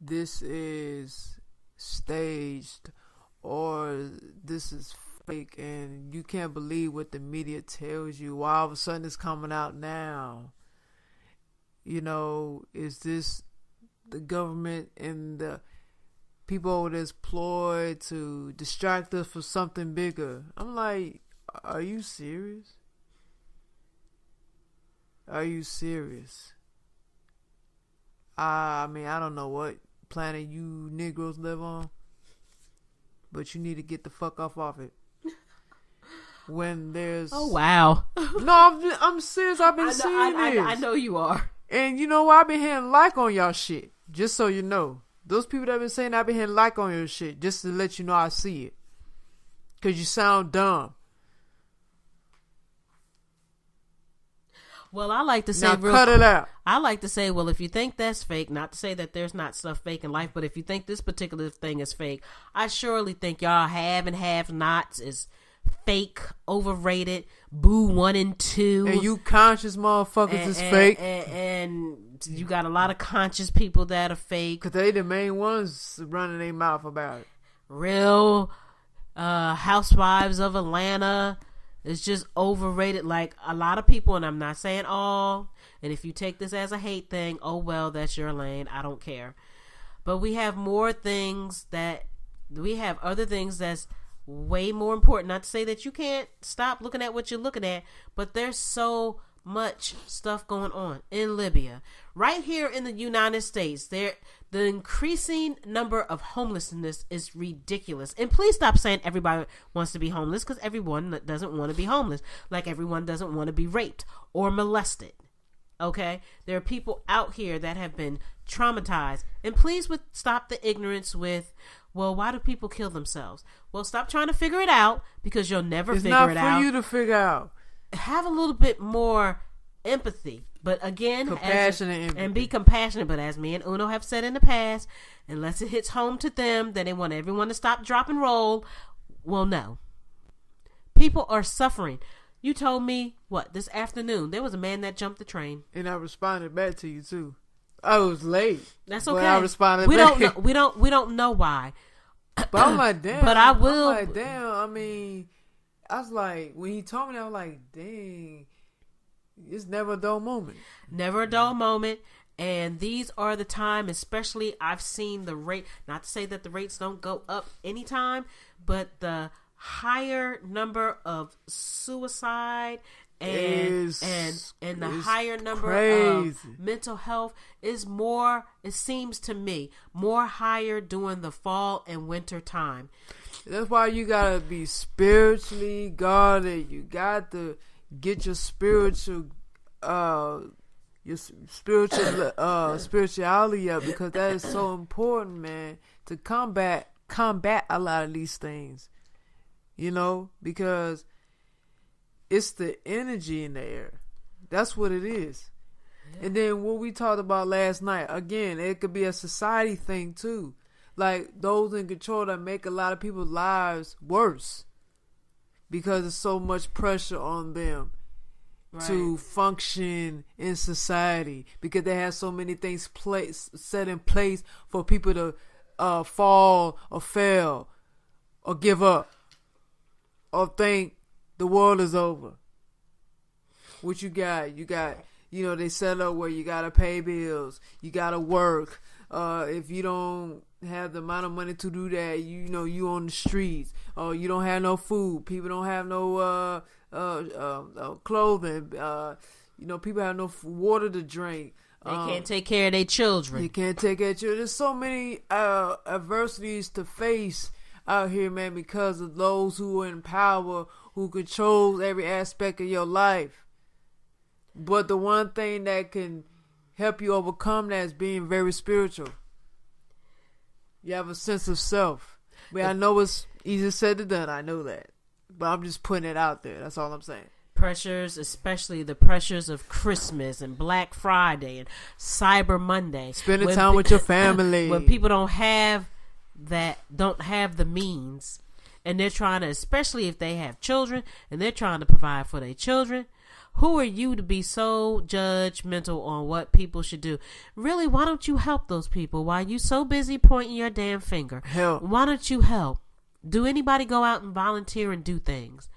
this is staged or this is fake, and you can't believe what the media tells you. Why all of a sudden it's coming out now? You know, is this the government and the people that's ploy to distract us for something bigger? I'm like, are you serious? Are you serious? I mean, I don't know what planet you Negroes live on, but you need to get the fuck off it. When there's... Oh, wow. No, I'm serious. I've been seeing this. I know you are. And you know what? I've been hearing like on y'all shit. Just so you know. Those people that have been saying I've been hearing like on your shit. Just to let you know I see it. Because you sound dumb. Well, I like to say... Now cut it out. I like to say, well, if you think that's fake, not to say that there's not stuff fake in life, but if you think this particular thing is fake, I surely think y'all have and have-nots is fake, overrated, boo 1 and 2. And you conscious motherfuckers is fake. And you got a lot of conscious people that are fake. Because they the main ones running their mouth about it. Real Housewives of Atlanta is just overrated. Like, a lot of people, and I'm not saying all, and if you take this as a hate thing, oh well, that's your lane. I don't care. But we have other things that's way more important. Not to say that you can't stop looking at what you're looking at, but there's so much stuff going on in Libya. Right here in the United States, the increasing number of homelessness is ridiculous. And please stop saying everybody wants to be homeless, because everyone doesn't want to be homeless. Like everyone doesn't want to be raped or molested. Okay? There are people out here that have been traumatized. And please stop the ignorance with, well, why do people kill themselves? Well, stop trying to figure it out, because you'll never figure it out. It's not for you to figure out. Have a little bit more empathy. But again, compassionate and be compassionate. But as me and Uno have said in the past, unless it hits home to them that they want everyone to stop, drop, and roll, well, no. People are suffering. You told me, this afternoon, there was a man that jumped the train. And I responded back to you, too. I was late. That's okay. But I responded back. We don't know why. But I'm like, damn. But I will. I'm like, damn. I mean, I was like, when he told me that, I was like, dang. It's never a dull moment. Never a dull moment. And these are the time, especially I've seen the rate, not to say that the rates don't go up anytime, but the higher number of suicide and the higher number of mental health is more, it seems to me, more higher during the fall and winter time. That's why you gotta be spiritually guarded. You got to get your spirituality up, because that is so important, man, to combat a lot of these things, because it's the energy in the air. That's what it is. Yeah. And then what we talked about last night, again, it could be a society thing too, like those in control that make a lot of people's lives worse because there's so much pressure on them to function in society, because they have so many things set in place for people to fall or fail or give up or think the world is over. What you got, they set up where you gotta pay bills, you gotta work. If you don't have the amount of money to do that, you on the streets, or you don't have no food. People don't have no clothing. People have no water to drink. They can't take care of their children. You can't take care of children. There's so many adversities to face out here, man, because of those who are in power, who controls every aspect of your life. But the one thing that can help you overcome that is being very spiritual. You have a sense of self. But I know it's easier said than done. I know that. But I'm just putting it out there. That's all I'm saying. Pressures, especially the pressures of Christmas and Black Friday and Cyber Monday. Spending time with your family. When people don't have the means, and they're trying to, especially if they have children, and they're trying to provide for their children. Who are you to be so judgmental on what people should do? Really, why don't you help those people? Why are you so busy pointing your damn finger? Help. Why don't you help? Do anybody go out and volunteer and do things?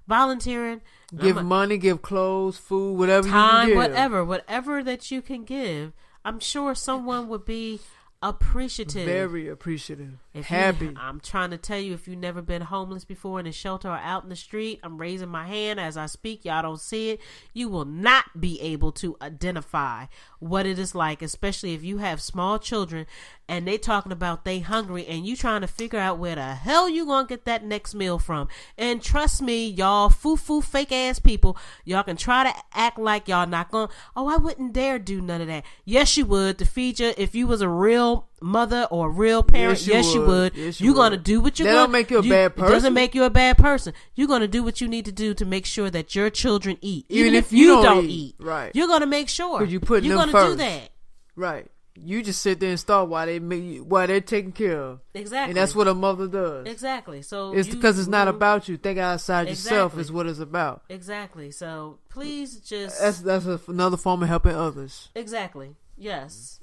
Volunteering. Give money, give clothes, food, whatever time, you can give. whatever that you can give. I'm sure someone would be appreciative. Very appreciative. Happy. I'm trying to tell you, if you've never been homeless before in a shelter or out in the street, I'm raising my hand as I speak. Y'all don't see it. You will not be able to identify what it is like, especially if you have small children and they talking about they hungry and you trying to figure out where the hell you gonna get that next meal from. And trust me, y'all foo-foo fake ass people, y'all can try to act like y'all not gonna, I wouldn't dare do none of that. Yes, you would, to feed you. If you was a real mother or a real parent, yes you would. You're gonna do what you're gonna. That don't make you a bad person. It doesn't make you a bad person. You're gonna do what you need to do to make sure that your children eat, even if you don't eat. Right. You're gonna make sure. Because you put them You're gonna first. do that. Right. You just sit there and start while they're taken care of. Exactly. And that's what a mother does. Exactly. So it's because it's not about you. Think outside yourself is what it's about. Exactly. So please just that's another form of helping others. Exactly. Yes.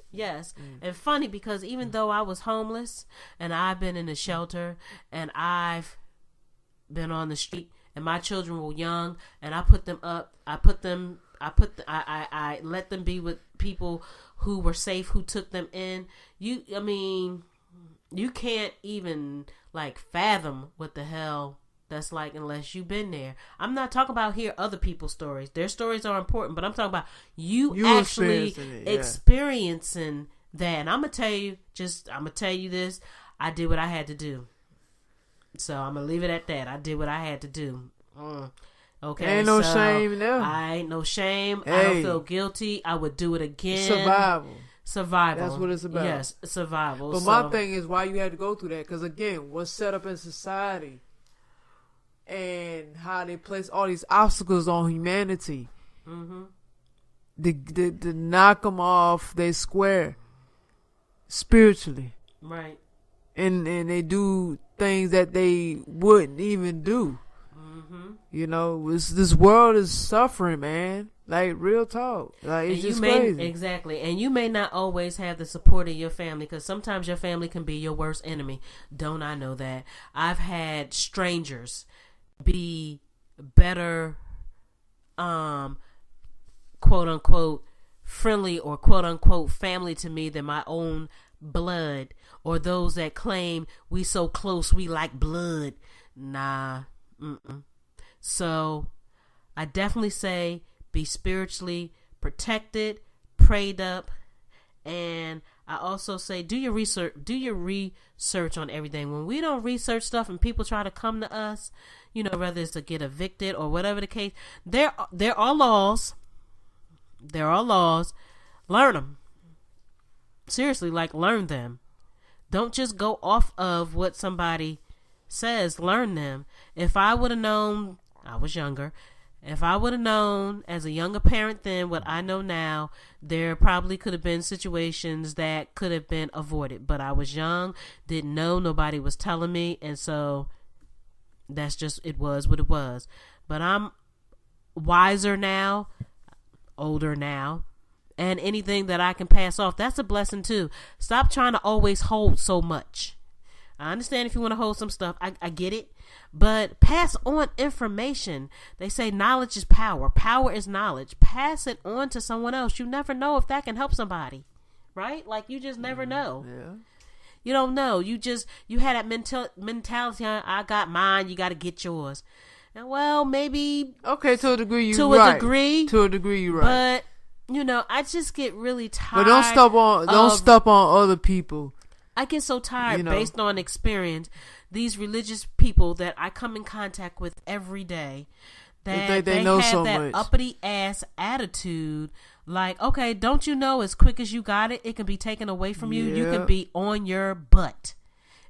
And funny because even though I was homeless and I've been in a shelter and I've been on the street and my children were young and I put them up, I let them be with people who were safe, who took them in. You can't even like fathom what the hell that's like unless you've been there. I'm not talking about hear other people's stories. Their stories are important, but I'm talking about you actually experiencing that. And I'm gonna tell you this. I did what I had to do. So I'm gonna leave it at that. I did what I had to do. Okay, ain't no shame there. I ain't no shame. Hey. I don't feel guilty. I would do it again. Survival. That's what it's about. Yes, survival. But my thing is why you had to go through that. Because again, what's set up in society and how they place all these obstacles on humanity, to knock them off their square spiritually, right? And they do things that they wouldn't even do. You know, this world is suffering, man. Like, real talk. Like, it's just crazy. Exactly. And you may not always have the support of your family, because sometimes your family can be your worst enemy. Don't I know that? I've had strangers be better, quote unquote, friendly or quote unquote family to me than my own blood, or those that claim we so close we like blood. Nah. So I definitely say be spiritually protected, prayed up, and I also say do your research on everything. When we don't research stuff and people try to come to us, you know, whether it's to get evicted or whatever the case, there are laws. Learn them. Seriously, like, learn them. Don't just go off of what somebody says. Learn them. If I would have known, I was younger, if I would have known as a younger parent then what I know now, there probably could have been situations that could have been avoided. But I was young, didn't know, nobody was telling me, and so that's just, it was what it was. But I'm wiser now, older now, and anything that I can pass off, that's a blessing too. Stop trying to always hold so much. I understand if you want to hold some stuff. I get it. But pass on information. They say knowledge is power. Power is knowledge. Pass it on to someone else. You never know if that can help somebody. Right? Like, you just never know. Yeah. You don't know. You had that mentality. I got mine. You got to get yours. And well, maybe. Okay, to a degree, you're right. To a degree, you're right. But, you know, I just get really tired. But don't step on other people. I get so tired, based on experience. These religious people that I come in contact with every day, that they know have so that much uppity ass attitude. Like, okay, don't you know as quick as you got it, it can be taken away from you. You can be on your butt,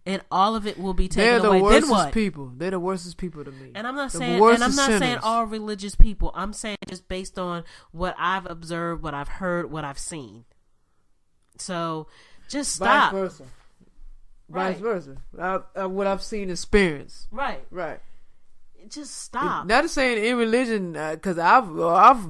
and all of it will be taken away. They're the worstest people. They're the worstest people to me. And I'm not saying all religious people. I'm saying just based on what I've observed, what I've heard, what I've seen. So just stop. Vice versa. What I've seen and experienced. Right. Just stop. Not saying in religion, because I've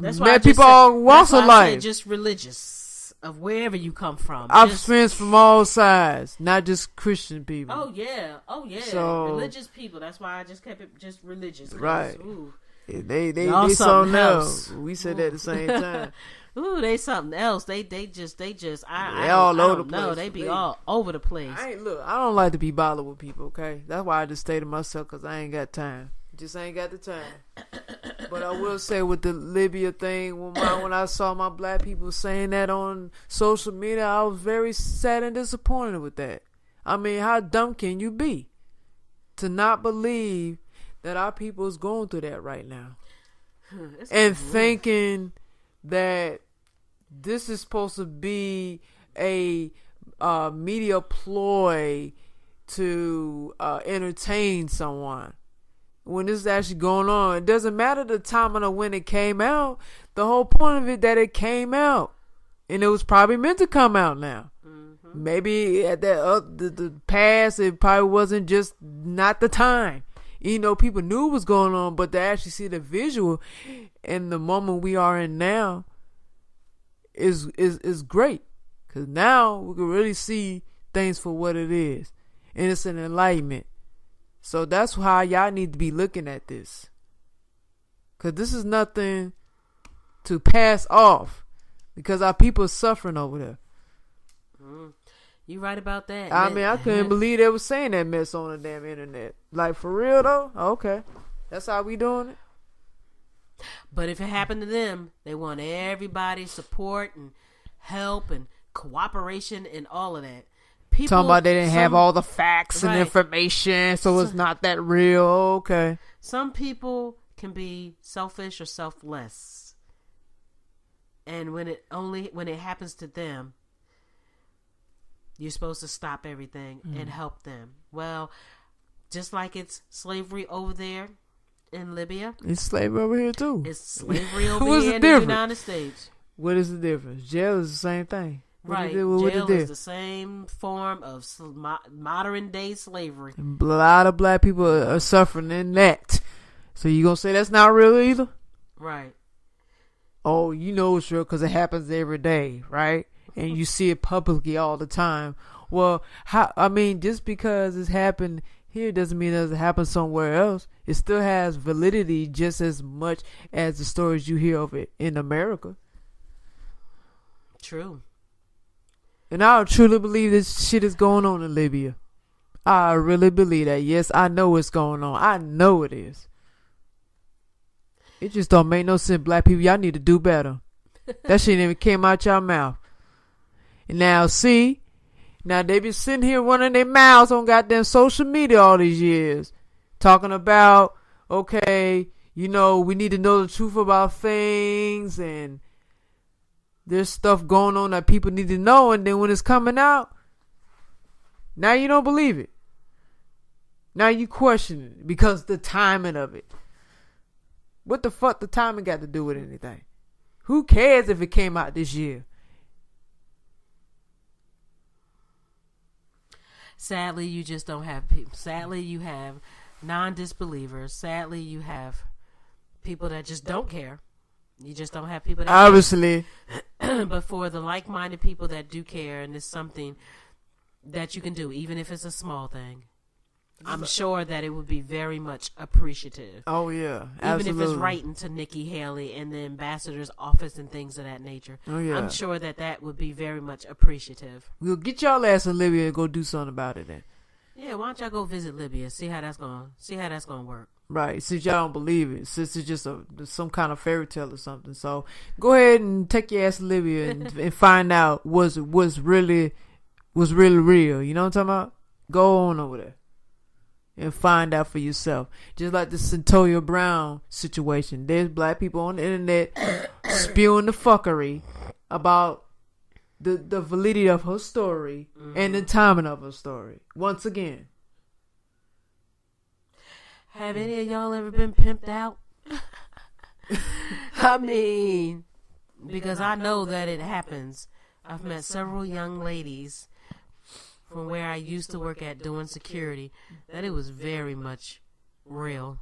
met people all walks of life. Just religious of wherever you come from. I've experienced from all sides, not just Christian people. Oh yeah. So, religious people. That's why I just kept it just religious. Right. Ooh, they something else. We said that at the same time. Ooh, they something else. They just I all over the place. No, they be all over the place. I don't like to be bothered with people, okay? That's why I just stay to myself, because I ain't got time. Just ain't got the time. But I will say with the Libya thing, when I saw my black people saying that on social media, I was very sad and disappointed with that. I mean, how dumb can you be to not believe that our people is going through that right now? And thinking that this is supposed to be a media ploy to entertain someone, when this is actually going on. It doesn't matter the time or when it came out. The whole point of it that it came out. And it was probably meant to come out now. Mm-hmm. Maybe at that the past, it probably wasn't just not the time. You know, people knew what was going on, but to actually see the visual in the moment we are in now is great. Because now we can really see things for what it is. And it's an enlightenment. So that's how y'all need to be looking at this. Because this is nothing to pass off. Because our people are suffering over there. You right about that. I mean, I couldn't believe they was saying that mess on the damn internet. Like, for real, though? Okay. That's how we doing it? But if it happened to them, they want everybody's support and help and cooperation and all of that. People talking about they didn't have all the facts and information, so it's not that real. Okay. Some people can be selfish or selfless. And when it happens to them, you're supposed to stop everything and help them. Well, just like it's slavery over there in Libya. It's slavery over here too. It's slavery over here in the United States. What is the difference? Jail is the same thing. Right. Jail is the same form of modern day slavery. And a lot of black people are suffering in that. So you gonna say that's not real either? Right. Oh, you know it's real because it happens every day, right? And you see it publicly all the time. Well, just because it's happened here doesn't mean it doesn't happen somewhere else. It still has validity just as much as the stories you hear of it in America. True. And I truly believe this shit is going on in Libya. I really believe that. Yes, I know what's going on. I know it is. It just don't make no sense, black people. Y'all need to do better. That shit even came out your mouth. And now, they be sitting here running their mouths on goddamn social media all these years. Talking about, okay, you know, we need to know the truth about things. And there's stuff going on that people need to know. And then when it's coming out, now you don't believe it. Now you question it because the timing of it. What the fuck the timing got to do with anything? Who cares if it came out this year? Sadly, you just don't have people. Sadly, you have non-disbelievers. Sadly, you have people that just don't care. You just don't have people that obviously care. But for the like-minded people that do care, and it's something that you can do, even if it's a small thing, I'm sure that it would be very much appreciative. Oh, yeah. Absolutely. Even if it's writing to Nikki Haley and the ambassador's office and things of that nature. Oh, yeah. I'm sure that would be very much appreciative. We'll get y'all ass in Libya and go do something about it then. Yeah, why don't y'all go visit Libya, see how that's gonna work. Right, since y'all don't believe it, since it's just some kind of fairy tale or something. So go ahead and take your ass to Libya and find out was really real. You know what I'm talking about? Go on over there and find out for yourself. Just like the Centoya Brown situation. There's black people on the internet spewing the fuckery about the validity of her story and the timing of her story. Once again. Have any of y'all ever been pimped out? I mean, because I know that it happens. I've met several young ladies from where I used to work at doing security, that it was very much real.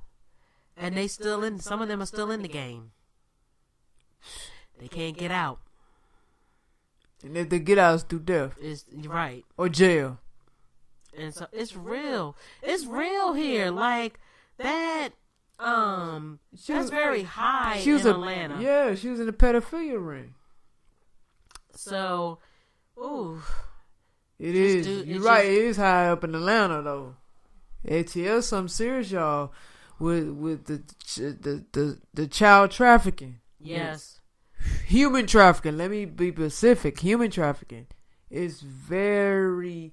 And some of them are still in the game. They can't get out. And if they get out, it's through death. You're right. Or jail. And so it's real. It's real here. Like that, that's very high in Atlanta. Yeah, she was in the pedophilia ring. So, ooh. You're right. It is high up in Atlanta, though. ATL something serious, y'all, with the child trafficking. Yes. Human trafficking. Let me be specific. Human trafficking is very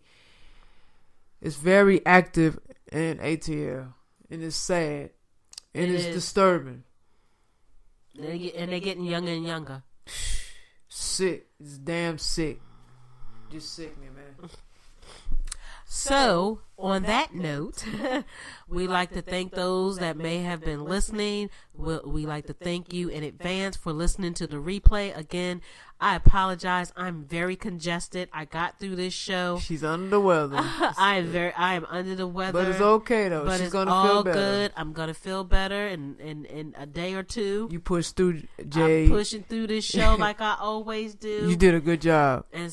active in ATL, and it's sad, and it's disturbing. They're getting younger and younger. Sick. It's damn sick. Just sick me, man. So, On that note, we like to thank those that may have been listening. We like to thank you in advance for listening to the replay. Again, I apologize. I'm very congested. I got through this show. She's under the weather. I am under the weather. But it's okay though. But She's it's gonna all feel better. good. I'm gonna feel better in a day or two. You pushed through, Jay. I'm pushing through this show like I always do. You did a good job. And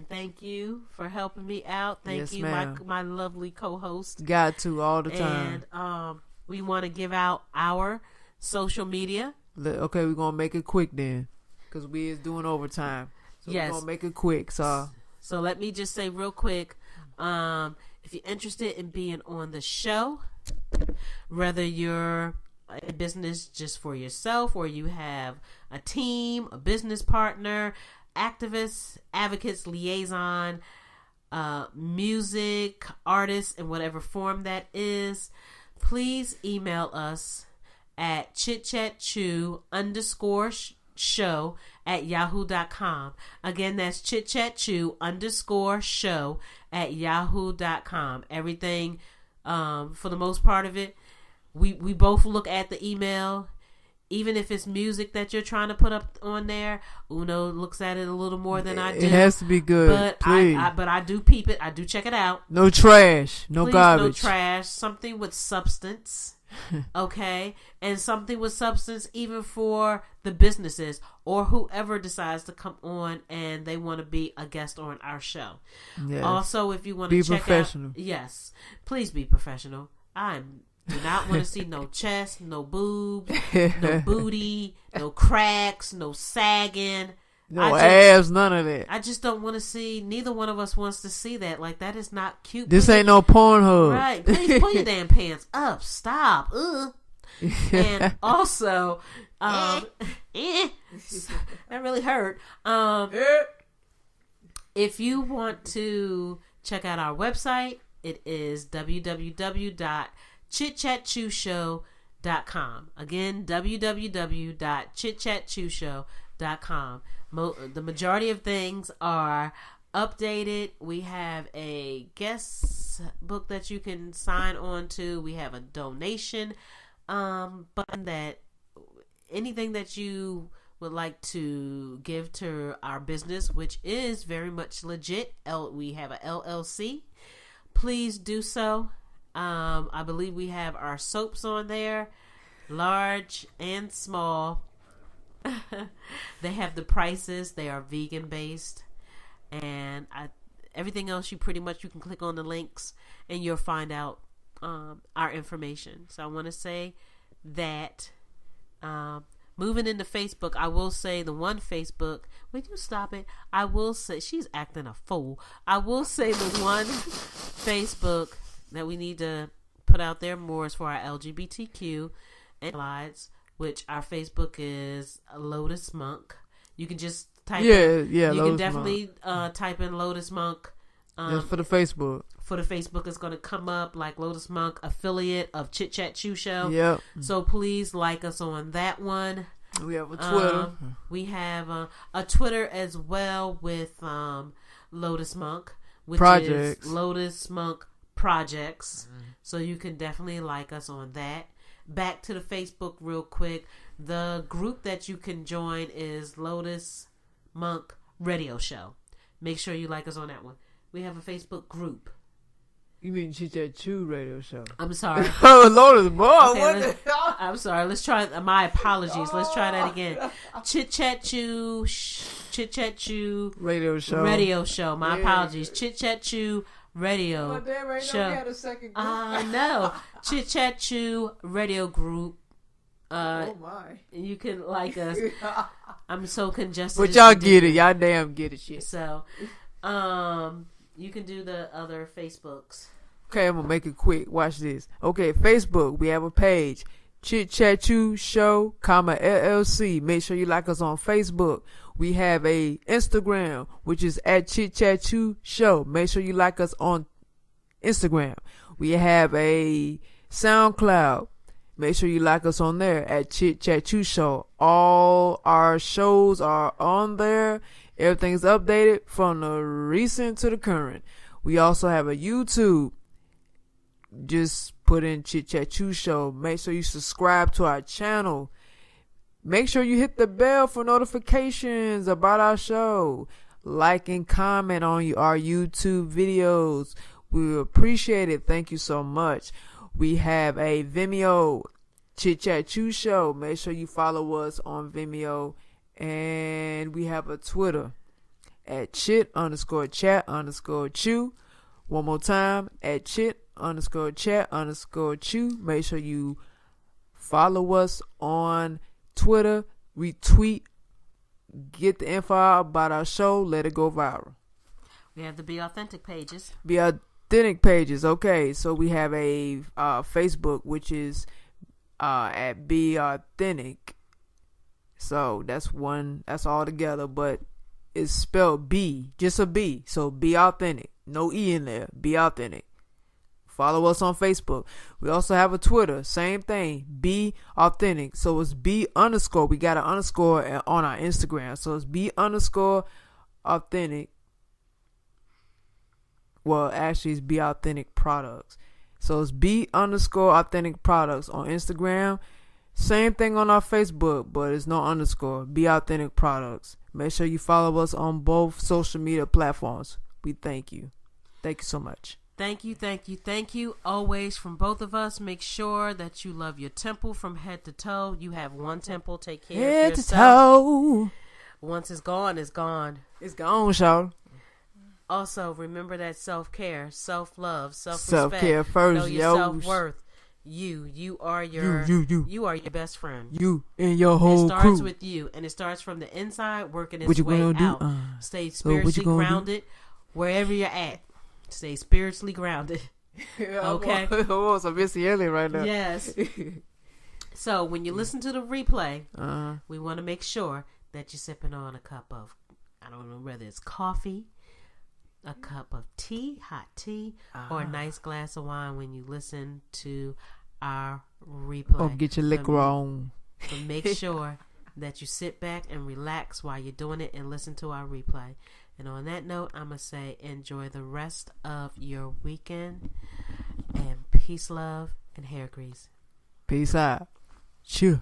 thank you for helping me out. Thank Yes, you, ma'am. my lovely co-host. Got to all the time. And we want to give out our social media. Okay, we're gonna make it quick then, cause we is doing overtime. So Yes. we're gonna make it quick. So let me just say real quick, if you're interested in being on the show, whether you're a business just for yourself or you have a team, a business partner, activists, advocates, liaison, music, artists, in whatever form that is, please email us at chitchatchew_show@yahoo.com. Again, that's chitchatchew_show@yahoo.com. Everything, for the most part of it, we both look at the email. Even if it's music that you're trying to put up on there, Uno looks at it a little more than I do. it has to be good. But please. I do peep it. I do check it out. No trash. No Please, garbage. no trash. Something with substance. Okay? And something with substance even for the businesses or whoever decides to come on and they want to be a guest on our show. Yes. Also, if you want to Be check professional. out... Yes. Please be professional. Do not want to see no chest, no boobs, no booty, no cracks, no sagging. No abs, none of that. I just don't want to see. Neither one of us wants to see that. Like, that is not cute. This ain't no Pornhub. Right. Please pull your damn pants up. Stop. And also, that really hurt. If you want to check out our website, it is www.chitchatchewshow.com. Again, www.chitchatchewshow.com. The majority of things are updated. We have a guest book that you can sign on to. We have a donation button that anything that you would like to give to our business, which is very much legit. We have a LLC. Please do so. I believe we have our soaps on there, large and small. They have the prices. They are vegan based, and everything else you can click on the links and you'll find out our information. So I want to say that moving into Facebook, I will say the one Facebook. Would you stop it? I will say she's acting a fool. I will say the one Facebook that we need to put out there more is for our LGBTQ and allies, which our Facebook is Lotus Monk. You can just type in. You Lotus can definitely type in Lotus Monk. That's for the Facebook. For the Facebook, it's going to come up like Lotus Monk, affiliate of Chit Chat Chew Show. Yep. So please like us on that one. We have a Twitter. We have a Twitter as well with Lotus Monk, which Projects. is Lotus Monk Projects. So you can definitely like us on that. Back to the Facebook real quick. The group that you can join is Lotus Monk Radio Show. Make sure you like us on that one. We have a Facebook group. You mean Chit Chat Chew Radio Show? I'm sorry. Oh, Lotus, boy. Okay, What the hell? I'm sorry. Let's try. My apologies. Let's try that again. Chit Chat Chew Radio Show. Radio Show. My apologies. Chit Chat Chew Radio Show. No. Chit Chat Chew Radio Group. Oh my! You can like us. I'm so congested. But y'all get it. Y'all damn get it, shit. So, you can do the other Facebooks. Okay, I'm gonna make it quick. Watch this. Okay, Facebook, we have a page, Chit Chat Chew Show, LLC. Make sure you like us on Facebook. We have a Instagram, which is at Chit Chat Chew Show. Make sure you like us on Instagram. We have a SoundCloud. Make sure you like us on there at Chit Chat Chew Show. All our shows are on there. Everything's updated from the recent to the current. We also have a YouTube just put in Chit Chat Chew Show. Make sure you subscribe to our channel. Make sure you hit the bell for notifications about our show. Like and comment on our YouTube videos. We appreciate it. Thank you so much. We have a Vimeo, Chit Chat Chew Show. Make sure you follow us on Vimeo. And we have a Twitter at chit_chat_chew. One more time, at chit_chat_chew. Make sure you follow us on Twitter, retweet, get the info out about our show, let it go viral. We have the Be Authentic pages. Be Authentic pages. Okay, so we have a Facebook, which is at Be Authentic. So that's all together, but it's spelled B, just a B. So Be Authentic, no E in there. Be Authentic. Follow us on Facebook. We also have a Twitter, same thing, Be Authentic. So it's B_. We got an underscore on our Instagram. So it's B_authentic. Well, actually, it's Be Authentic Products. So it's B_authentic products on Instagram. Same thing on our Facebook, but it's no underscore. Be Authentic Products. Make sure you follow us on both social media platforms. We thank you. Thank you so much. Thank you. Always from both of us, make sure that you love your temple from head to toe. You have one temple, take care of yourself. Head to toe. Once it's gone, it's gone. It's gone, y'all. Also, remember that self-care, self-love, self-respect. Self-care first, know your self-worth. You are your you are your best friend. You and your whole crew. It starts with you, and it starts from the inside, working its way out. Stay spiritually grounded wherever you're at. Stay spiritually grounded. Okay. I'm on some Missy Elliott right now. Yes. So when you listen to the replay, we want to make sure that you're sipping on a cup of, I don't know whether it's coffee, a cup of tea, hot tea, or a nice glass of wine when you listen to our replay. Or get your liquor on. So make sure that you sit back and relax while you're doing it and listen to our replay. And on that note, I'm going to say enjoy the rest of your weekend, and peace, love, and hair grease. Peace out. Cheers.